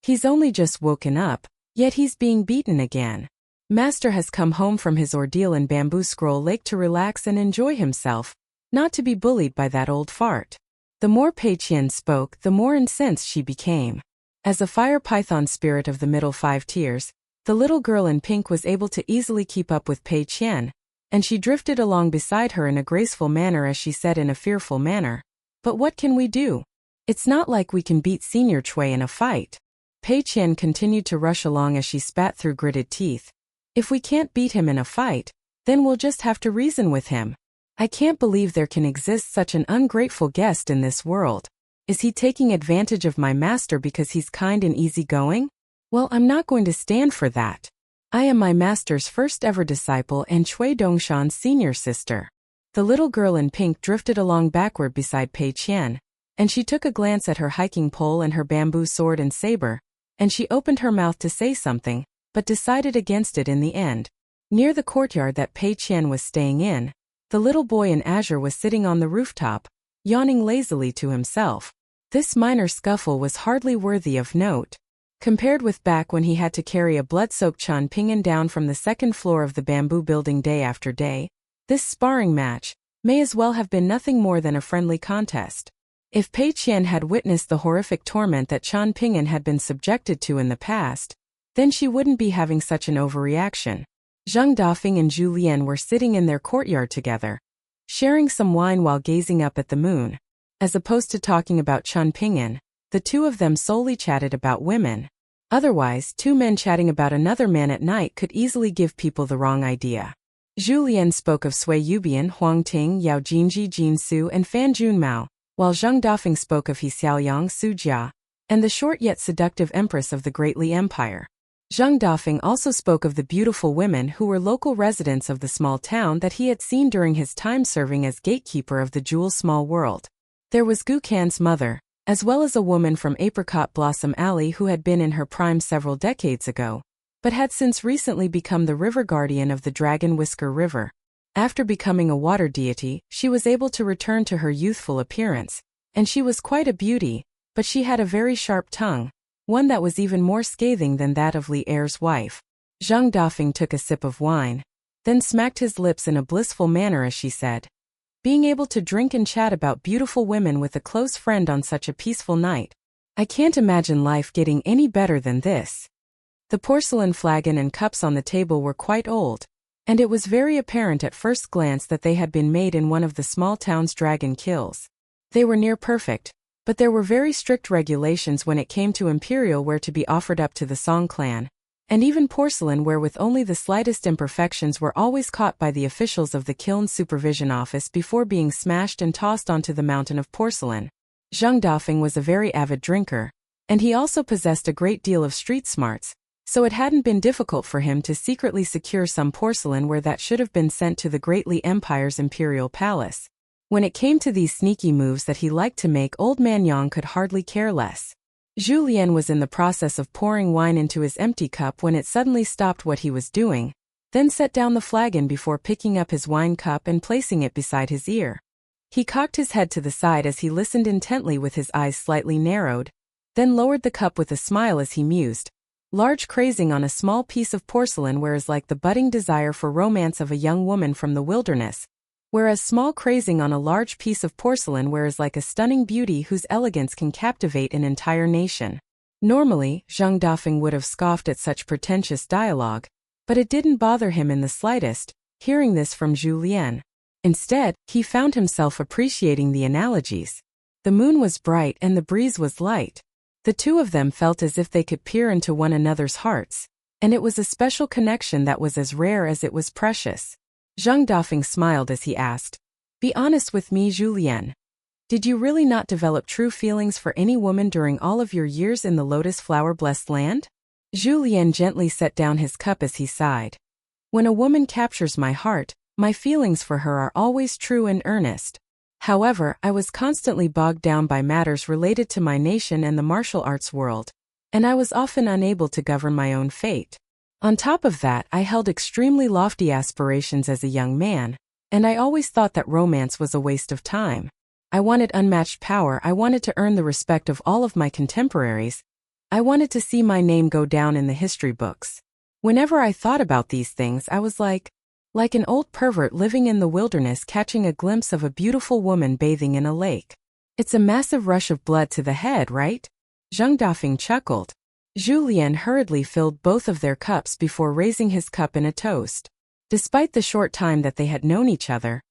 He's only just woken up, yet he's being beaten again. Master has come home from his ordeal in Bamboo Scroll Lake to relax and enjoy himself, not to be bullied by that old fart." The more Pei Qian spoke, the more incensed she became. As a fire python spirit of the middle 5 tiers, the little girl in pink was able to easily keep up with Pei Qian, and she drifted along beside her in a graceful manner as she said in a fearful manner, "But what can we do? It's not like we can beat Senior Cui in a fight." Pei Qian continued to rush along as she spat through gritted teeth. "If we can't beat him in a fight, then we'll just have to reason with him. I can't believe there can exist such an ungrateful guest in this world. Is he taking advantage of my master because he's kind and easygoing? Well, I'm not going to stand for that. I am my master's first ever disciple and Cui Dongshan's senior sister." The little girl in pink drifted along backward beside Pei Qian, and she took a glance at her hiking pole and her bamboo sword and saber, and she opened her mouth to say something, but decided against it in the end. Near the courtyard that Pei Qian was staying in, the little boy in azure was sitting on the rooftop, yawning lazily to himself. This minor scuffle was hardly worthy of note. Compared with back when he had to carry a blood-soaked Chan Ping'an down from the second floor of the bamboo building day after day, this sparring match may as well have been nothing more than a friendly contest. If Pei Qian had witnessed the horrific torment that Chan Ping'an had been subjected to in the past, then she wouldn't be having such an overreaction. Zheng Dafeng and Zhu Lian were sitting in their courtyard together, sharing some wine while gazing up at the moon. As opposed to talking about Chan Ping'an, the two of them solely chatted about women. Otherwise, two men chatting about another man at night could easily give people the wrong idea. Zhu Lian spoke of Sui Yubian, Huang Ting, Yao Jinji, Jin Su, and Fan Junmao, while Zheng Dafeng spoke of He Xiaoyang, Su Jia, and the short yet seductive empress of the Great Li Empire. Zheng Dafeng also spoke of the beautiful women who were local residents of the small town that he had seen during his time serving as gatekeeper of the Jewel Small World. There was Gu Kan's mother, as well as a woman from Apricot Blossom Alley who had been in her prime several decades ago, but had since recently become the river guardian of the Dragon Whisker River. After becoming a water deity, she was able to return to her youthful appearance, and she was quite a beauty, but she had a very sharp tongue, one that was even more scathing than that of Li Er's wife. Zheng Dafeng took a sip of wine, then smacked his lips in a blissful manner as she said, "Being able to drink and chat about beautiful women with a close friend on such a peaceful night. I can't imagine life getting any better than this." The porcelain flagon and cups on the table were quite old, and it was very apparent at first glance that they had been made in one of the small town's dragon kilns. They were near perfect, but there were very strict regulations when it came to imperial ware to be offered up to the Song clan, and even porcelain ware with only the slightest imperfections were always caught by the officials of the kiln supervision office before being smashed and tossed onto the mountain of porcelain. Zheng Dafeng was a very avid drinker, and he also possessed a great deal of street smarts, so it hadn't been difficult for him to secretly secure some porcelain ware that should have been sent to the Great Li Empire's imperial palace. When it came to these sneaky moves that he liked to make, old man Yang could hardly care less. Zhu Lian was in the process of pouring wine into his empty cup when it suddenly stopped what he was doing, then set down the flagon before picking up his wine cup and placing it beside his ear. He cocked his head to the side as he listened intently with his eyes slightly narrowed, then lowered the cup with a smile as he mused. Large crazing on a small piece of porcelain wears like the budding desire for romance of a young woman from the wilderness, whereas small crazing on a large piece of porcelain wears like a stunning beauty whose elegance can captivate an entire nation. Normally, Zhang Dafeng would have scoffed at such pretentious dialogue, but it didn't bother him in the slightest, hearing this from Zhu Lian. Instead, he found himself appreciating the analogies. The moon was bright and the breeze was light. The two of them felt as if they could peer into one another's hearts, and it was a special connection that was as rare as it was precious. Zhang Dafeng smiled as he asked, "Be honest with me, Zhu Lian. Did you really not develop true feelings for any woman during all of your years in the lotus flower-blessed land?" Zhu Lian gently set down his cup as he sighed. "When a woman captures my heart, my feelings for her are always true and earnest. However, I was constantly bogged down by matters related to my nation and the martial arts world, and I was often unable to govern my own fate. On top of that, I held extremely lofty aspirations as a young man, and I always thought that romance was a waste of time. I wanted unmatched power, I wanted to earn the respect of all of my contemporaries, I wanted to see my name go down in the history books. Whenever I thought about these things, I was like an old pervert living in the wilderness catching a glimpse of a beautiful woman bathing in a lake. It's a massive rush of blood to the head, right?" Zhang Dafeng chuckled. Zhu Lian hurriedly filled both of their cups before raising his cup in a toast. Despite the short time that they had known each other,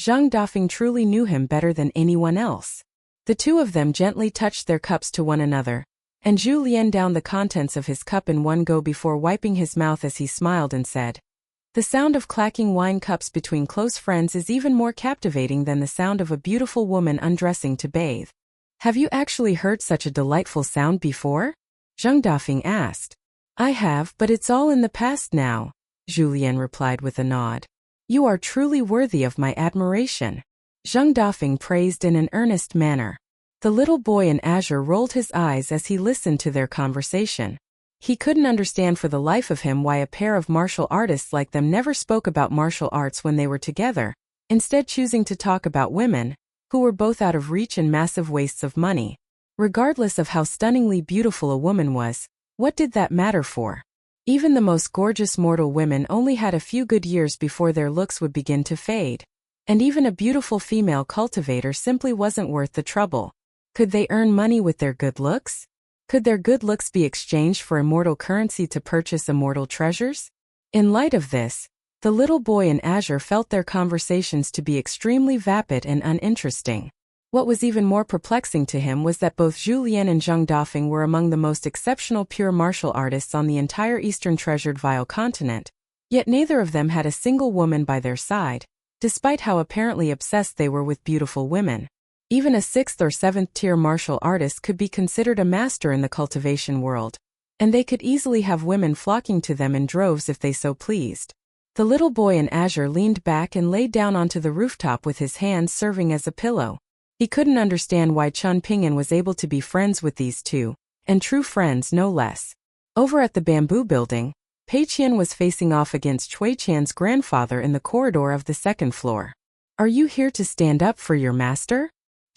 Zhang Dafeng truly knew him better than anyone else. The two of them gently touched their cups to one another, and Zhu Lian downed the contents of his cup in one go before wiping his mouth as he smiled and said, "The sound of clacking wine cups between close friends is even more captivating than the sound of a beautiful woman undressing to bathe. Have you actually heard such a delightful sound before?" Zhang Dafeng asked. "I have, but it's all in the past now," Zhu Lian replied with a nod. "You are truly worthy of my admiration," Zhang Dafeng praised in an earnest manner. The little boy in azure rolled his eyes as he listened to their conversation. He couldn't understand for the life of him why a pair of martial artists like them never spoke about martial arts when they were together, instead choosing to talk about women, who were both out of reach and massive wastes of money. Regardless of how stunningly beautiful a woman was, what did that matter for? Even the most gorgeous mortal women only had a few good years before their looks would begin to fade. And even a beautiful female cultivator simply wasn't worth the trouble. Could they earn money with their good looks? Could their good looks be exchanged for immortal currency to purchase immortal treasures? In light of this, the little boy in azure felt their conversations to be extremely vapid and uninteresting. What was even more perplexing to him was that both Zhu Lian and Zhang Dafeng were among the most exceptional pure martial artists on the entire Eastern Treasured Vile continent, yet neither of them had a single woman by their side, despite how apparently obsessed they were with beautiful women. Even a 6th or 7th tier martial artist could be considered a master in the cultivation world, and they could easily have women flocking to them in droves if they so pleased. The little boy in azure leaned back and laid down onto the rooftop with his hands serving as a pillow. He couldn't understand why Chun Ping'an was able to be friends with these two, and true friends no less. Over at the bamboo building, Pei Qian was facing off against Cui Qian's grandfather in the corridor of the 2nd floor. "Are you here to stand up for your master?"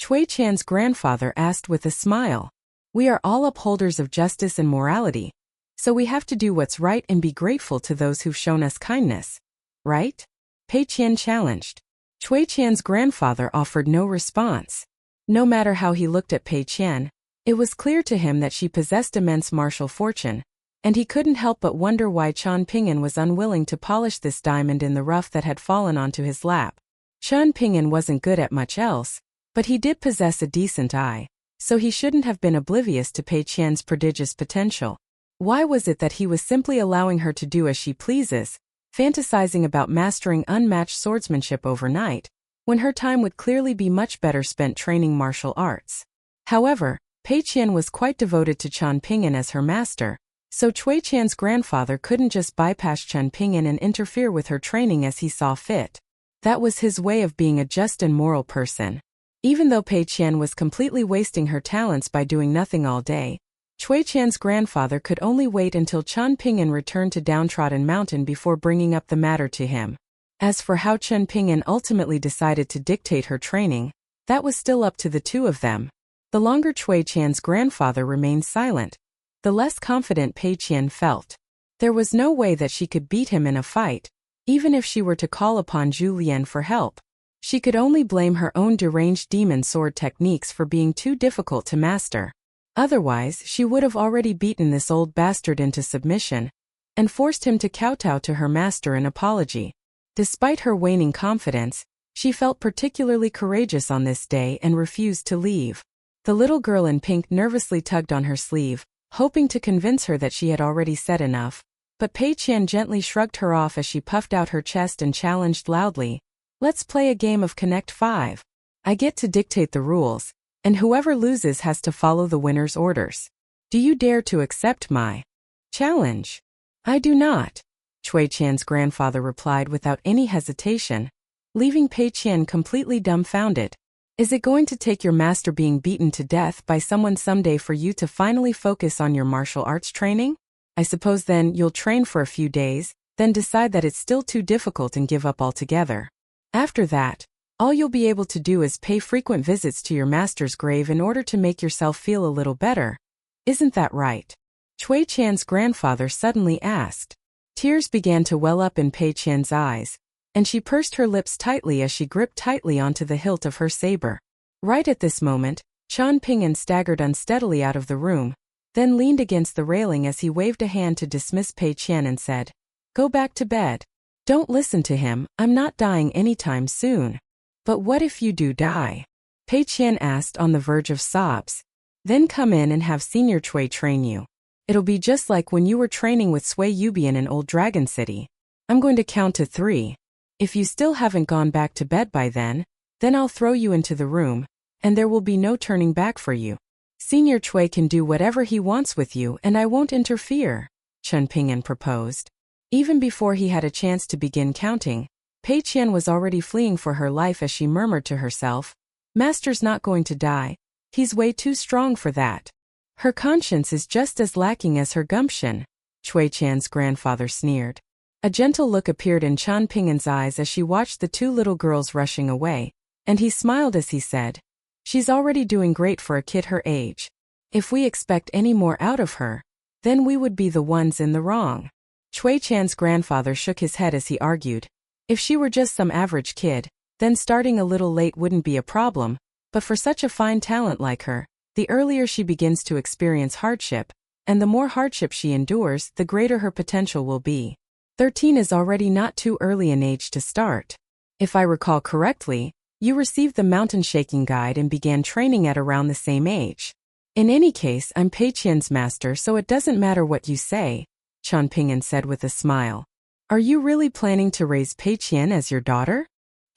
Cui Qian's grandfather asked with a smile. "We are all upholders of justice and morality, so we have to do what's right and be grateful to those who've shown us kindness. Right?" Pei Qian challenged. Cui Qian's grandfather offered no response. No matter how he looked at Pei Qian, it was clear to him that she possessed immense martial fortune, and he couldn't help but wonder why Chun Ping'an was unwilling to polish this diamond in the rough that had fallen onto his lap. Chun Ping'an wasn't good at much else, but he did possess a decent eye, so he shouldn't have been oblivious to Pei Qian's prodigious potential. Why was it that he was simply allowing her to do as she pleases, fantasizing about mastering unmatched swordsmanship overnight, when her time would clearly be much better spent training martial arts? However, Pei Qian was quite devoted to Chun Ping'an as her master, so Cui Qian's grandfather couldn't just bypass Chun Ping'an and interfere with her training as he saw fit. That was his way of being a just and moral person. Even though Pei Qian was completely wasting her talents by doing nothing all day, Cui Qian's grandfather could only wait until Chun Ping'an returned to Downtrodden Mountain before bringing up the matter to him. As for how Chen Ping'an ultimately decided to dictate her training, that was still up to the two of them. The longer Cui Qian's grandfather remained silent, the less confident Pei Qian felt. There was no way that she could beat him in a fight, even if she were to call upon Zhu Lian for help. She could only blame her own deranged demon sword techniques for being too difficult to master. Otherwise, she would have already beaten this old bastard into submission and forced him to kowtow to her master in apology. Despite her waning confidence, she felt particularly courageous on this day and refused to leave. The little girl in pink nervously tugged on her sleeve, hoping to convince her that she had already said enough, but Pei Qian gently shrugged her off as she puffed out her chest and challenged loudly, "Let's play a game of Connect 5. I get to dictate the rules, and whoever loses has to follow the winner's orders. Do you dare to accept my challenge?" "I do not," Cui Qian's grandfather replied without any hesitation, leaving Pei Qian completely dumbfounded. "Is it going to take your master being beaten to death by someone someday for you to finally focus on your martial arts training? I suppose then you'll train for a few days, then decide that it's still too difficult and give up altogether. After that, all you'll be able to do is pay frequent visits to your master's grave in order to make yourself feel a little better. Isn't that right?" Cui Qian's grandfather suddenly asked. Tears began to well up in Pei Qian's eyes, and she pursed her lips tightly as she gripped tightly onto the hilt of her saber. Right at this moment, Chen Ping'an staggered unsteadily out of the room, then leaned against the railing as he waved a hand to dismiss Pei Qian and said, "Go back to bed. Don't listen to him, I'm not dying anytime soon." "But what if you do die?" Pei Qian asked on the verge of sobs. "Then come in and have Senior Cui train you. It'll be just like when you were training with Sui Yubian in Old Dragon City. I'm going to count to 3. If you still haven't gone back to bed by then I'll throw you into the room, and there will be no turning back for you. Senior Cui can do whatever he wants with you and I won't interfere," Chen Ping'an proposed. Even before he had a chance to begin counting, Pei Qian was already fleeing for her life as she murmured to herself, "Master's not going to die. He's way too strong for that." "Her conscience is just as lacking as her gumption," Cui Qian's grandfather sneered. A gentle look appeared in Chen Ping'an's eyes as she watched the two little girls rushing away, and he smiled as he said, "She's already doing great for a kid her age. If we expect any more out of her, then we would be the ones in the wrong." Cui Qian's grandfather shook his head as he argued, "If she were just some average kid, then starting a little late wouldn't be a problem, but for such a fine talent like her, the earlier she begins to experience hardship, and the more hardship she endures, the greater her potential will be. 13 is already not too early an age to start. If I recall correctly, you received the mountain shaking guide and began training at around the same age. In any case, I'm Pei Qian's master, so it doesn't matter what you say," Chen Ping'an said with a smile. "Are you really planning to raise Pei Qian as your daughter?"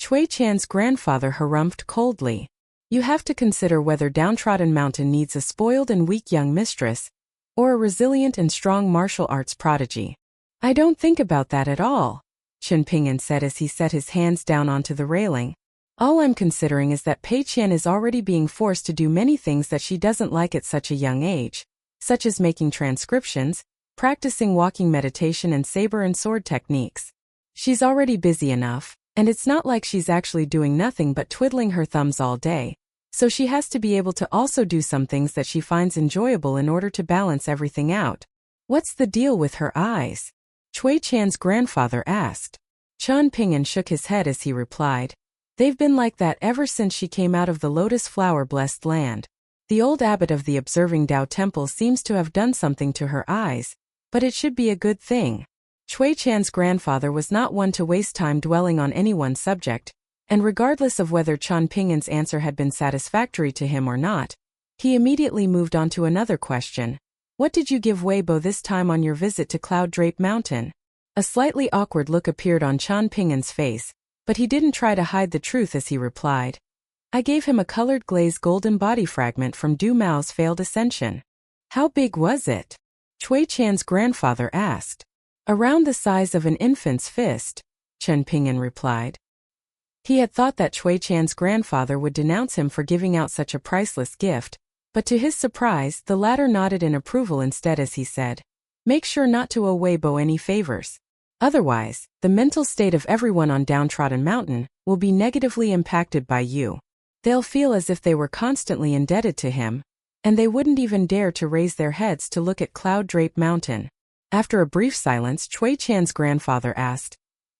Cui Qian's grandfather harumphed coldly. "You have to consider whether Downtrodden Mountain needs a spoiled and weak young mistress, or a resilient and strong martial arts prodigy." "I don't think about that at all," Chen Ping'an said as he set his hands down onto the railing. "All I'm considering is that Pei Qian is already being forced to do many things that she doesn't like at such a young age, such as making transcriptions, practicing walking meditation and saber and sword techniques. She's already busy enough, and it's not like she's actually doing nothing but twiddling her thumbs all day, so she has to be able to also do some things that she finds enjoyable in order to balance everything out." "What's the deal with her eyes?" Cui Qian's grandfather asked. Chen Ping'an shook his head as he replied, "They've been like that ever since she came out of the lotus flower-blessed land. The old abbot of the Observing Tao Temple seems to have done something to her eyes, but it should be a good thing." Cui Qian's grandfather was not one to waste time dwelling on any one subject, and regardless of whether Chen Ping'an's answer had been satisfactory to him or not, he immediately moved on to another question. "What did you give Weibo this time on your visit to Cloud Drape Mountain?" A slightly awkward look appeared on Chen Ping'an's face, but he didn't try to hide the truth as he replied, "I gave him a colored glazed golden body fragment from Du Mao's failed ascension." "How big was it?" Cui Qian's grandfather asked. "Around the size of an infant's fist," Chen Ping'an replied. He had thought that Cui Qian's grandfather would denounce him for giving out such a priceless gift, but to his surprise, the latter nodded in approval instead as he said, "Make sure not to owe Weibo any favors." Otherwise, the mental state of everyone on Downtrodden Mountain will be negatively impacted by you. They'll feel as if they were constantly indebted to him, and they wouldn't even dare to raise their heads to look at Cloud-Draped Mountain. After a brief silence, Chui Chan's grandfather asked,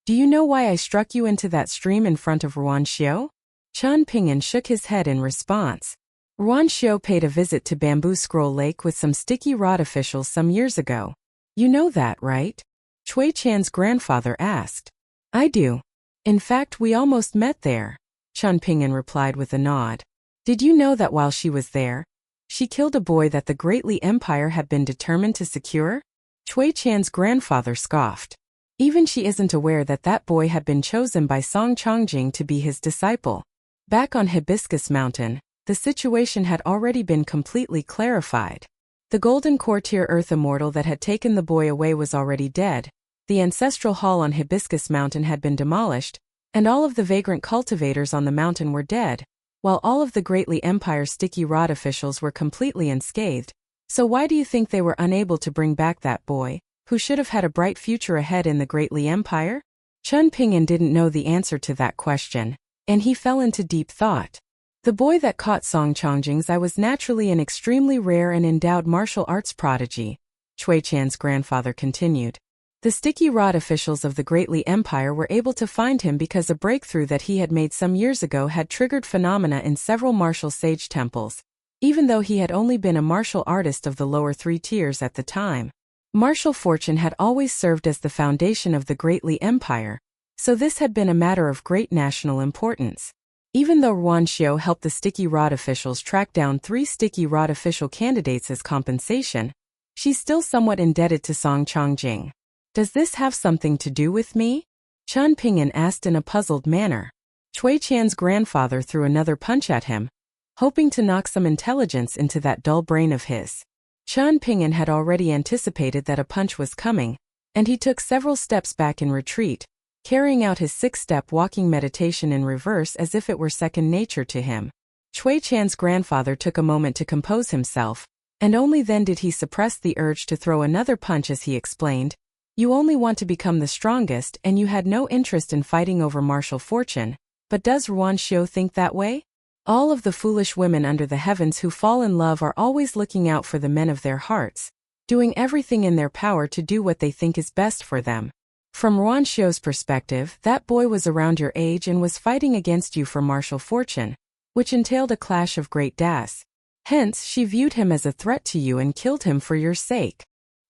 "Do you know why I struck you into that stream in front of Ruan Xiu?" Chen Ping'an shook his head in response. Ruan Xiu paid a visit to Bamboo Scroll Lake with some sticky rod officials some years ago. You know that, right? Chui Chan's grandfather asked. I do. In fact, we almost met there, Chen Ping'an replied with a nod. Did you know that while she was there, she killed a boy that the Great Li Empire had been determined to secure? Chui Chan's grandfather scoffed. Even she isn't aware that that boy had been chosen by Song Chongjing to be his disciple. Back on Hibiscus Mountain, the situation had already been completely clarified. The golden courtier earth immortal that had taken the boy away was already dead, the ancestral hall on Hibiscus Mountain had been demolished, and all of the vagrant cultivators on the mountain were dead, while all of the Great Li Empire sticky rod officials were completely unscathed. So why do you think they were unable to bring back that boy, who should have had a bright future ahead in the Great Li Empire? Chen Ping'an didn't know the answer to that question, and he fell into deep thought. The boy that caught Song Chongjing's eye was naturally an extremely rare and endowed martial arts prodigy, Chui Chan's grandfather continued. The sticky rod officials of the Great Li Empire were able to find him because a breakthrough that he had made some years ago had triggered phenomena in several martial sage temples, even though he had only been a martial artist of the lower 3 tiers at the time. Martial fortune had always served as the foundation of the Great Li Empire, so this had been a matter of great national importance. Even though Ruan Xiu helped the sticky rod officials track down 3 sticky rod official candidates as compensation, she's still somewhat indebted to Song Chongjing. Does this have something to do with me? Chen Ping'an asked in a puzzled manner. Chui Chan's grandfather threw another punch at him, hoping to knock some intelligence into that dull brain of his. Chen Ping'an had already anticipated that a punch was coming, and he took several steps back in retreat, carrying out his 6-step walking meditation in reverse as if it were second nature to him. Chui Chan's grandfather took a moment to compose himself, and only then did he suppress the urge to throw another punch as he explained, "You only want to become the strongest and you had no interest in fighting over martial fortune, but does Ruan Xiu think that way? All of the foolish women under the heavens who fall in love are always looking out for the men of their hearts, doing everything in their power to do what they think is best for them. From Ruan Xiu's perspective, that boy was around your age and was fighting against you for martial fortune, which entailed a clash of great das. Hence, she viewed him as a threat to you and killed him for your sake."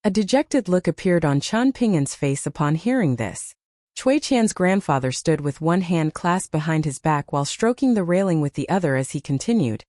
A dejected look appeared on Chen Ping'an's face upon hearing this. Chui Chan's grandfather stood with one hand clasped behind his back while stroking the railing with the other as he continued.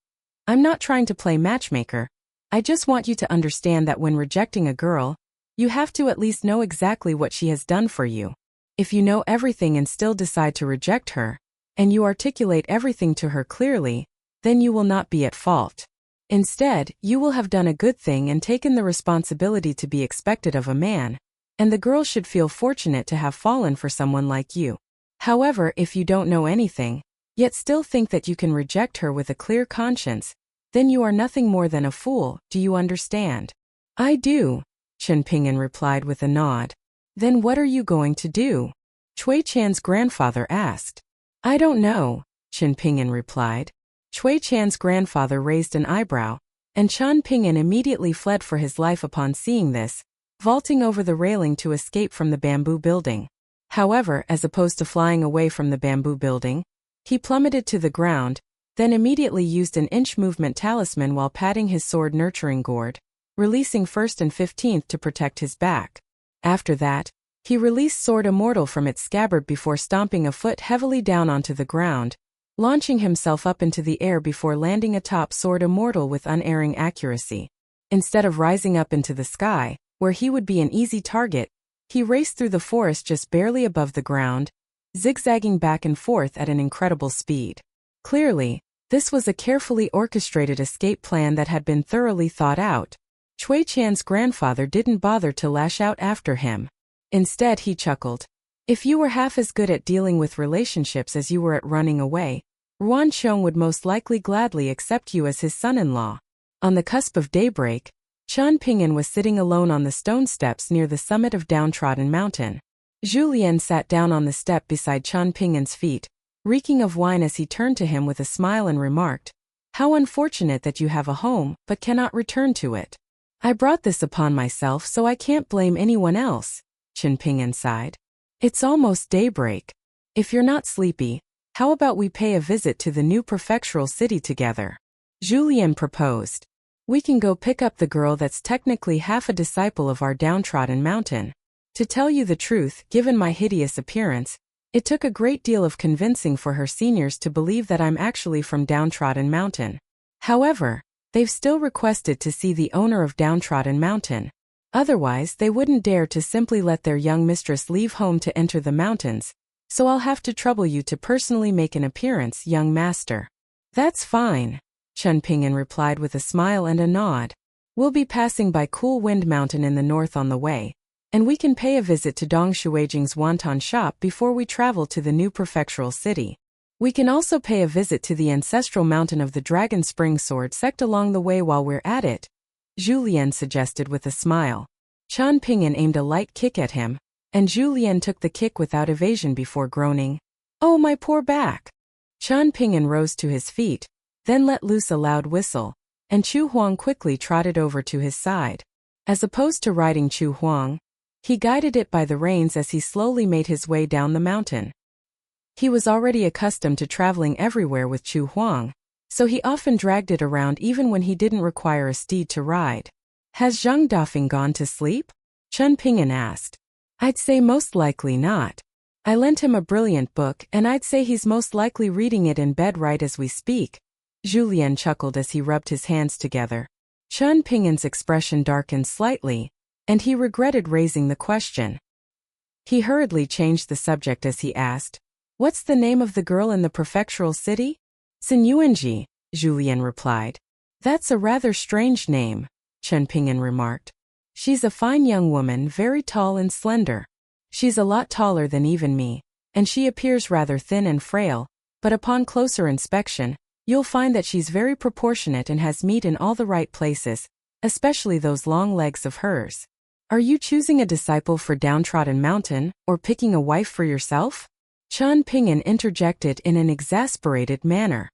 "I'm not trying to play matchmaker. I just want you to understand that when rejecting a girl, you have to at least know exactly what she has done for you. If you know everything and still decide to reject her, and you articulate everything to her clearly, then you will not be at fault. Instead, you will have done a good thing and taken the responsibility to be expected of a man, and the girl should feel fortunate to have fallen for someone like you. However, if you don't know anything, yet still think that you can reject her with a clear conscience, then you are nothing more than a fool. Do you understand?" "I do," Chen Ping'an replied with a nod. "Then what are you going to do?" Chui Chan's grandfather asked. "I don't know," Chen Ping'an replied. Chui Chan's grandfather raised an eyebrow, and Chen Ping'an immediately fled for his life upon seeing this, vaulting over the railing to escape from the bamboo building. However, as opposed to flying away from the bamboo building, he plummeted to the ground, then immediately used an inch movement talisman while patting his sword nurturing gourd, releasing 1st and 15th to protect his back. After that, he released Sword Immortal from its scabbard before stomping a foot heavily down onto the ground, launching himself up into the air before landing atop Sword Immortal with unerring accuracy. Instead of rising up into the sky, where he would be an easy target, he raced through the forest just barely above the ground, zigzagging back and forth at an incredible speed. Clearly, this was a carefully orchestrated escape plan that had been thoroughly thought out. Chui Chan's grandfather didn't bother to lash out after him. Instead, he chuckled. "If you were half as good at dealing with relationships as you were at running away, Ruan Xiu would most likely gladly accept you as his son-in-law." On the cusp of daybreak, Chen Ping'an was sitting alone on the stone steps near the summit of Downtrodden Mountain. Julien sat down on the step beside Chen Pingin's feet, reeking of wine as he turned to him with a smile and remarked, "How unfortunate that you have a home, but cannot return to it. I brought this upon myself, so I can't blame anyone else," Chen Pingin sighed. "It's almost daybreak. If you're not sleepy, how about we pay a visit to the new prefectural city together?" Julien proposed. "We can go pick up the girl that's technically half a disciple of our downtrodden mountain. To tell you the truth, given my hideous appearance, it took a great deal of convincing for her seniors to believe that I'm actually from Downtrodden Mountain. However, they've still requested to see the owner of Downtrodden Mountain. Otherwise, they wouldn't dare to simply let their young mistress leave home to enter the mountains, so I'll have to trouble you to personally make an appearance, young master." "That's fine," Chen Pingin replied with a smile and a nod. "We'll be passing by Cool Wind Mountain in the north on the way, and we can pay a visit to Dong Shuijing's wonton shop before we travel to the new prefectural city. We can also pay a visit to the ancestral mountain of the Dragon Spring Sword sect along the way while we're at it," Julien suggested with a smile. Chen Pingin aimed a light kick at him, and Julien took the kick without evasion before groaning, "Oh, my poor back." Chen Pingin rose to his feet, then let loose a loud whistle, and Chu Huang quickly trotted over to his side. As opposed to riding Chu Huang, he guided it by the reins as he slowly made his way down the mountain. He was already accustomed to traveling everywhere with Chu Huang, so he often dragged it around even when he didn't require a steed to ride. "Has Zhang Dafeng gone to sleep?" Chen Pingin asked. "I'd say most likely not. I lent him a brilliant book and I'd say he's most likely reading it in bed right as we speak." Julien chuckled as he rubbed his hands together. Chen Pingin's expression darkened slightly, and he regretted raising the question. He hurriedly changed the subject as he asked, "What's the name of the girl in the prefectural city?" "Sinyuanji," Julien replied. "That's a rather strange name," Chen Pingin remarked. "She's a fine young woman, very tall and slender. She's a lot taller than even me, and she appears rather thin and frail, but upon closer inspection, you'll find that she's very proportionate and has meat in all the right places, especially those long legs of hers. Are you choosing a disciple for Downtrodden Mountain, or picking a wife for yourself?" Chen Pingin interjected in an exasperated manner.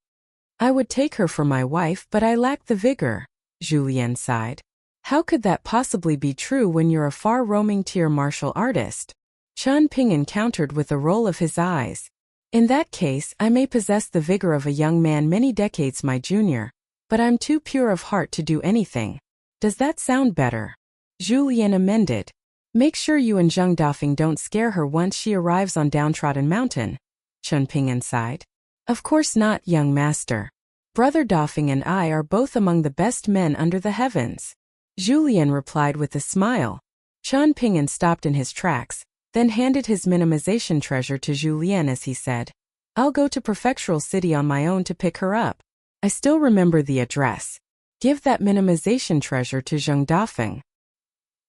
"I would take her for my wife, but I lack the vigor," Julien sighed. "How could that possibly be true when you're a far-roaming tier martial artist?" Chen Pingin countered with a roll of his eyes. "In that case, I may possess the vigor of a young man many decades my junior, but I'm too pure of heart to do anything. Does that sound better?" Julien amended. "Make sure you and Zhang Dafeng don't scare her once she arrives on Downtrodden Mountain," Chen Pingin sighed. "Of course not, young master. Brother Dafeng and I are both among the best men under the heavens," Julien replied with a smile. Chen Pingin stopped in his tracks, then handed his minimization treasure to Julien as he said, "I'll go to prefectural city on my own to pick her up. I still remember the address. Give that minimization treasure to Zhang Dafeng.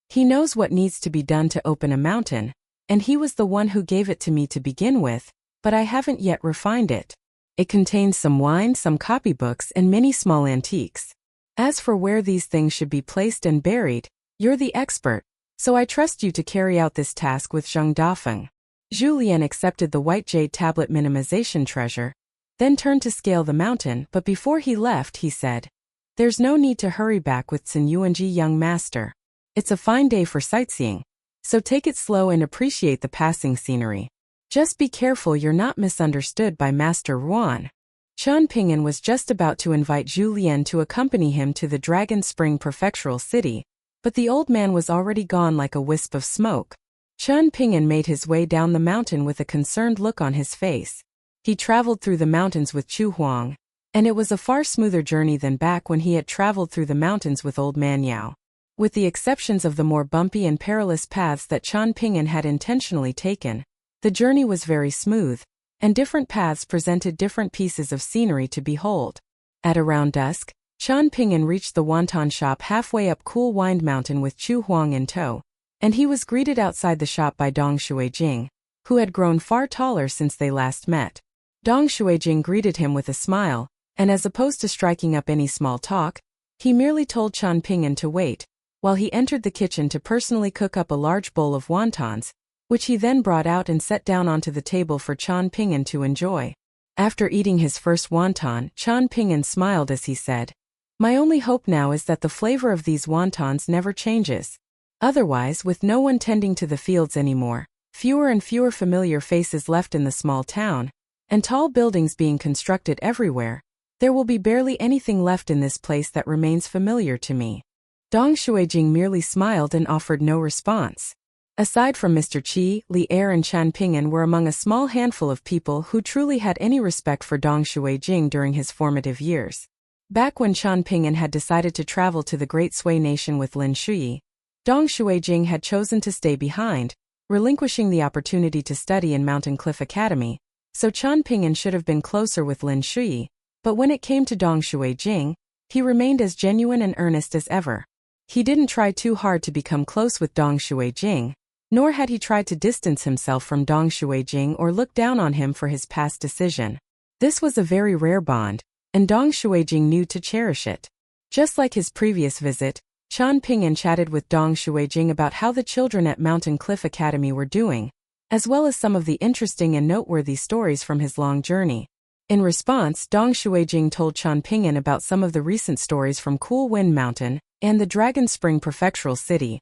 He knows what needs to be done to open a mountain, and he was the one who gave it to me to begin with, but I haven't yet refined it. It contains some wine, some copybooks, and many small antiques. As for where these things should be placed and buried, you're the expert, so I trust you to carry out this task with Zhang Dafeng." Julien accepted the white jade tablet minimization treasure, then turned to scale the mountain, but before he left he said, "There's no need to hurry back with Sinyuanji, young master. It's a fine day for sightseeing, so take it slow and appreciate the passing scenery. Just be careful you're not misunderstood by Master Ruan." Chen Pingin was just about to invite Julien to accompany him to the Dragon Spring prefectural city, but the old man was already gone like a wisp of smoke. Chen Pingin made his way down the mountain with a concerned look on his face. He traveled through the mountains with Chu Huang, and it was a far smoother journey than back when he had traveled through the mountains with Old Man Yao. With the exceptions of the more bumpy and perilous paths that Chen Pingin had intentionally taken, the journey was very smooth, and different paths presented different pieces of scenery to behold. At around dusk, Chen Pingin reached the wonton shop halfway up Cool Wind Mountain with Chu Huang in tow, and he was greeted outside the shop by Dong Shuijing, who had grown far taller since they last met. Dong Shuijing greeted him with a smile, and as opposed to striking up any small talk, he merely told Chen Pingin to wait, while he entered the kitchen to personally cook up a large bowl of wontons, which he then brought out and set down onto the table for Qian Ping'an to enjoy. After eating his first wonton, Qian Ping'an smiled as he said, "My only hope now is that the flavor of these wontons never changes. Otherwise, with no one tending to the fields anymore, fewer and fewer familiar faces left in the small town, and tall buildings being constructed everywhere, there will be barely anything left in this place that remains familiar to me." Dong Xuejing merely smiled and offered no response. Aside from Mr. Qi, Li Er and Qian Ping'an were among a small handful of people who truly had any respect for Dong Xuejing during his formative years. Back when Qian Ping'an had decided to travel to the Great Sui nation with Lin Shui, Dong Xuejing had chosen to stay behind, relinquishing the opportunity to study in Mountain Cliff Academy, so Qian Ping'an should have been closer with Lin Shui, but when it came to Dong Xuejing, he remained as genuine and earnest as ever. He didn't try too hard to become close with Dong Xuejing, nor had he tried to distance himself from Dong Xuejing or look down on him for his past decision. This was a very rare bond, and Dong Xuejing knew to cherish it. Just like his previous visit, Qian Ping'an chatted with Dong Xuejing about how the children at Mountain Cliff Academy were doing, as well as some of the interesting and noteworthy stories from his long journey. In response, Dong Xuejing told Qian Ping'an about some of the recent stories from Cool Wind Mountain and the Dragon Spring Prefectural City,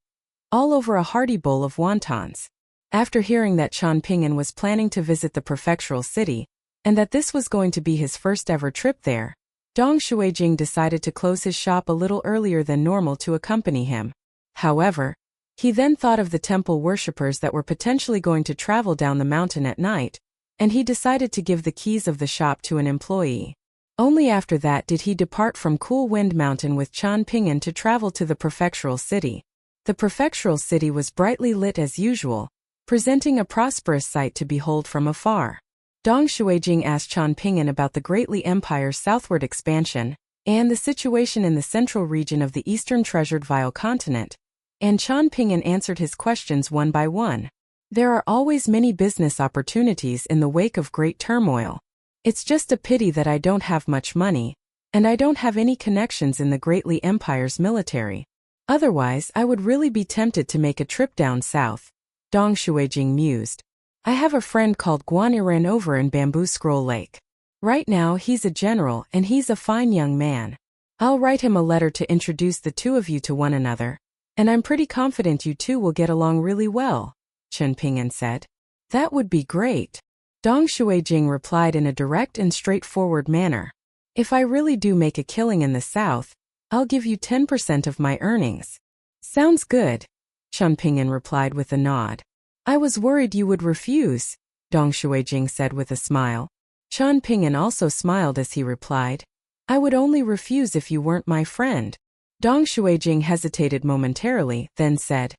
all over a hearty bowl of wontons. After hearing that Qian Ping'an was planning to visit the prefectural city, and that this was going to be his first ever trip there, Dong Xuejing decided to close his shop a little earlier than normal to accompany him. However, he then thought of the temple worshippers that were potentially going to travel down the mountain at night, and he decided to give the keys of the shop to an employee. Only after that did he depart from Cool Wind Mountain with Qian Ping'an to travel to the prefectural city. The prefectural city was brightly lit as usual, presenting a prosperous sight to behold from afar. Dong Xuejing asked Qian Ping'an about the Great Li Empire's southward expansion and the situation in the central region of the Eastern Treasured Vile Continent, and Qian Ping'an answered his questions one by one. There are always many business opportunities in the wake of great turmoil. It's just a pity that I don't have much money, and I don't have any connections in the Great Li Empire's military. Otherwise, I would really be tempted to make a trip down south. Dong Xuejing mused. I have a friend called Guan Iren over in Bamboo Scroll Lake. Right now he's a general and he's a fine young man. I'll write him a letter to introduce the two of you to one another, and I'm pretty confident you two will get along really well, Qian Ping'an said. That would be great. Dong Xuejing replied in a direct and straightforward manner. If I really do make a killing in the south, I'll give you 10% of my earnings. Sounds good, Qian Ping'an replied with a nod. I was worried you would refuse, Dong Xuejing said with a smile. Qian Ping'an also smiled as he replied, I would only refuse if you weren't my friend. Dong Xuejing hesitated momentarily, then said,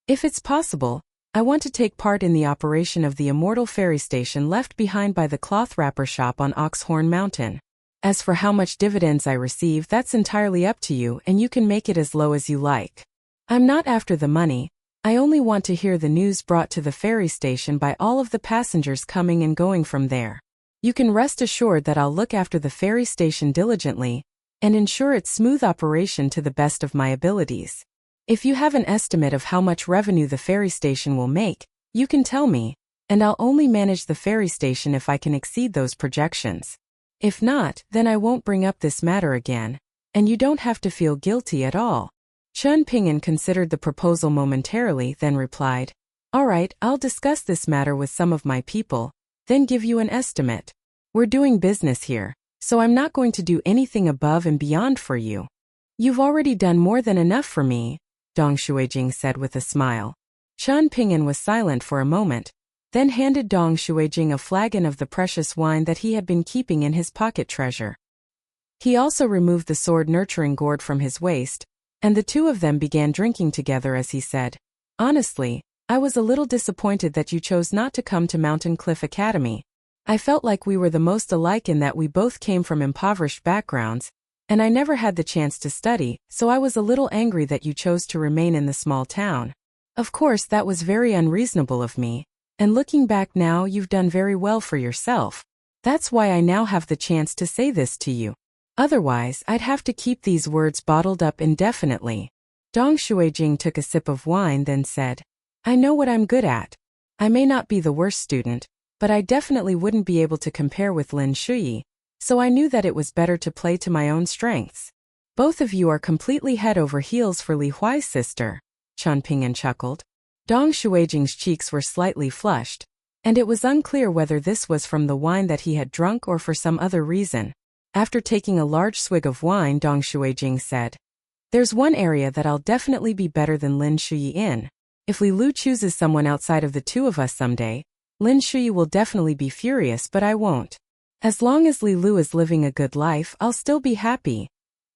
If it's possible, I want to take part in the operation of the immortal ferry station left behind by the cloth wrapper shop on Oxhorn Mountain. As for how much dividends I receive, that's entirely up to you and you can make it as low as you like. I'm not after the money, I only want to hear the news brought to the ferry station by all of the passengers coming and going from there. You can rest assured that I'll look after the ferry station diligently and ensure its smooth operation to the best of my abilities. If you have an estimate of how much revenue the ferry station will make, you can tell me, and I'll only manage the ferry station if I can exceed those projections. If not, then I won't bring up this matter again, and you don't have to feel guilty at all. Qian Ping'an considered the proposal momentarily, then replied, All right, I'll discuss this matter with some of my people, then give you an estimate. We're doing business here, so I'm not going to do anything above and beyond for you. You've already done more than enough for me, Dong Xuejing said with a smile. Qian Ping'an was silent for a moment, then handed Dong Xuejing a flagon of the precious wine that he had been keeping in his pocket treasure. He also removed the sword-nurturing gourd from his waist, and the two of them began drinking together as he said, Honestly, I was a little disappointed that you chose not to come to Mountain Cliff Academy. I felt like we were the most alike in that we both came from impoverished backgrounds, and I never had the chance to study, so I was a little angry that you chose to remain in the small town. Of course, that was very unreasonable of me, and looking back now, you've done very well for yourself. That's why I now have the chance to say this to you. Otherwise, I'd have to keep these words bottled up indefinitely. Dong Xuejing took a sip of wine, then said, I know what I'm good at. I may not be the worst student, but I definitely wouldn't be able to compare with Lin Shuyi, so I knew that it was better to play to my own strengths. Both of you are completely head over heels for Li Huai's sister, Chen Ping'an chuckled. Dong Shuijing's cheeks were slightly flushed, and it was unclear whether this was from the wine that he had drunk or for some other reason. After taking a large swig of wine, Dong Shuijing said, "There's one area that I'll definitely be better than Lin Shuyi in. If Li Lu chooses someone outside of the two of us someday, Lin Shuyi will definitely be furious, but I won't. As long as Li Lu is living a good life, I'll still be happy.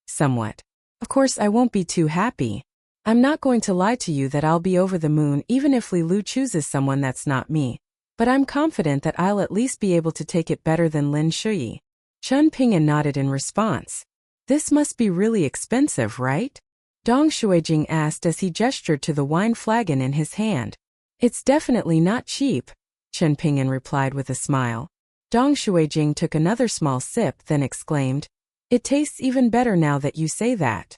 Somewhat. Of course, I won't be too happy. I'm not going to lie to you that I'll be over the moon even if Li Lu chooses someone that's not me. But I'm confident that I'll at least be able to take it better than Lin Shuyi." Chen Ping'an nodded in response. "This must be really expensive, right?" Dong Shuijing asked as he gestured to the wine flagon in his hand. "It's definitely not cheap," Chen Ping'an replied with a smile. Dong Shuijing took another small sip, then exclaimed, "It tastes even better now that you say that."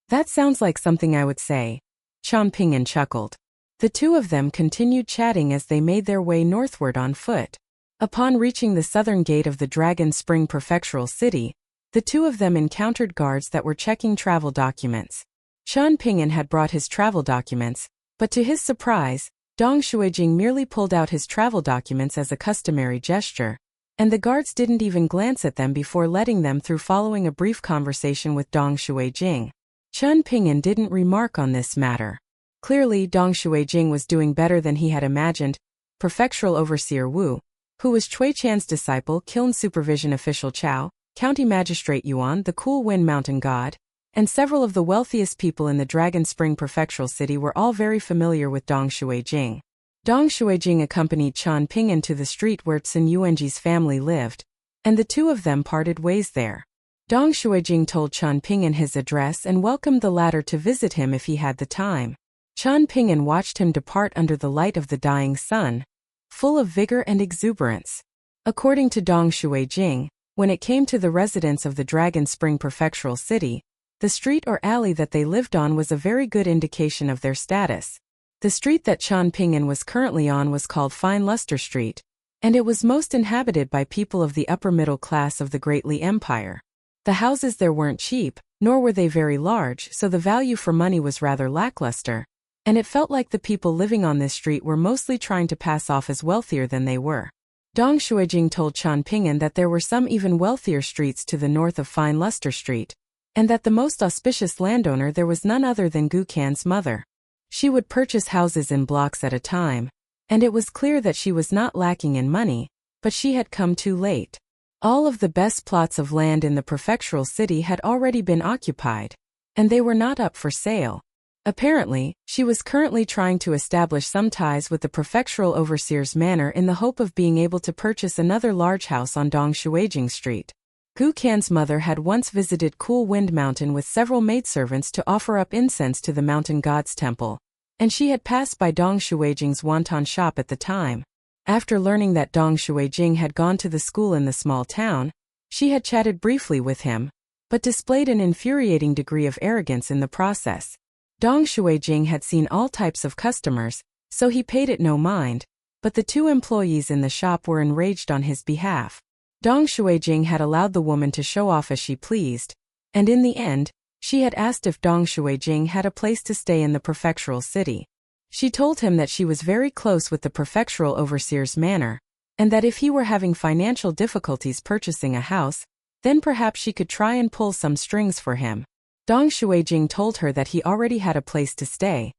"That sounds like something I would say," Chen Ping'an chuckled. The two of them continued chatting as they made their way northward on foot. Upon reaching the southern gate of the Dragon Spring Prefectural City, the two of them encountered guards that were checking travel documents. Chen Ping'an had brought his travel documents, but to his surprise, Dong Shuijing merely pulled out his travel documents as a customary gesture, and the guards didn't even glance at them before letting them through following a brief conversation with Dong Shuijing. Chen Ping'an didn't remark on this matter. Clearly, Dong Shuijing was doing better than he had imagined. Prefectural Overseer Wu, who was Cui Chan's disciple, Kiln Supervision Official Chao, County Magistrate Yuan, the Cool Wind Mountain God, and several of the wealthiest people in the Dragon Spring Prefectural City were all very familiar with Dong Shuijing. Dong Shuijing accompanied Chen Ping'an to the street where Tsun Yuanji's family lived, and the two of them parted ways there. Dong Shuijing told Chen Ping'an his address and welcomed the latter to visit him if he had the time. Chen Ping'an watched him depart under the light of the dying sun, full of vigor and exuberance. According to Dong Shuijing, when it came to the residents of the Dragon Spring Prefectural City, the street or alley that they lived on was a very good indication of their status. The street that Chen Ping'an was currently on was called Fine Luster Street, and it was most inhabited by people of the upper middle class of the Great Li Empire. The houses there weren't cheap, nor were they very large, so the value for money was rather lackluster, and it felt like the people living on this street were mostly trying to pass off as wealthier than they were. Dong Shuijing told Chen Ping'an that there were some even wealthier streets to the north of Fine Luster Street, and that the most auspicious landowner there was none other than Gu Can's mother. She would purchase houses in blocks at a time, and it was clear that she was not lacking in money, but she had come too late. All of the best plots of land in the prefectural city had already been occupied, and they were not up for sale. Apparently, she was currently trying to establish some ties with the prefectural overseer's manor in the hope of being able to purchase another large house on Dong Shuijing Street. Gu Can's mother had once visited Cool Wind Mountain with several maidservants to offer up incense to the mountain god's temple, and she had passed by Dong Shuijing's wonton shop at the time. After learning that Dong Shuijing had gone to the school in the small town, she had chatted briefly with him, but displayed an infuriating degree of arrogance in the process. Dong Shuijing had seen all types of customers, so he paid it no mind, but the two employees in the shop were enraged on his behalf. Dong Shuijing had allowed the woman to show off as she pleased, and in the end, she had asked if Dong Shuijing had a place to stay in the prefectural city. She told him that she was very close with the prefectural overseer's manor, and that if he were having financial difficulties purchasing a house, then perhaps she could try and pull some strings for him. Dong Shuijing told her that he already had a place to stay,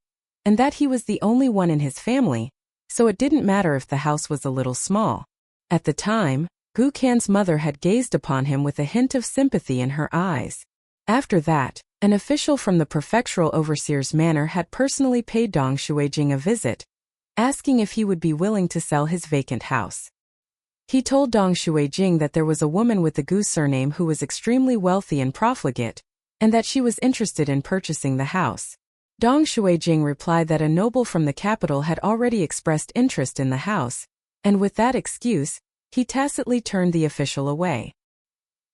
and that he was the only one in his family, so it didn't matter if the house was a little small. At the time, Gu Can's mother had gazed upon him with a hint of sympathy in her eyes. After that, an official from the prefectural overseer's manor had personally paid Dong Shuijing a visit, asking if he would be willing to sell his vacant house. He told Dong Shuijing that there was a woman with the Gu surname who was extremely wealthy and profligate, and that she was interested in purchasing the house. Dong Shuijing replied that a noble from the capital had already expressed interest in the house, and with that excuse, he tacitly turned the official away.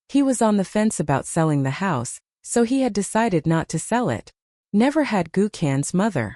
He was on the fence about selling the house, so he had decided not to sell it. Never had Gu Can's mother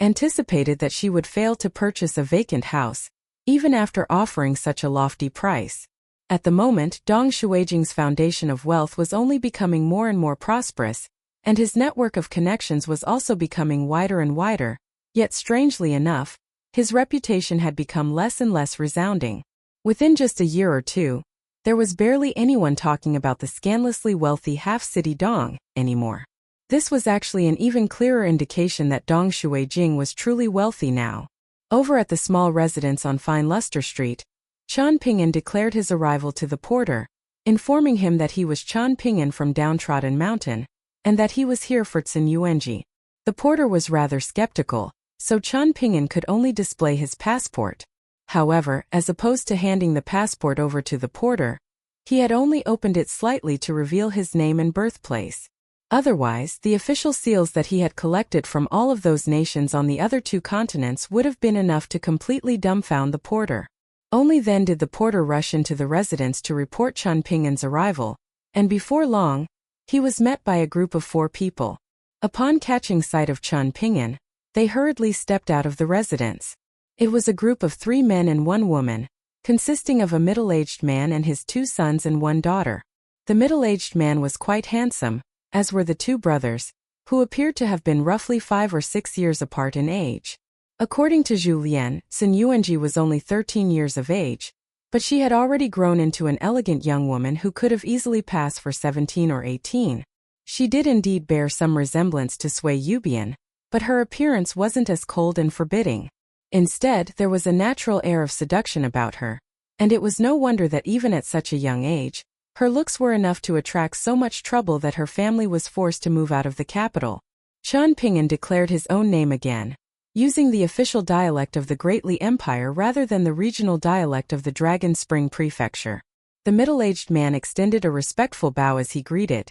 anticipated that she would fail to purchase a vacant house, even after offering such a lofty price. At the moment, Dong Shuijing's foundation of wealth was only becoming more and more prosperous, and his network of connections was also becoming wider and wider, yet strangely enough, his reputation had become less and less resounding. Within just a year or two, there was barely anyone talking about the scandalously wealthy half-city Dong anymore. This was actually an even clearer indication that Dong Shuijing was truly wealthy now. Over at the small residence on Fine Luster Street, Qian Ping'an declared his arrival to the porter, informing him that he was Qian Ping'an from Downtrodden Mountain, and that he was here for Cin Yuanji. The porter was rather skeptical, so Qian Ping'an could only display his passport. However, as opposed to handing the passport over to the porter, he had only opened it slightly to reveal his name and birthplace. Otherwise, the official seals that he had collected from all of those nations on the other 2 continents would have been enough to completely dumbfound the porter. Only then did the porter rush into the residence to report Qian Ping'an's arrival, and before long, he was met by a group of 4 people. Upon catching sight of Qian Ping'an, they hurriedly stepped out of the residence. It was a group of 3 men and 1 woman, consisting of a middle-aged man and his 2 sons and 1 daughter. The middle-aged man was quite handsome, as were the 2 brothers, who appeared to have been roughly 5 or 6 years apart in age. According to Zhu Lian, Cin Yuanji was only 13 years of age, but she had already grown into an elegant young woman who could have easily passed for 17 or 18. She did indeed bear some resemblance to Sui Yubian, but her appearance wasn't as cold and forbidding. Instead, there was a natural air of seduction about her, and it was no wonder that even at such a young age, her looks were enough to attract so much trouble that her family was forced to move out of the capital. Qian Ping'an declared his own name again, using the official dialect of the Great Li Empire rather than the regional dialect of the Dragon Spring Prefecture. The middle-aged man extended a respectful bow as he greeted.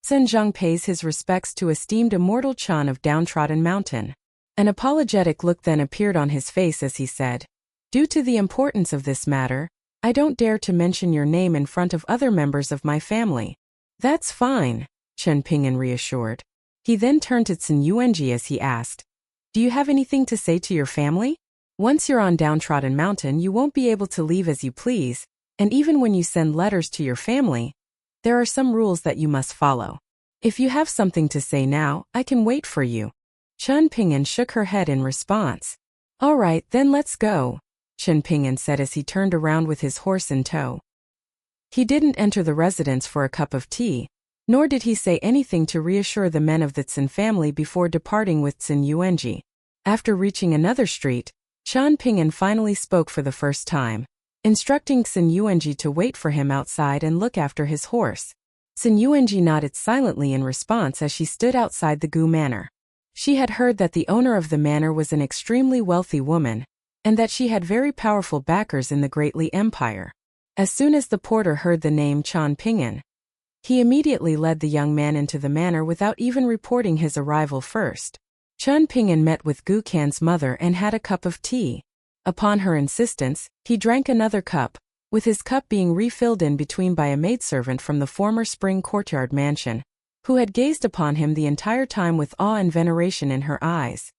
Zhang pays his respects to esteemed immortal Qian of Downtrodden Mountain. An apologetic look then appeared on his face as he said, "Due to the importance of this matter, I don't dare to mention your name in front of other members of my family." "That's fine," Qian Ping'an reassured. He then turned to Cin Yuanji as he asked, "Do you have anything to say to your family? Once you're on Downtrodden Mountain, you won't be able to leave as you please, and even when you send letters to your family, there are some rules that you must follow. If you have something to say now, I can wait for you." Qian Ping'an shook her head in response. "All right, then let's go," Qian Ping'an said as he turned around with his horse in tow. He didn't enter the residence for a cup of tea, nor did he say anything to reassure the men of the Cin family before departing with Cin Yuanji. After reaching another street, Qian Ping'an finally spoke for the first time, instructing Cin Yuanji to wait for him outside and look after his horse. Cin Yuanji nodded silently in response as she stood outside the Gu Manor. She had heard that the owner of the manor was an extremely wealthy woman, and that she had very powerful backers in the Great Li Empire. As soon as the porter heard the name Qian Ping'an, he immediately led the young man into the manor without even reporting his arrival first. Qian Ping'an met with Gu Kan's mother and had a cup of tea. Upon her insistence, he drank another cup, with his cup being refilled in between by a maidservant from the former Spring Courtyard mansion, who had gazed upon him the entire time with awe and veneration in her eyes.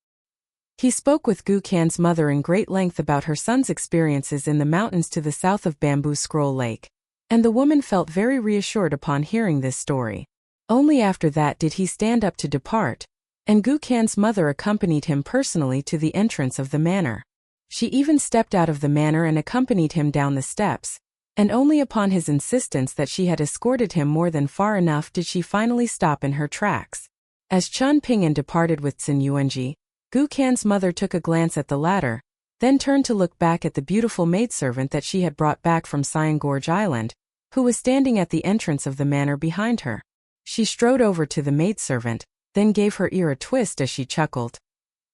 He spoke with Gu Kan's mother in great length about her son's experiences in the mountains to the south of Bamboo Scroll Lake, and the woman felt very reassured upon hearing this story. Only after that did he stand up to depart, and Gu Kan's mother accompanied him personally to the entrance of the manor. She even stepped out of the manor and accompanied him down the steps, and only upon his insistence that she had escorted him more than far enough did she finally stop in her tracks. As Qian Ping'an departed with Cin Yuanji, Gu Kan's mother took a glance at the latter, then turned to look back at the beautiful maidservant that she had brought back from Cyan Gorge Island, who was standing at the entrance of the manor behind her. She strode over to the maidservant, then gave her ear a twist as she chuckled.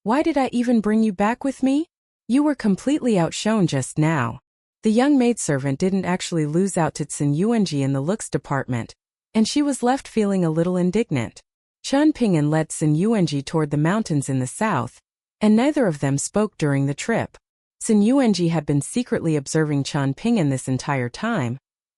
"Why did I even bring you back with me? You were completely outshone just now." The young maidservant didn't actually lose out to Cin Yuanji in the looks department, and she was left feeling a little indignant. Qian Ping'an led Cin Yuanji toward the mountains in the south, and neither of them spoke during the trip. Cin Yuanji had been secretly observing Qian Ping'an this entire time,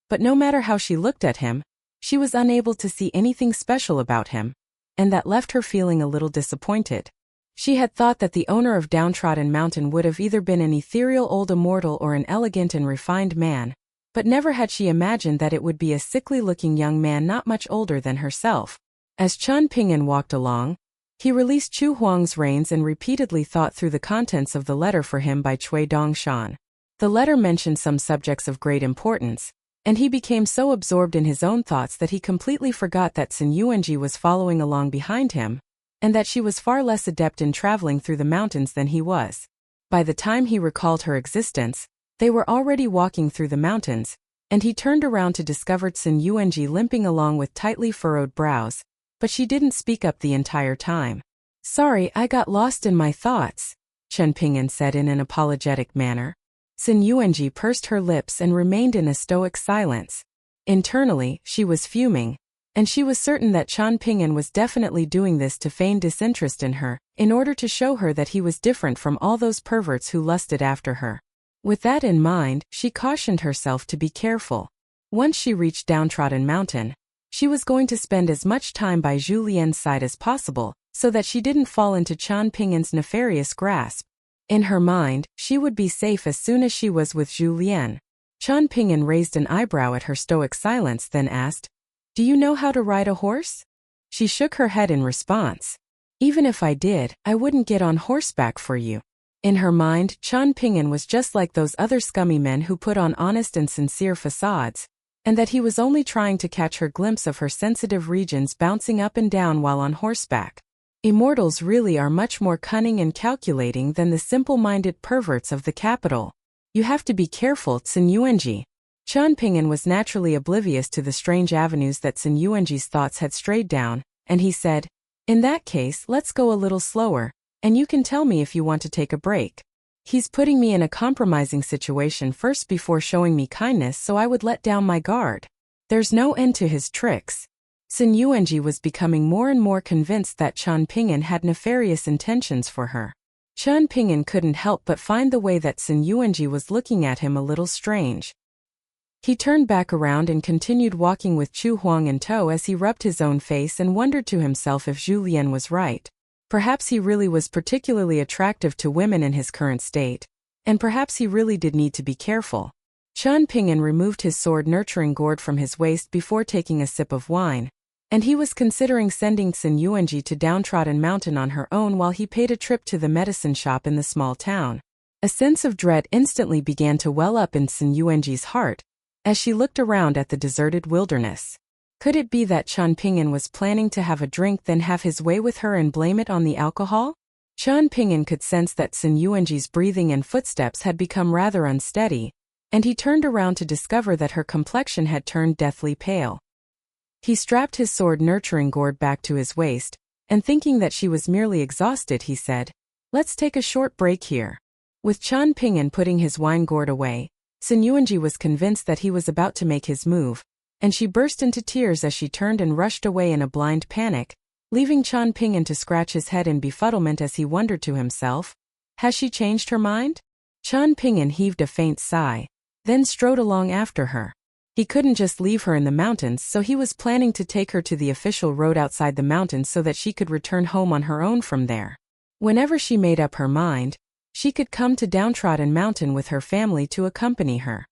but no matter how she looked at him, she was unable to see anything special about him, and that left her feeling a little disappointed. She had thought that the owner of Downtrodden Mountain would have either been an ethereal old immortal or an elegant and refined man, but never had she imagined that it would be a sickly-looking young man not much older than herself. As Chen Ping'an walked along, he released Chu Huang's reins and repeatedly thought through the contents of the letter for him by Cui Dongshan. The letter mentioned some subjects of great importance, and he became so absorbed in his own thoughts that he completely forgot that Sun Yuanji was following along behind him, and that she was far less adept in traveling through the mountains than he was. By the time he recalled her existence, they were already walking through the mountains, and he turned around to discover Sun Yuanji limping along with tightly furrowed brows, but she didn't speak up the entire time. "Sorry, I got lost in my thoughts," Chen Ping'an said in an apologetic manner. Sun Yuanji pursed her lips and remained in a stoic silence. Internally, she was fuming, and she was certain that Chen Ping'an was definitely doing this to feign disinterest in her, in order to show her that he was different from all those perverts who lusted after her. With that in mind, she cautioned herself to be careful. Once she reached Downtrodden Mountain, she was going to spend as much time by Zhu Lian's side as possible, so that she didn't fall into Chen Ping'an's nefarious grasp. In her mind, she would be safe as soon as she was with Zhu Lian. Chen Ping'an raised an eyebrow at her stoic silence, then asked, "Do you know how to ride a horse?" She shook her head in response. "Even if I did, I wouldn't get on horseback for you." In her mind, Chen Ping'an was just like those other scummy men who put on honest and sincere facades, and that he was only trying to catch her glimpse of her sensitive regions bouncing up and down while on horseback. Immortals really are much more cunning and calculating than the simple-minded perverts of the capital. You have to be careful, Sun Yuanji. Chen Ping'an was naturally oblivious to the strange avenues that Sun Yuanji's thoughts had strayed down, and he said, "In that case, let's go a little slower, and you can tell me if you want to take a break." He's putting me in a compromising situation first before showing me kindness, so I would let down my guard. There's no end to his tricks. Sun Yuanji was becoming more and more convinced that Chen Ping'an had nefarious intentions for her. Chen Ping'an couldn't help but find the way that Sun Yuanji was looking at him a little strange. He turned back around and continued walking with Chu Huang in tow as he rubbed his own face and wondered to himself if Zhu Lian was right. Perhaps he really was particularly attractive to women in his current state, and perhaps he really did need to be careful. Chen Ping'an removed his sword-nurturing gourd from his waist before taking a sip of wine, and he was considering sending Sun Yuanji to Downtrodden Mountain on her own while he paid a trip to the medicine shop in the small town. A sense of dread instantly began to well up in Sun Yuanji's heart, as she looked around at the deserted wilderness. Could it be that Chen Ping'an was planning to have a drink then have his way with her and blame it on the alcohol? Chen Ping'an could sense that Sun Yuanji's breathing and footsteps had become rather unsteady, and he turned around to discover that her complexion had turned deathly pale. He strapped his sword-nurturing gourd back to his waist, and thinking that she was merely exhausted, he said, "Let's take a short break here." With Chen Ping'an putting his wine gourd away, Sun Yuanji was convinced that he was about to make his move, and she burst into tears as she turned and rushed away in a blind panic, leaving Chen Ping'an to scratch his head in befuddlement as he wondered to himself, "Has she changed her mind?" Chen Ping'an heaved a faint sigh, then strode along after her. He couldn't just leave her in the mountains, so he was planning to take her to the official road outside the mountains so that she could return home on her own from there. Whenever she made up her mind, she could come to Downtrodden Mountain with her family to accompany her.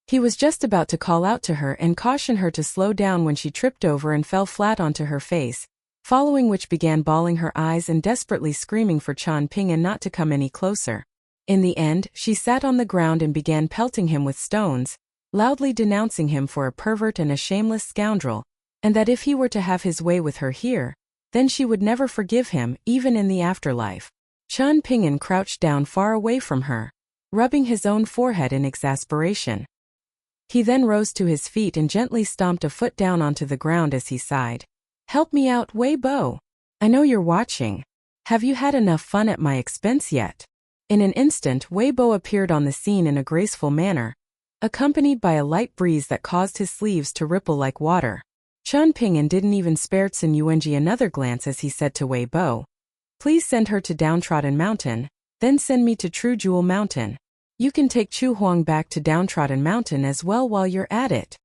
He was just about to call out to her and caution her to slow down when she tripped over and fell flat onto her face, following which began bawling her eyes and desperately screaming for Chen Ping'an not to come any closer. In the end, she sat on the ground and began pelting him with stones, loudly denouncing him for a pervert and a shameless scoundrel, and that if he were to have his way with her here, then she would never forgive him, even in the afterlife. Chen Ping'an crouched down far away from her, rubbing his own forehead in exasperation. He then rose to his feet and gently stomped a foot down onto the ground as he sighed. "Help me out, Wei Bo. I know you're watching. Have you had enough fun at my expense yet?" In an instant, Wei Bo appeared on the scene in a graceful manner, accompanied by a light breeze that caused his sleeves to ripple like water. Chen Ping'an didn't even spare Sun Yuanji another glance as he said to Wei Bo, "Please send her to Downtrodden Mountain, then send me to True Jewel Mountain. You can take Chu Huang back to Downtrodden Mountain as well while you're at it."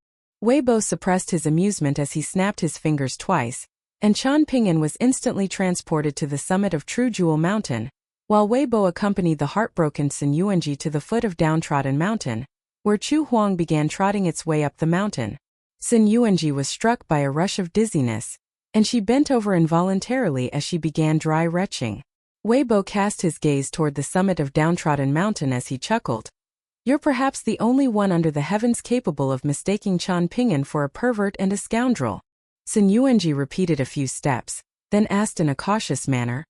Wei Bo suppressed his amusement as he snapped his fingers twice, and Chan Ping'an was instantly transported to the summit of True Jewel Mountain, while Wei Bo accompanied the heartbroken Sun Yuanji to the foot of Downtrodden Mountain, where Chu Huang began trotting its way up the mountain. Sun Yuanji was struck by a rush of dizziness, and she bent over involuntarily as she began dry retching. Wei Bo cast his gaze toward the summit of Downtrodden Mountain as he chuckled. "You're perhaps the only one under the heavens capable of mistaking Chan Ping'an for a pervert and a scoundrel." Sun Yuanji repeated a few steps, then asked in a cautious manner,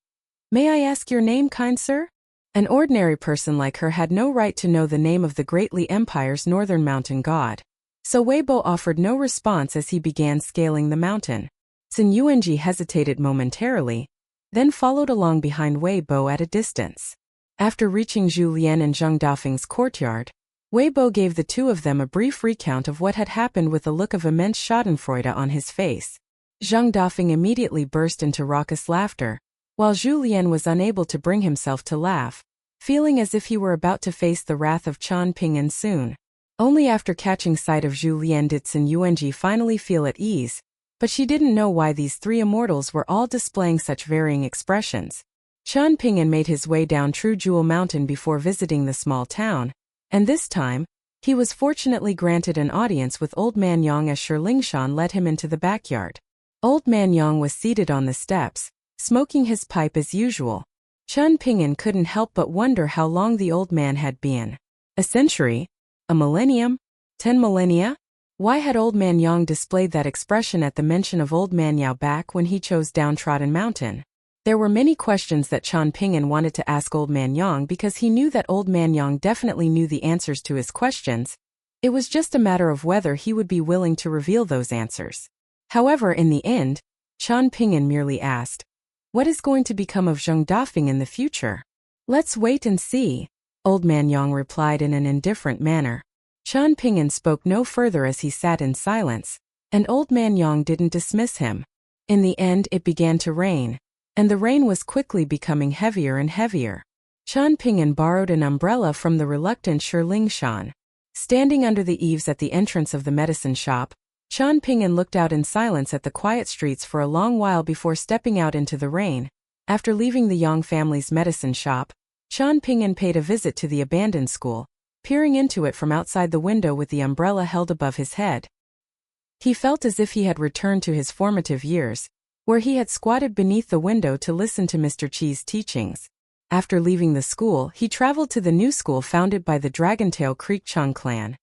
"May I ask your name, kind sir?" An ordinary person like her had no right to know the name of the Great Li Empire's northern mountain god. So Wei Bo offered no response as he began scaling the mountain. Sun Yuanji hesitated momentarily, then followed along behind Wei Bo at a distance. After reaching Zhu Lian and Zheng Dafeng's courtyard, Wei Bo gave the two of them a brief recount of what had happened with a look of immense schadenfreude on his face. Zheng Dafeng immediately burst into raucous laughter, while Zhu Lian was unable to bring himself to laugh, feeling as if he were about to face the wrath of Chan Ping'an soon. Only after catching sight of Zhu Lian did Sun Yuanji finally feel at ease, but she didn't know why these three immortals were all displaying such varying expressions. Chan Ping'an made his way down True Jewel Mountain before visiting the small town, and this time, he was fortunately granted an audience with Old Man Yang as Shilingshan led him into the backyard. Old Man Yang was seated on the steps, smoking his pipe as usual. Chan Ping'an couldn't help but wonder how long the old man had been. A century? A millennium? 10 millennia? Why had Old Man Yang displayed that expression at the mention of Old Man Yao back when he chose Downtrodden Mountain? There were many questions that Chan Ping'an wanted to ask Old Man Yang because he knew that Old Man Yang definitely knew the answers to his questions. It was just a matter of whether he would be willing to reveal those answers. However, in the end, Chan Ping'an merely asked, "What is going to become of Zheng Dafeng in the future?" "Let's wait and see," Old Man Yang replied in an indifferent manner. Chan Ping'an spoke no further as he sat in silence, and Old Man Yang didn't dismiss him. In the end, it began to rain, and the rain was quickly becoming heavier and heavier. Chan Ping'an borrowed an umbrella from the reluctant Shilingshan. Standing under the eaves at the entrance of the medicine shop, Chan Ping'an looked out in silence at the quiet streets for a long while before stepping out into the rain. After leaving the Yang family's medicine shop, Chan Ping'an paid a visit to the abandoned school, peering into it from outside the window with the umbrella held above his head. He felt as if he had returned to his formative years, where he had squatted beneath the window to listen to Mr. Chi's teachings. After leaving the school, he traveled to the new school founded by the Dragontail Creek Chung clan,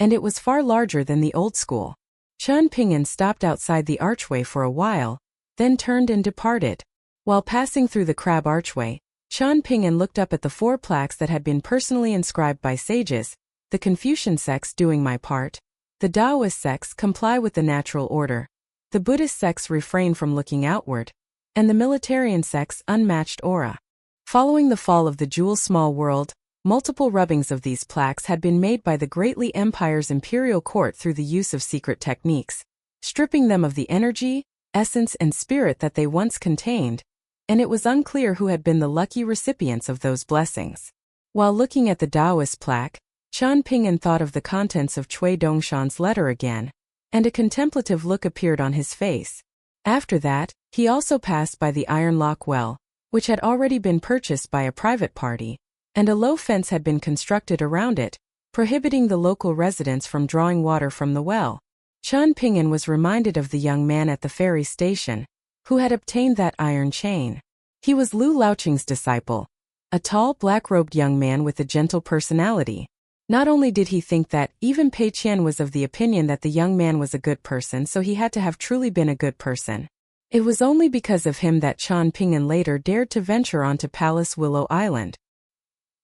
and it was far larger than the old school. Chan Ping'an stopped outside the archway for a while, then turned and departed. While passing through the crab archway, Chan Ping'an looked up at the 4 plaques that had been personally inscribed by sages: the Confucian sects doing my part, the Taoist sects comply with the natural order, the Buddhist sects refrain from looking outward, and the Militarian sects unmatched aura. Following the fall of the Jewel Small World, multiple rubbings of these plaques had been made by the Great Li Empire's imperial court through the use of secret techniques, stripping them of the energy, essence and spirit that they once contained, and it was unclear who had been the lucky recipients of those blessings. While looking at the Taoist plaque, Chan Ping'an thought of the contents of Cui Dongshan's letter again, and a contemplative look appeared on his face. After that, he also passed by the Iron Lock Well, which had already been purchased by a private party, and a low fence had been constructed around it, prohibiting the local residents from drawing water from the well. Chan Ping'an was reminded of the young man at the ferry station, who had obtained that iron chain. He was Lu Laoqing's disciple, a tall, black-robed young man with a gentle personality. Not only did he think that, even Pei Qian was of the opinion that the young man was a good person, so he had to have truly been a good person. It was only because of him that Chan Ping'an later dared to venture onto Palace Willow Island.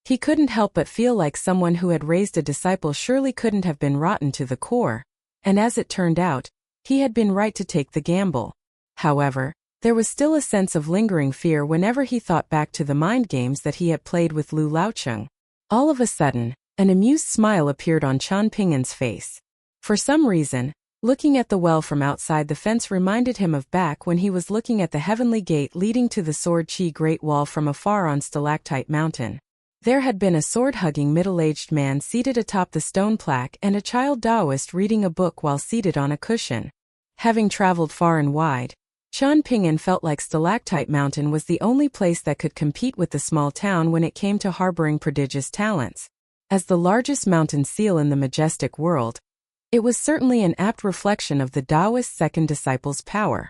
He couldn't help but feel like someone who had raised a disciple surely couldn't have been rotten to the core, and as it turned out, he had been right to take the gamble. However, there was still a sense of lingering fear whenever he thought back to the mind games that he had played with Lu Laoqing. All of a sudden, an amused smile appeared on Chan Ping'an's face. For some reason, looking at the well from outside the fence reminded him of back when he was looking at the heavenly gate leading to the Sword Chi Great Wall from afar on Stalactite Mountain. There had been a sword-hugging middle-aged man seated atop the stone plaque and a child Taoist reading a book while seated on a cushion. Having traveled far and wide, Changping felt like Stalactite Mountain was the only place that could compete with the small town when it came to harboring prodigious talents. As the largest mountain seal in the majestic world, it was certainly an apt reflection of the Taoist second disciple's power.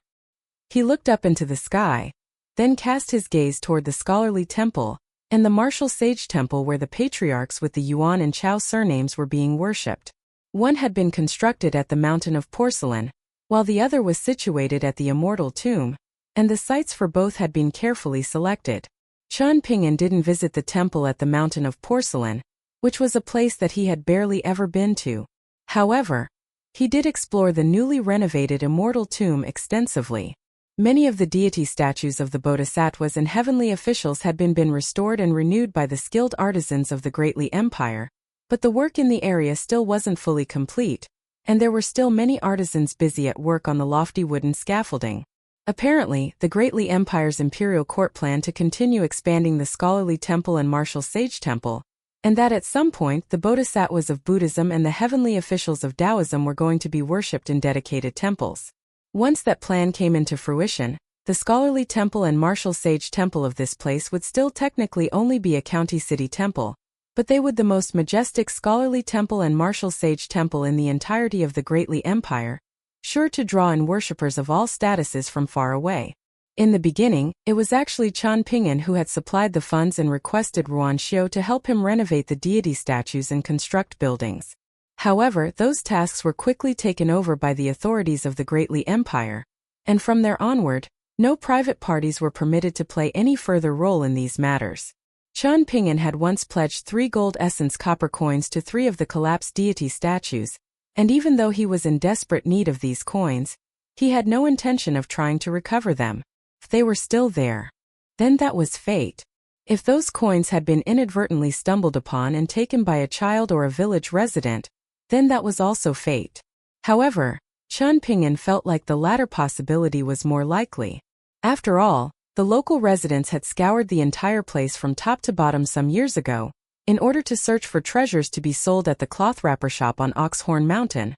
He looked up into the sky, then cast his gaze toward the scholarly temple and the martial sage temple where the patriarchs with the Yuan and Chao surnames were being worshipped. One had been constructed at the Mountain of Porcelain, while the other was situated at the Immortal Tomb, and the sites for both had been carefully selected. Changping didn't visit the temple at the Mountain of Porcelain, which was a place that he had barely ever been to. However, he did explore the newly renovated Immortal Tomb extensively. Many of the deity statues of the bodhisattvas and heavenly officials had been restored and renewed by the skilled artisans of the Great Li Empire, but the work in the area still wasn't fully complete, and there were still many artisans busy at work on the lofty wooden scaffolding. Apparently, the Great Li Empire's imperial court planned to continue expanding the scholarly temple and martial sage temple, and that at some point the bodhisattvas of Buddhism and the heavenly officials of Taoism were going to be worshipped in dedicated temples. Once that plan came into fruition, the scholarly temple and martial sage temple of this place would still technically only be a county city temple, but they would the most majestic scholarly temple and martial sage temple in the entirety of the Great Li Empire, sure to draw in worshippers of all statuses from far away. In the beginning, it was actually Changping who had supplied the funds and requested Ruan Xiu to help him renovate the deity statues and construct buildings. However, those tasks were quickly taken over by the authorities of the Great Li Empire, and from there onward, no private parties were permitted to play any further role in these matters. Changping had once pledged 3 gold essence copper coins to 3 of the collapsed deity statues, and even though he was in desperate need of these coins, he had no intention of trying to recover them. If they were still there, then that was fate. If those coins had been inadvertently stumbled upon and taken by a child or a village resident, then that was also fate. However, Changping felt like the latter possibility was more likely. After all, the local residents had scoured the entire place from top to bottom some years ago, in order to search for treasures to be sold at the cloth wrapper shop on Oxhorn Mountain,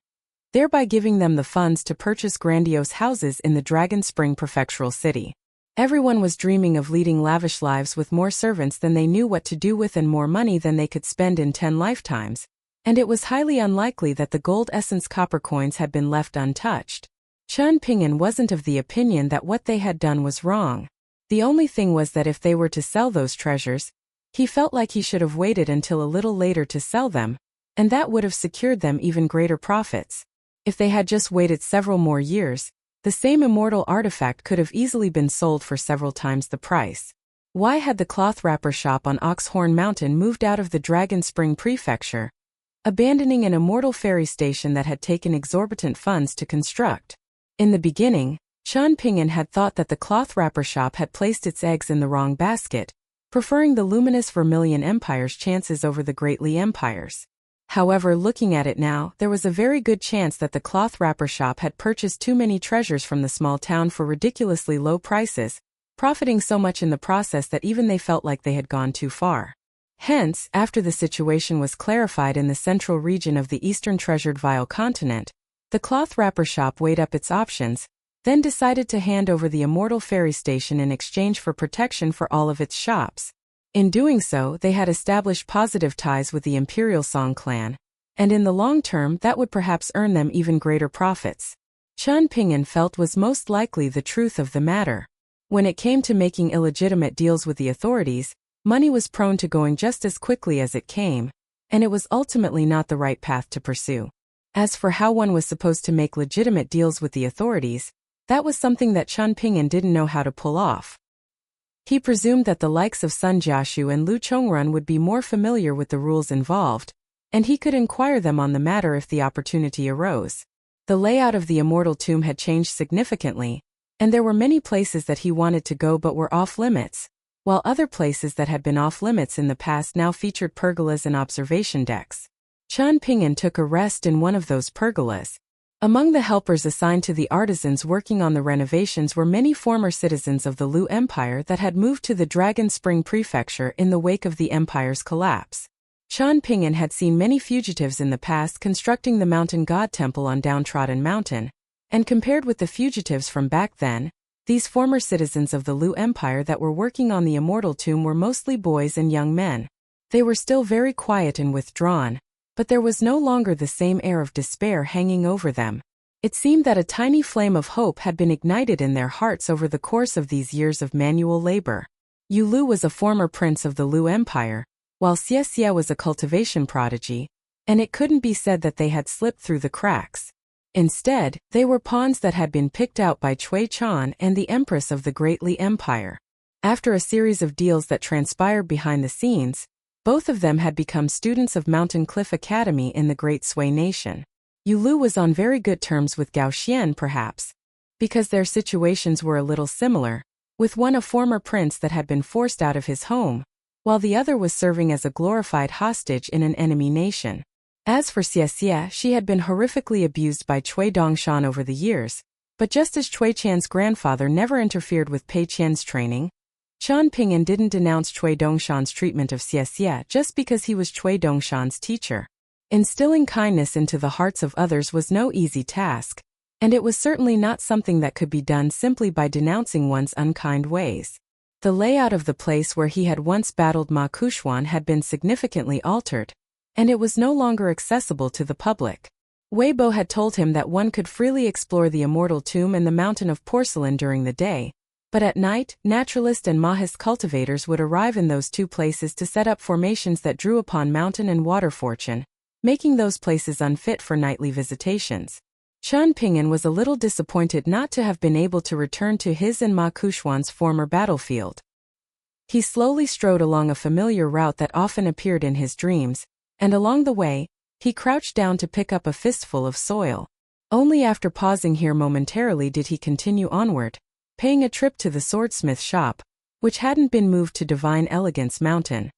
thereby giving them the funds to purchase grandiose houses in the Dragon Spring prefectural city. Everyone was dreaming of leading lavish lives with more servants than they knew what to do with and more money than they could spend in 10 lifetimes, and it was highly unlikely that the gold essence copper coins had been left untouched. Changping wasn't of the opinion that what they had done was wrong. The only thing was that if they were to sell those treasures, he felt like he should have waited until a little later to sell them, and that would have secured them even greater profits. If they had just waited several more years, the same immortal artifact could have easily been sold for several times the price. Why had the cloth wrapper shop on Oxhorn Mountain moved out of the Dragon Spring prefecture, abandoning an immortal ferry station that had taken exorbitant funds to construct? In the beginning, Changping had thought that the cloth wrapper shop had placed its eggs in the wrong basket, preferring the luminous Vermilion Empire's chances over the Great Li Empire's. However, looking at it now, there was a very good chance that the cloth wrapper shop had purchased too many treasures from the small town for ridiculously low prices, profiting so much in the process that even they felt like they had gone too far. Hence, after the situation was clarified in the central region of the Eastern Treasured Vial continent, the cloth wrapper shop weighed up its options, then decided to hand over the immortal ferry station in exchange for protection for all of its shops. In doing so, they had established positive ties with the Imperial Song clan, and in the long term that would perhaps earn them even greater profits. Changping felt was most likely the truth of the matter. When it came to making illegitimate deals with the authorities, money was prone to going just as quickly as it came, and it was ultimately not the right path to pursue. As for how one was supposed to make legitimate deals with the authorities, that was something that Changping didn't know how to pull off. He presumed that the likes of Sun Jiashu and Lu Chongrun would be more familiar with the rules involved, and he could inquire them on the matter if the opportunity arose. The layout of the immortal tomb had changed significantly, and there were many places that he wanted to go but were off-limits, while other places that had been off-limits in the past now featured pergolas and observation decks. Changping took a rest in one of those pergolas. Among the helpers assigned to the artisans working on the renovations were many former citizens of the Lu Empire that had moved to the Dragon Spring prefecture in the wake of the empire's collapse. Changping had seen many fugitives in the past constructing the mountain god temple on Downtrodden Mountain, and compared with the fugitives from back then, These former citizens of the Lu Empire that were working on the immortal tomb were mostly boys and young men. They were still very quiet and withdrawn, but there was no longer the same air of despair hanging over them. It seemed that a tiny flame of hope had been ignited in their hearts over the course of these years of manual labor. Yu Lu was a former prince of the Lu Empire, while Xie Xie was a cultivation prodigy, and it couldn't be said that they had slipped through the cracks. Instead, they were pawns that had been picked out by Cui Chan and the Empress of the Great Li Empire. After a series of deals that transpired behind the scenes, both of them had become students of Mountain Cliff Academy in the Great Sui Nation. Yu Lu was on very good terms with Gao Xian perhaps, because their situations were a little similar, with one a former prince that had been forced out of his home, while the other was serving as a glorified hostage in an enemy nation. As for Xie Xie, she had been horrifically abused by Cui Dongshan over the years, but just as Cui Qian's grandfather never interfered with Pei Qian's training, Chan Ping'an didn't denounce Cui Dongshan's treatment of Xie Xie just because he was Cui Dongshan's teacher. Instilling kindness into the hearts of others was no easy task, and it was certainly not something that could be done simply by denouncing one's unkind ways. The layout of the place where he had once battled Ma Kuxuan had been significantly altered, and it was no longer accessible to the public. Weibo had told him that one could freely explore the immortal tomb and the mountain of porcelain during the day, but at night, naturalist and Mahist cultivators would arrive in those two places to set up formations that drew upon mountain and water fortune, making those places unfit for nightly visitations. Chan Ping'an was a little disappointed not to have been able to return to his and Ma Kuxuan's former battlefield. He slowly strode along a familiar route that often appeared in his dreams, and along the way, he crouched down to pick up a fistful of soil. Only after pausing here momentarily did he continue onward, paying a trip to the swordsmith shop, which hadn't been moved to Divine Elegance Mountain.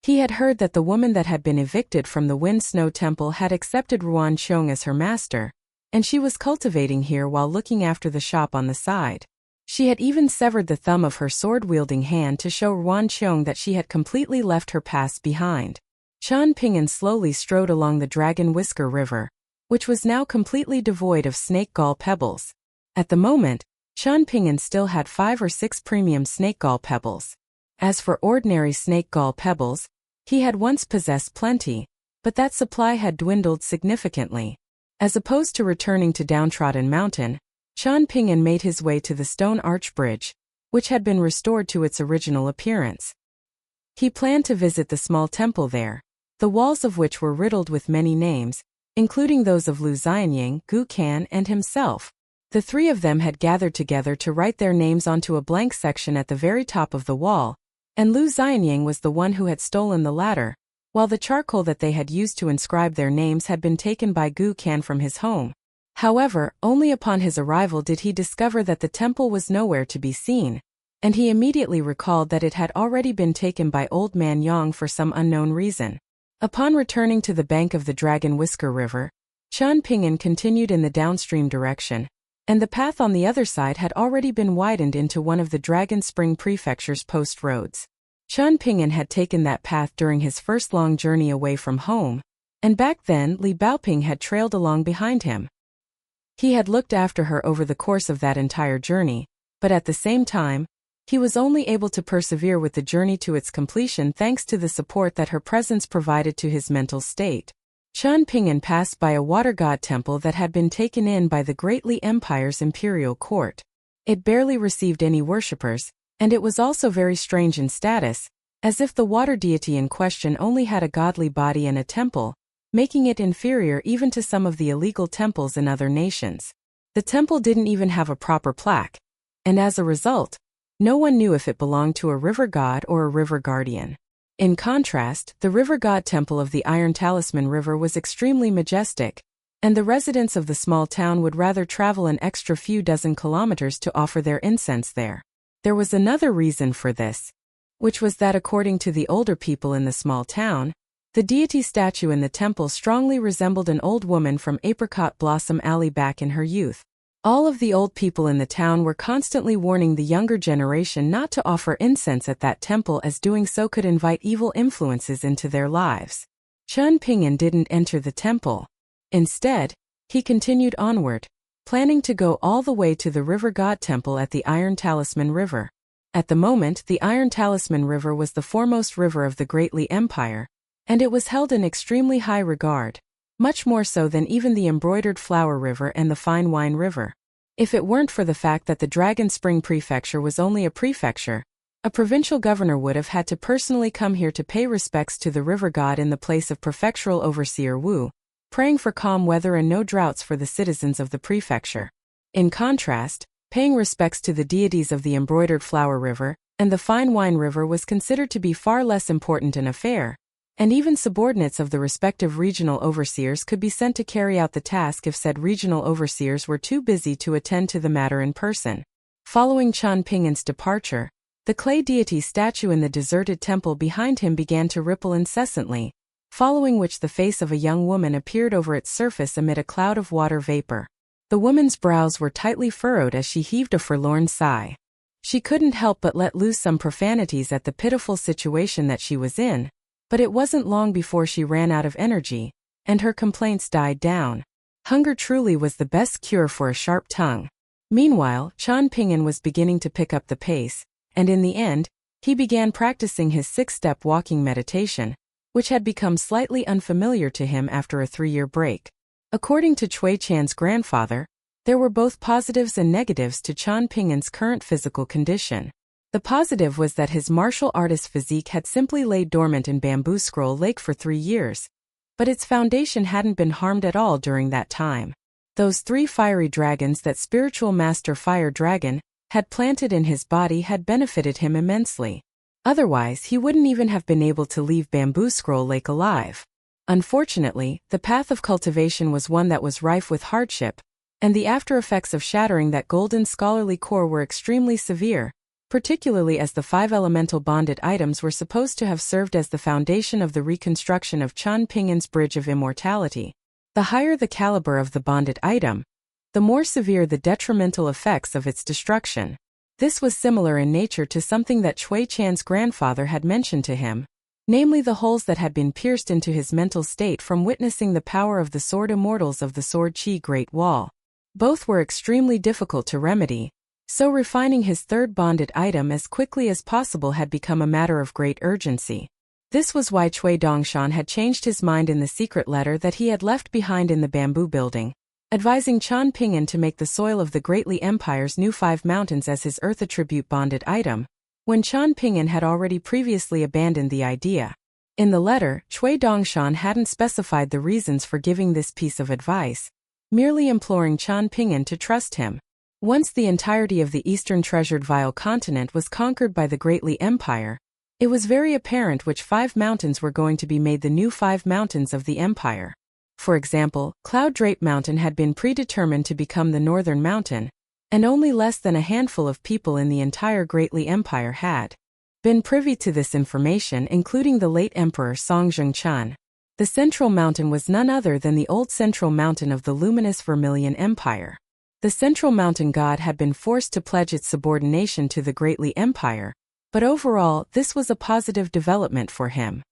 He had heard that the woman that had been evicted from the Wind Snow Temple had accepted Ruan Qiong as her master, and she was cultivating here while looking after the shop on the side. She had even severed the thumb of her sword-wielding hand to show Ruan Qiong that she had completely left her past behind. Chan Ping'an slowly strode along the Dragon Whisker River, which was now completely devoid of snake gall pebbles. At the moment, Chan Ping'an still had 5 or 6 premium snake gall pebbles. As for ordinary snake gall pebbles, he had once possessed plenty, but that supply had dwindled significantly. As opposed to returning to Downtrodden Mountain, Chan Ping'an made his way to the stone arch bridge, which had been restored to its original appearance. He planned to visit the small temple there, the walls of which were riddled with many names, including those of Lu Xianying, Gu Kan, and himself. The three of them had gathered together to write their names onto a blank section at the very top of the wall, and Lu Xianying was the one who had stolen the latter, while the charcoal that they had used to inscribe their names had been taken by Gu Kan from his home. However, only upon his arrival did he discover that the temple was nowhere to be seen, and he immediately recalled that it had already been taken by Old Man Yang for some unknown reason. Upon returning to the bank of the Dragon Whisker River, Chan Ping'an continued in the downstream direction, and the path on the other side had already been widened into one of the Dragon Spring Prefecture's post roads. Chan Ping'an had taken that path during his first long journey away from home, and back then Li Baoping had trailed along behind him. He had looked after her over the course of that entire journey, but at the same time, he was only able to persevere with the journey to its completion thanks to the support that her presence provided to his mental state. Chan Ping'an passed by a water god temple that had been taken in by the Great Li Empire's imperial court. It barely received any worshippers, and it was also very strange in status, as if the water deity in question only had a godly body and a temple, making it inferior even to some of the illegal temples in other nations. The temple didn't even have a proper plaque, and as a result, no one knew if it belonged to a river god or a river guardian. In contrast, the river god temple of the Iron Talisman River was extremely majestic, and the residents of the small town would rather travel an extra few dozen kilometers to offer their incense there. There was another reason for this, which was that according to the older people in the small town, the deity statue in the temple strongly resembled an old woman from Apricot Blossom Alley back in her youth. All of the old people in the town were constantly warning the younger generation not to offer incense at that temple as doing so could invite evil influences into their lives. Chan Ping'an didn't enter the temple. Instead, he continued onward, planning to go all the way to the river god temple at the Iron Talisman River. At the moment, the Iron Talisman River was the foremost river of the Great Li Empire, and it was held in extremely high regard, much more so than even the Embroidered Flower River and the Fine Wine River. If it weren't for the fact that the Dragon Spring Prefecture was only a prefecture, a provincial governor would have had to personally come here to pay respects to the river god in the place of prefectural overseer Wu, praying for calm weather and no droughts for the citizens of the prefecture. In contrast, paying respects to the deities of the Embroidered Flower River and the Fine Wine River was considered to be far less important an affair, and even subordinates of the respective regional overseers could be sent to carry out the task if said regional overseers were too busy to attend to the matter in person. Following Qian Ping'an's departure, the clay deity statue in the deserted temple behind him began to ripple incessantly, following which the face of a young woman appeared over its surface amid a cloud of water vapor. The woman's brows were tightly furrowed as she heaved a forlorn sigh. She couldn't help but let loose some profanities at the pitiful situation that she was in, but it wasn't long before she ran out of energy, and her complaints died down. Hunger truly was the best cure for a sharp tongue. Meanwhile, Qian Ping'an was beginning to pick up the pace, and in the end, he began practicing his six-step walking meditation, which had become slightly unfamiliar to him after a 3-year break. According to Cui Chan's grandfather, there were both positives and negatives to Qian Ping'an's current physical condition. The positive was that his martial artist physique had simply laid dormant in Bamboo Scroll Lake for 3 years, but its foundation hadn't been harmed at all during that time. Those 3 fiery dragons that spiritual master Fire Dragon had planted in his body had benefited him immensely. Otherwise, he wouldn't even have been able to leave Bamboo Scroll Lake alive. Unfortunately, the path of cultivation was one that was rife with hardship, and the after-effects of shattering that golden scholarly core were extremely severe, particularly as the 5 elemental bonded items were supposed to have served as the foundation of the reconstruction of Qian Ping'an's Bridge of Immortality. The higher the caliber of the bonded item, the more severe the detrimental effects of its destruction. This was similar in nature to something that Cui Chan's grandfather had mentioned to him, namely the holes that had been pierced into his mental state from witnessing the power of the sword immortals of the Sword Qi Great Wall. Both were extremely difficult to remedy, so refining his 3rd bonded item as quickly as possible had become a matter of great urgency. This was why Cui Dongshan had changed his mind in the secret letter that he had left behind in the bamboo building, advising Qian Ping'an to make the soil of the Great Li Empire's new 5 mountains as his earth attribute bonded item, when Qian Ping'an had already previously abandoned the idea. In the letter, Cui Dongshan hadn't specified the reasons for giving this piece of advice, merely imploring Qian Ping'an to trust him. Once the entirety of the eastern treasured Vile continent was conquered by the Great Li Empire, it was very apparent which 5 mountains were going to be made the new 5 mountains of the empire. For example, Cloud Drape Mountain had been predetermined to become the northern mountain, and only less than a handful of people in the entire Great Li Empire had been privy to this information, including the late Emperor Song Zhengqian. The central mountain was none other than the old central mountain of the luminous Vermilion Empire. The central mountain god had been forced to pledge its subordination to the Great Li Empire, but overall, this was a positive development for him.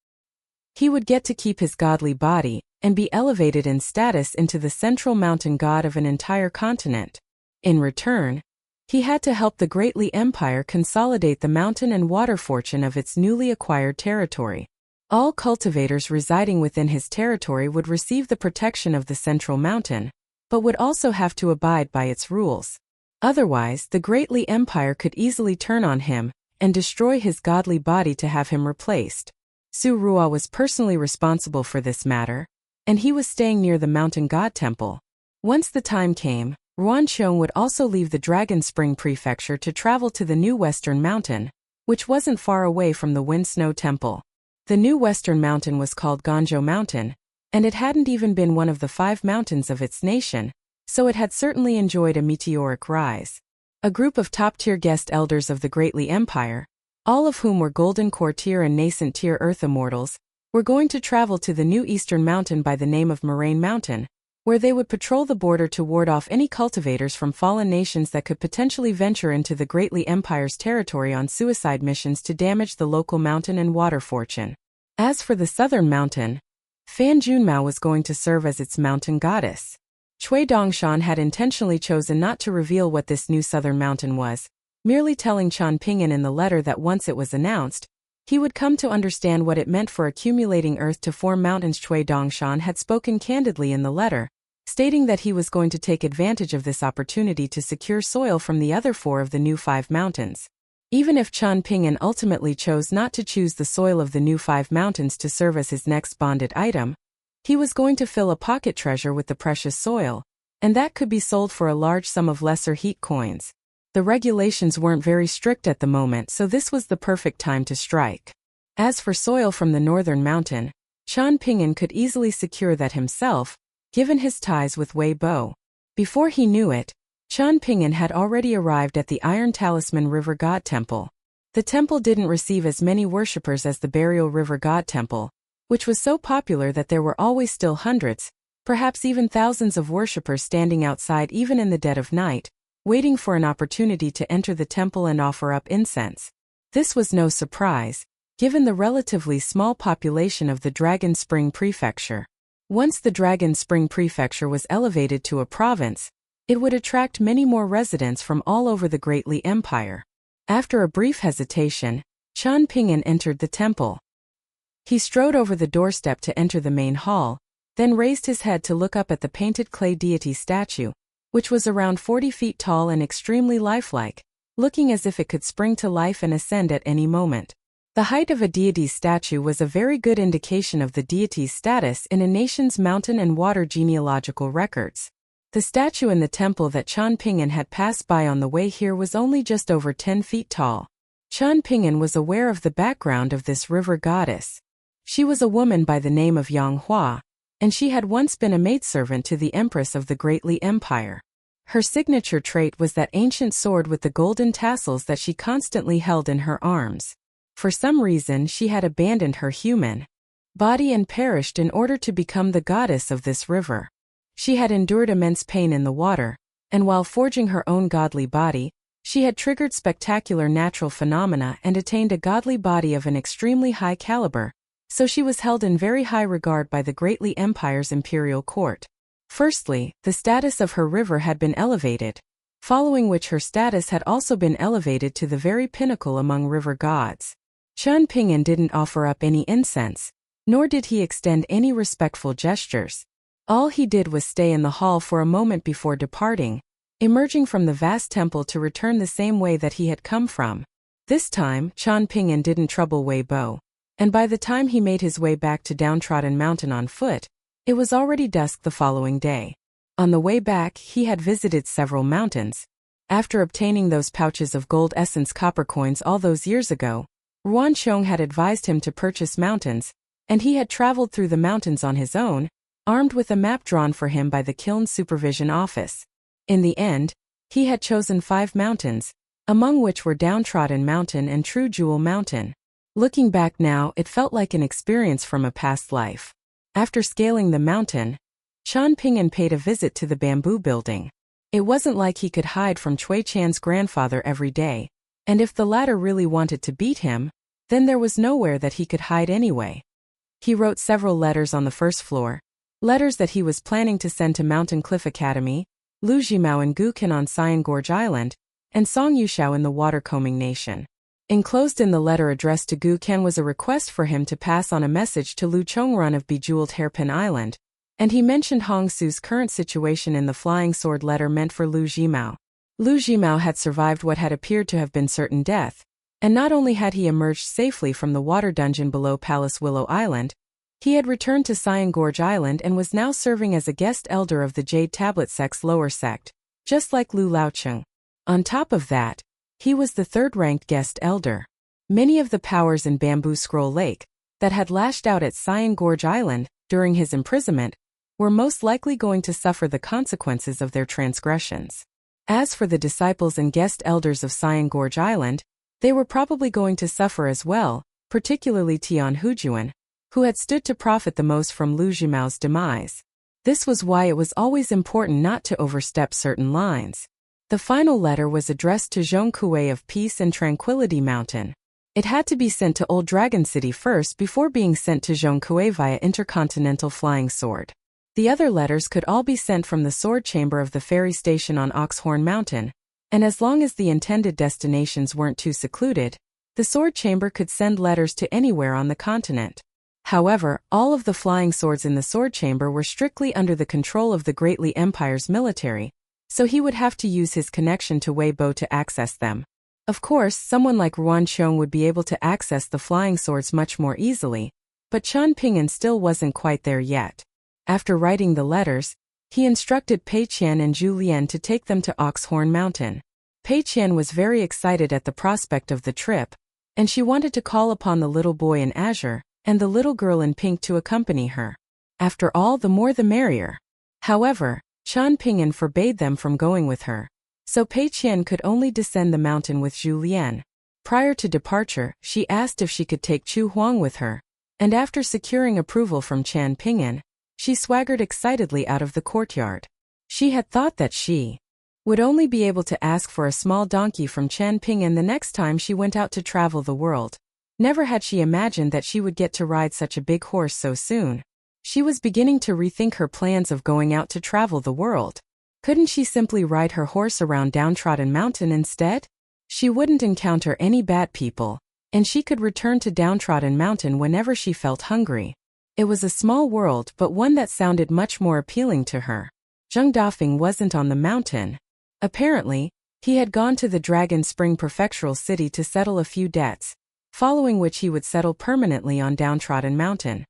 He would get to keep his godly body and be elevated in status into the central mountain god of an entire continent. In return, he had to help the Great Li Empire consolidate the mountain and water fortune of its newly acquired territory. All cultivators residing within his territory would receive the protection of the central mountain, but would also have to abide by its rules. Otherwise, the Great Li Empire could easily turn on him and destroy his godly body to have him replaced. Su Ruo was personally responsible for this matter, and he was staying near the mountain god temple. Once the time came, Ruanqiong would also leave the Dragon Spring Prefecture to travel to the new western mountain, which wasn't far away from the Wind Snow Temple. The new western mountain was called Ganzhou Mountain, and it hadn't even been one of the 5 mountains of its nation, so it had certainly enjoyed a meteoric rise. A group of top-tier guest elders of the Great Li Empire, all of whom were Golden Core tier and Nascent tier Earth Immortals, were going to travel to the new eastern mountain by the name of Moraine Mountain, where they would patrol the border to ward off any cultivators from fallen nations that could potentially venture into the Great Li Empire's territory on suicide missions to damage the local mountain and water fortune. As for the southern mountain, Fan Junmao was going to serve as its mountain goddess. Chui Dongshan had intentionally chosen not to reveal what this new southern mountain was, merely telling Qian Pingyan in the letter that once it was announced, he would come to understand what it meant for accumulating earth to form mountains. Chui Dongshan had spoken candidly in the letter, stating that he was going to take advantage of this opportunity to secure soil from the other 4 of the new 5 mountains. Even if Qian Pingyan ultimately chose not to choose the soil of the new 5 mountains to serve as his next bonded item, he was going to fill a pocket treasure with the precious soil, and that could be sold for a large sum of lesser heat coins. The regulations weren't very strict at the moment, so this was the perfect time to strike. As for soil from the northern mountain, Qian Pingyan could easily secure that himself, given his ties with Wei Bo. Before he knew it, Qian Pingyan had already arrived at the Iron Talisman River God Temple. The temple didn't receive as many worshippers as the Burial River God Temple, which was so popular that there were always still hundreds, perhaps even thousands of worshippers standing outside even in the dead of night, waiting for an opportunity to enter the temple and offer up incense. This was no surprise, given the relatively small population of the Dragon Spring Prefecture. Once the Dragon Spring Prefecture was elevated to a province, it would attract many more residents from all over the Great Li Empire. After a brief hesitation, Qian Pingyan entered the temple. He strode over the doorstep to enter the main hall, then raised his head to look up at the painted clay deity statue, which was around 40 feet tall and extremely lifelike, looking as if it could spring to life and ascend at any moment. The height of a deity's statue was a very good indication of the deity's status in a nation's mountain and water genealogical records. The statue in the temple that Qian Pingyan had passed by on the way here was only just over 10 feet tall. Qian Pingyan was aware of the background of this river goddess. She was a woman by the name of Yang Hua, and she had once been a maidservant to the Empress of the Great Li Empire. Her signature trait was that ancient sword with the golden tassels that she constantly held in her arms. For some reason she had abandoned her human body and perished in order to become the goddess of this river. She had endured immense pain in the water, and while forging her own godly body, she had triggered spectacular natural phenomena and attained a godly body of an extremely high caliber, so she was held in very high regard by the Great Li Empire's imperial court. Firstly, the status of her river had been elevated, following which her status had also been elevated to the very pinnacle among river gods. Qian Pingyan didn't offer up any incense, nor did he extend any respectful gestures. All he did was stay in the hall for a moment before departing, emerging from the vast temple to return the same way that he had come from. This time, Qian Pingyan didn't trouble Wei Bo, and by the time he made his way back to Downtrodden Mountain on foot, it was already dusk the following day. On the way back, he had visited several mountains. After obtaining those pouches of gold essence copper coins all those years ago, Ruan Qiong had advised him to purchase mountains, and he had traveled through the mountains on his own, armed with a map drawn for him by the Kiln Supervision Office. In the end, he had chosen 5 mountains, among which were Downtrodden Mountain and True Jewel Mountain. Looking back now, it felt like an experience from a past life. After scaling the mountain, Qian Pingyan paid a visit to the bamboo building. It wasn't like he could hide from Cui Chan's grandfather every day, and if the latter really wanted to beat him, then there was nowhere that he could hide anyway. He wrote several letters on the first floor, letters that he was planning to send to Mountain Cliff Academy, Lu Jimao and Gu Ken on Cyan Gorge Island, and Song Yushao in the Watercombing Nation. Enclosed in the letter addressed to Gu Ken was a request for him to pass on a message to Lu Chongrun of Bejeweled Hairpin Island, and he mentioned Hong Su's current situation in the flying sword letter meant for Lu Jimao. Lu Jimao had survived what had appeared to have been certain death, and not only had he emerged safely from the water dungeon below Palace Willow Island, he had returned to Cyan Gorge Island and was now serving as a guest elder of the Jade Tablet sect's lower sect, just like Lu Laocheng. On top of that, he was the 3rd-ranked guest elder. Many of the powers in Bamboo Scroll Lake, that had lashed out at Cyan Gorge Island during his imprisonment, were most likely going to suffer the consequences of their transgressions. As for the disciples and guest elders of Cyan Gorge Island, they were probably going to suffer as well, particularly Tian Hujuan, who had stood to profit the most from Lu Jimao's demise. This was why it was always important not to overstep certain lines. The final letter was addressed to Zhong Kuei of Peace and Tranquility Mountain. It had to be sent to Old Dragon City first before being sent to Zhong Kuei via intercontinental flying sword. The other letters could all be sent from the sword chamber of the ferry station on Oxhorn Mountain, and as long as the intended destinations weren't too secluded, the sword chamber could send letters to anywhere on the continent. However, all of the flying swords in the sword chamber were strictly under the control of the Great Li Empire's military, so he would have to use his connection to Weibo to access them. Of course, someone like Ruan Qiong would be able to access the flying swords much more easily, but Chen Ping'an still wasn't quite there yet. After writing the letters, he instructed Pei Qian and Zhu Lian to take them to Oxhorn Mountain. Pei Qian was very excited at the prospect of the trip, and she wanted to call upon the little boy in azure and the little girl in pink to accompany her. After all, the more the merrier. However, Chen Ping'an forbade them from going with her, so Pei Qian could only descend the mountain with Zhu Lian. Prior to departure, she asked if she could take Chu Huang with her, and after securing approval from Chen Ping'an, she swaggered excitedly out of the courtyard. She had thought that she would only be able to ask for a small donkey from Chen Ping'an the next time she went out to travel the world. Never had she imagined that she would get to ride such a big horse so soon. She was beginning to rethink her plans of going out to travel the world. Couldn't she simply ride her horse around Downtrodden Mountain instead? She wouldn't encounter any bad people, and she could return to Downtrodden Mountain whenever she felt hungry. It was a small world, but one that sounded much more appealing to her. Zheng Dafeng wasn't on the mountain. Apparently, he had gone to the Dragon Spring prefectural city to settle a few debts, following which he would settle permanently on Downtrodden Mountain.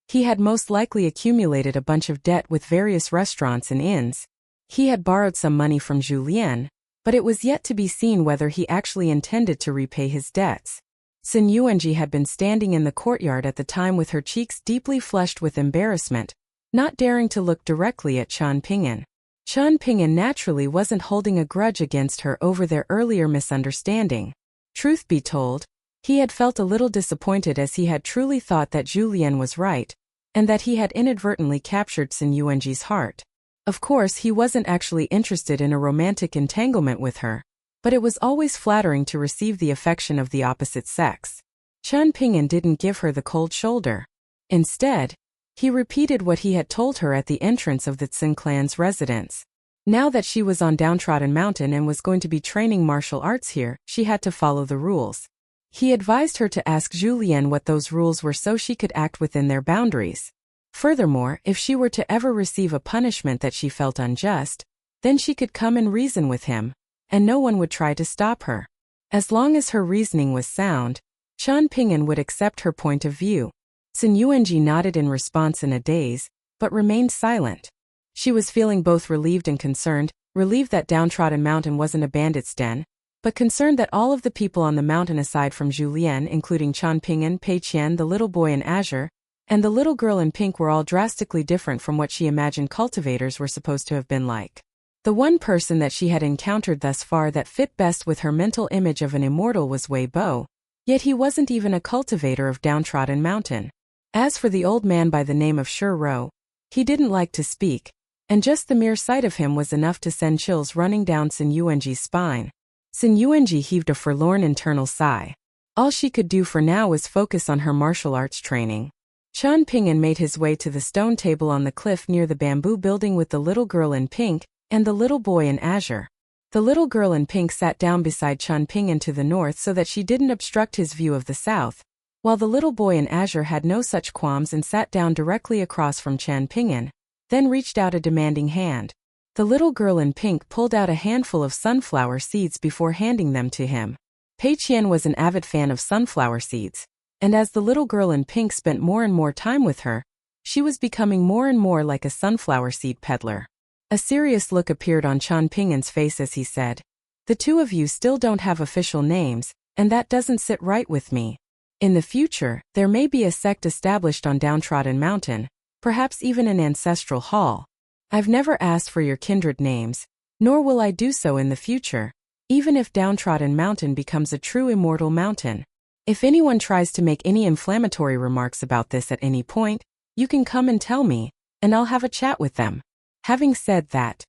He had most likely accumulated a bunch of debt with various restaurants and inns. He had borrowed some money from Zhu Lian, but it was yet to be seen whether he actually intended to repay his debts. Sun Yuanji had been standing in the courtyard at the time with her cheeks deeply flushed with embarrassment, not daring to look directly at Chen Ping'an. Chen Ping'an naturally wasn't holding a grudge against her over their earlier misunderstanding. Truth be told, he had felt a little disappointed as he had truly thought that Zhu Lian was right, and that he had inadvertently captured Sun Yuanji's heart. Of course, he wasn't actually interested in a romantic entanglement with her, but it was always flattering to receive the affection of the opposite sex. Chen Ping'an didn't give her the cold shoulder. Instead, he repeated what he had told her at the entrance of the Tsin clan's residence. Now that she was on Downtrodden Mountain and was going to be training martial arts here, she had to follow the rules. He advised her to ask Zhu Lian what those rules were so she could act within their boundaries. Furthermore, if she were to ever receive a punishment that she felt unjust, then she could come and reason with him, and no one would try to stop her. As long as her reasoning was sound, Chen Ping'an would accept her point of view. Sun Yuanji nodded in response in a daze, but remained silent. She was feeling both relieved and concerned, relieved that Downtrodden Mountain wasn't a bandit's den, but concerned that all of the people on the mountain aside from Zhu Lian, including Chen Ping'an, Pei Qian, the little boy in azure, and the little girl in pink, were all drastically different from what she imagined cultivators were supposed to have been like. The one person that she had encountered thus far that fit best with her mental image of an immortal was Weibo, yet he wasn't even a cultivator of Downtrodden Mountain. As for the old man by the name of Shi Ro, he didn't like to speak, and just the mere sight of him was enough to send chills running down Sun Yuanji's spine. Sun Yuanji heaved a forlorn internal sigh. All she could do for now was focus on her martial arts training. Chen Ping'an made his way to the stone table on the cliff near the bamboo building with the little girl in pink and the little boy in azure. The little girl in pink sat down beside Chen Ping'an to the north so that she didn't obstruct his view of the south, while the little boy in azure had no such qualms and sat down directly across from Chen Ping'an, then reached out a demanding hand. The little girl in pink pulled out a handful of sunflower seeds before handing them to him. Pei Qian was an avid fan of sunflower seeds, and as the little girl in pink spent more and more time with her, she was becoming more and more like a sunflower seed peddler. A serious look appeared on Chen Ping'an's face as he said, "The two of you still don't have official names, and that doesn't sit right with me. In the future, there may be a sect established on Downtrodden Mountain, perhaps even an ancestral hall. I've never asked for your kindred names, nor will I do so in the future, even if Downtrodden Mountain becomes a true immortal mountain. If anyone tries to make any inflammatory remarks about this at any point, you can come and tell me, and I'll have a chat with them." Having said that,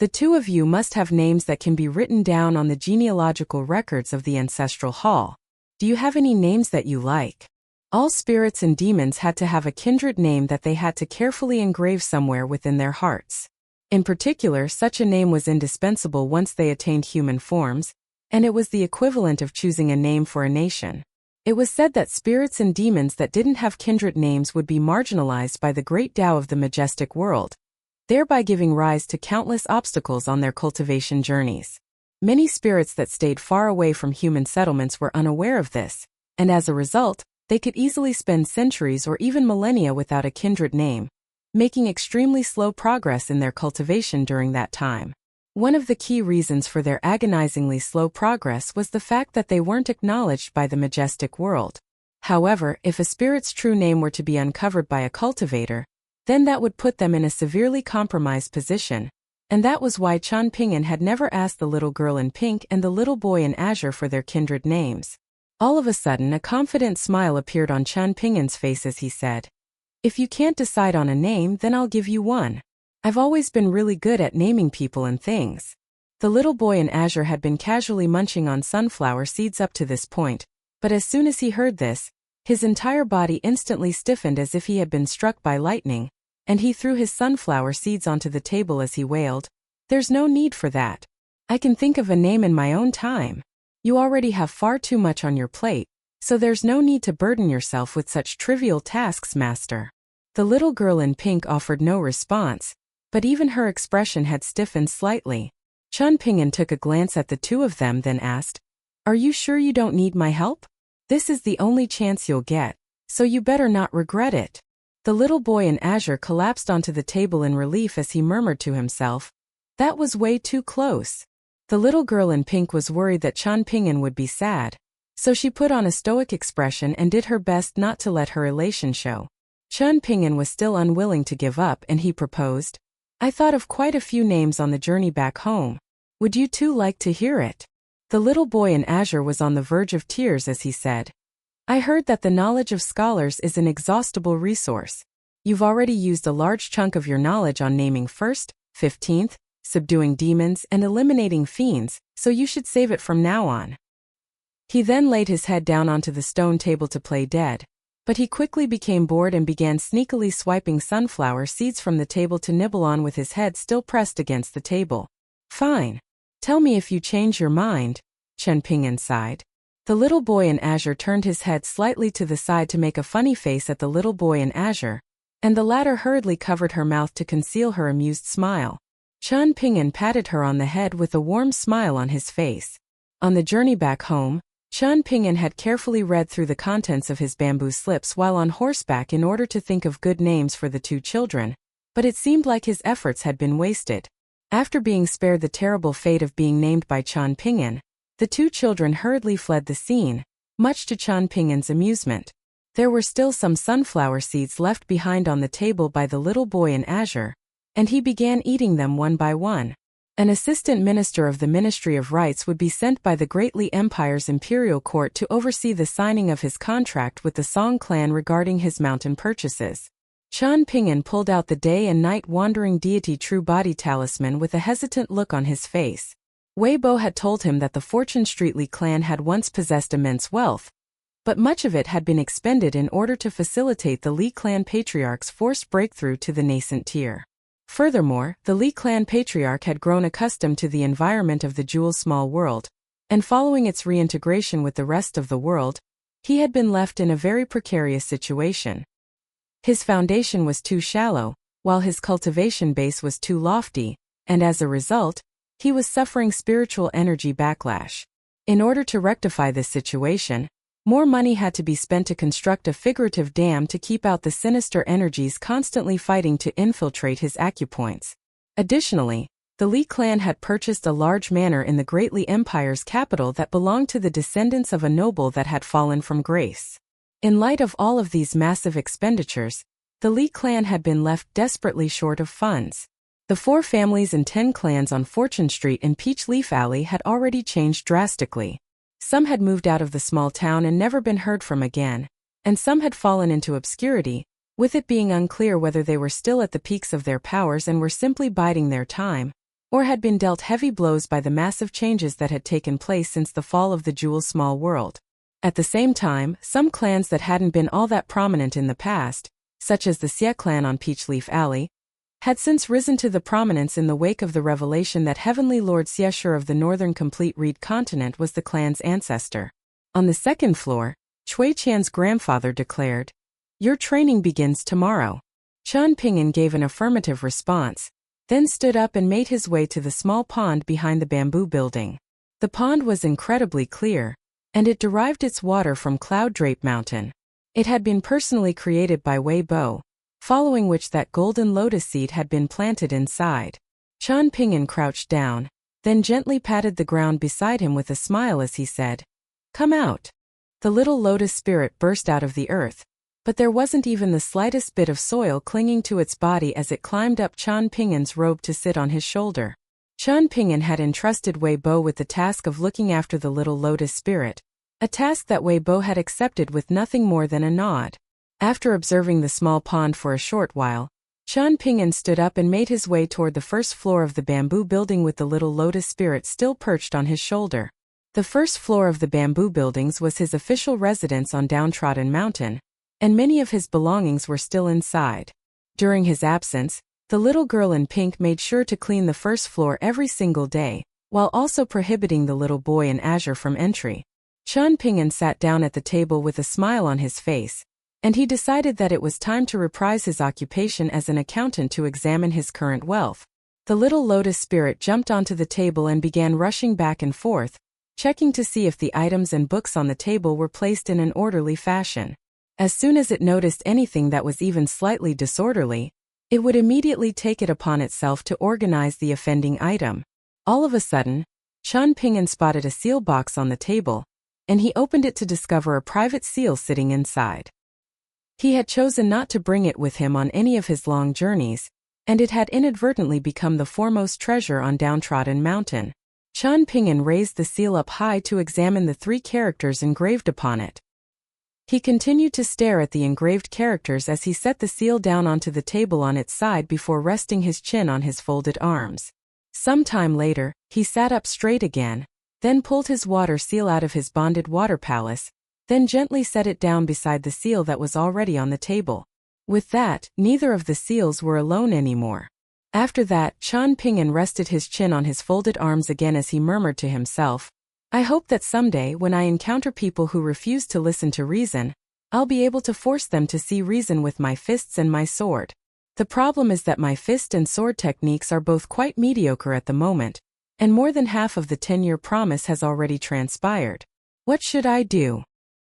the two of you must have names that can be written down on the genealogical records of the ancestral hall. Do you have any names that you like? All spirits and demons had to have a kindred name that they had to carefully engrave somewhere within their hearts. In particular, such a name was indispensable once they attained human forms, and it was the equivalent of choosing a name for a nation. It was said that spirits and demons that didn't have kindred names would be marginalized by the great Tao of the majestic world, thereby giving rise to countless obstacles on their cultivation journeys. Many spirits that stayed far away from human settlements were unaware of this, and as a result, they could easily spend centuries or even millennia without a kindred name, making extremely slow progress in their cultivation during that time. One of the key reasons for their agonizingly slow progress was the fact that they weren't acknowledged by the majestic world. However, if a spirit's true name were to be uncovered by a cultivator, then that would put them in a severely compromised position, and that was why Qian Pingyuan had never asked the little girl in pink and the little boy in azure for their kindred names. All of a sudden, a confident smile appeared on Qian Pingyuan's face as he said, "If you can't decide on a name, then I'll give you one. I've always been really good at naming people and things." The little boy in azure had been casually munching on sunflower seeds up to this point, but as soon as he heard this, his entire body instantly stiffened as if he had been struck by lightning, and he threw his sunflower seeds onto the table as he wailed, "There's no need for that. I can think of a name in my own time. You already have far too much on your plate, so there's no need to burden yourself with such trivial tasks, master." The little girl in pink offered no response, but even her expression had stiffened slightly. Qian Pingyuan took a glance at the two of them, then asked, "Are you sure you don't need my help? This is the only chance you'll get, so you better not regret it." The little boy in azure collapsed onto the table in relief as he murmured to himself, "That was way too close." The little girl in pink was worried that Qian Pingyuan would be sad, so she put on a stoic expression and did her best not to let her elation show. Qian Pingyuan was still unwilling to give up, and he proposed, "I thought of quite a few names on the journey back home. Would you two like to hear it?" The little boy in azure was on the verge of tears as he said, "I heard that the knowledge of scholars is an inexhaustible resource. You've already used a large chunk of your knowledge on naming first, 15th, subduing demons, and eliminating fiends, so you should save it from now on." He then laid his head down onto the stone table to play dead, but he quickly became bored and began sneakily swiping sunflower seeds from the table to nibble on with his head still pressed against the table. "Fine. Tell me if you change your mind," Qian Pingyuan sighed. The little boy in azure turned his head slightly to the side to make a funny face at the little boy in azure, and the latter hurriedly covered her mouth to conceal her amused smile. Qian Pingyuan patted her on the head with a warm smile on his face. On the journey back home, Qian Pingyuan had carefully read through the contents of his bamboo slips while on horseback in order to think of good names for the two children, but it seemed like his efforts had been wasted. After being spared the terrible fate of being named by Qian Pingyuan, the two children hurriedly fled the scene, much to Qian Pingyuan's amusement. There were still some sunflower seeds left behind on the table by the little boy in azure, and he began eating them one by one. An assistant minister of the Ministry of Rights would be sent by the Great Li Empire's imperial court to oversee the signing of his contract with the Song clan regarding his mountain purchases. Qian Pingyuan pulled out the day and night wandering deity true body talisman with a hesitant look on his face. Wei Bo had told him that the Fortune Street Li clan had once possessed immense wealth, but much of it had been expended in order to facilitate the Li clan patriarch's forced breakthrough to the nascent tier. Furthermore, the Li clan patriarch had grown accustomed to the environment of the Jewel Small World, and following its reintegration with the rest of the world, he had been left in a very precarious situation. His foundation was too shallow, while his cultivation base was too lofty, and as a result, he was suffering spiritual energy backlash. In order to rectify this situation, more money had to be spent to construct a figurative dam to keep out the sinister energies constantly fighting to infiltrate his acupoints. Additionally, the Li clan had purchased a large manor in the Great Li Empire's capital that belonged to the descendants of a noble that had fallen from grace. In light of all of these massive expenditures, the Li clan had been left desperately short of funds. The 4 families and 10 clans on Fortune Street and Peach Leaf Alley had already changed drastically. Some had moved out of the small town and never been heard from again, and some had fallen into obscurity, with it being unclear whether they were still at the peaks of their powers and were simply biding their time, or had been dealt heavy blows by the massive changes that had taken place since the fall of the Jewel Small World. At the same time, some clans that hadn't been all that prominent in the past, such as the Xie clan on Peachleaf Alley, had since risen to the prominence in the wake of the revelation that Heavenly Lord Xieshur of the Northern Complete Reed continent was the clan's ancestor. On the second floor, Cui Qian's grandfather declared, "Your training begins tomorrow." Chen Ping'an gave an affirmative response, then stood up and made his way to the small pond behind the bamboo building. The pond was incredibly clear, and it derived its water from Cloud Drape Mountain. It had been personally created by Wei Bo, following which that golden lotus seed had been planted inside. Chen Ping'an crouched down, then gently patted the ground beside him with a smile as he said, "Come out." The little lotus spirit burst out of the earth, but there wasn't even the slightest bit of soil clinging to its body as it climbed up Chen Ping'an's robe to sit on his shoulder. Chen Ping'an had entrusted Wei Bo with the task of looking after the little lotus spirit, a task that Wei Bo had accepted with nothing more than a nod. After observing the small pond for a short while, Chen Ping'an stood up and made his way toward the first floor of the bamboo building with the little lotus spirit still perched on his shoulder. The first floor of the bamboo buildings was his official residence on Downtrodden Mountain, and many of his belongings were still inside. During his absence, the little girl in pink made sure to clean the first floor every single day, while also prohibiting the little boy in azure from entry. Chen Ping'an sat down at the table with a smile on his face, and he decided that it was time to reprise his occupation as an accountant to examine his current wealth. The little lotus spirit jumped onto the table and began rushing back and forth, checking to see if the items and books on the table were placed in an orderly fashion. As soon as it noticed anything that was even slightly disorderly, it would immediately take it upon itself to organize the offending item. All of a sudden, Chen Ping'an spotted a seal box on the table, and he opened it to discover a private seal sitting inside. He had chosen not to bring it with him on any of his long journeys, and it had inadvertently become the foremost treasure on Downtrodden Mountain. Chen Ping'an raised the seal up high to examine the 3 characters engraved upon it. He continued to stare at the engraved characters as he set the seal down onto the table on its side before resting his chin on his folded arms. Some time later, he sat up straight again, then pulled his water seal out of his bonded water palace, then gently set it down beside the seal that was already on the table. With that, neither of the seals were alone anymore. After that, Chen Ping'an rested his chin on his folded arms again as he murmured to himself, "I hope that someday when I encounter people who refuse to listen to reason, I'll be able to force them to see reason with my fists and my sword. The problem is that my fist and sword techniques are both quite mediocre at the moment, and more than half of the 10-year promise has already transpired. What should I do?"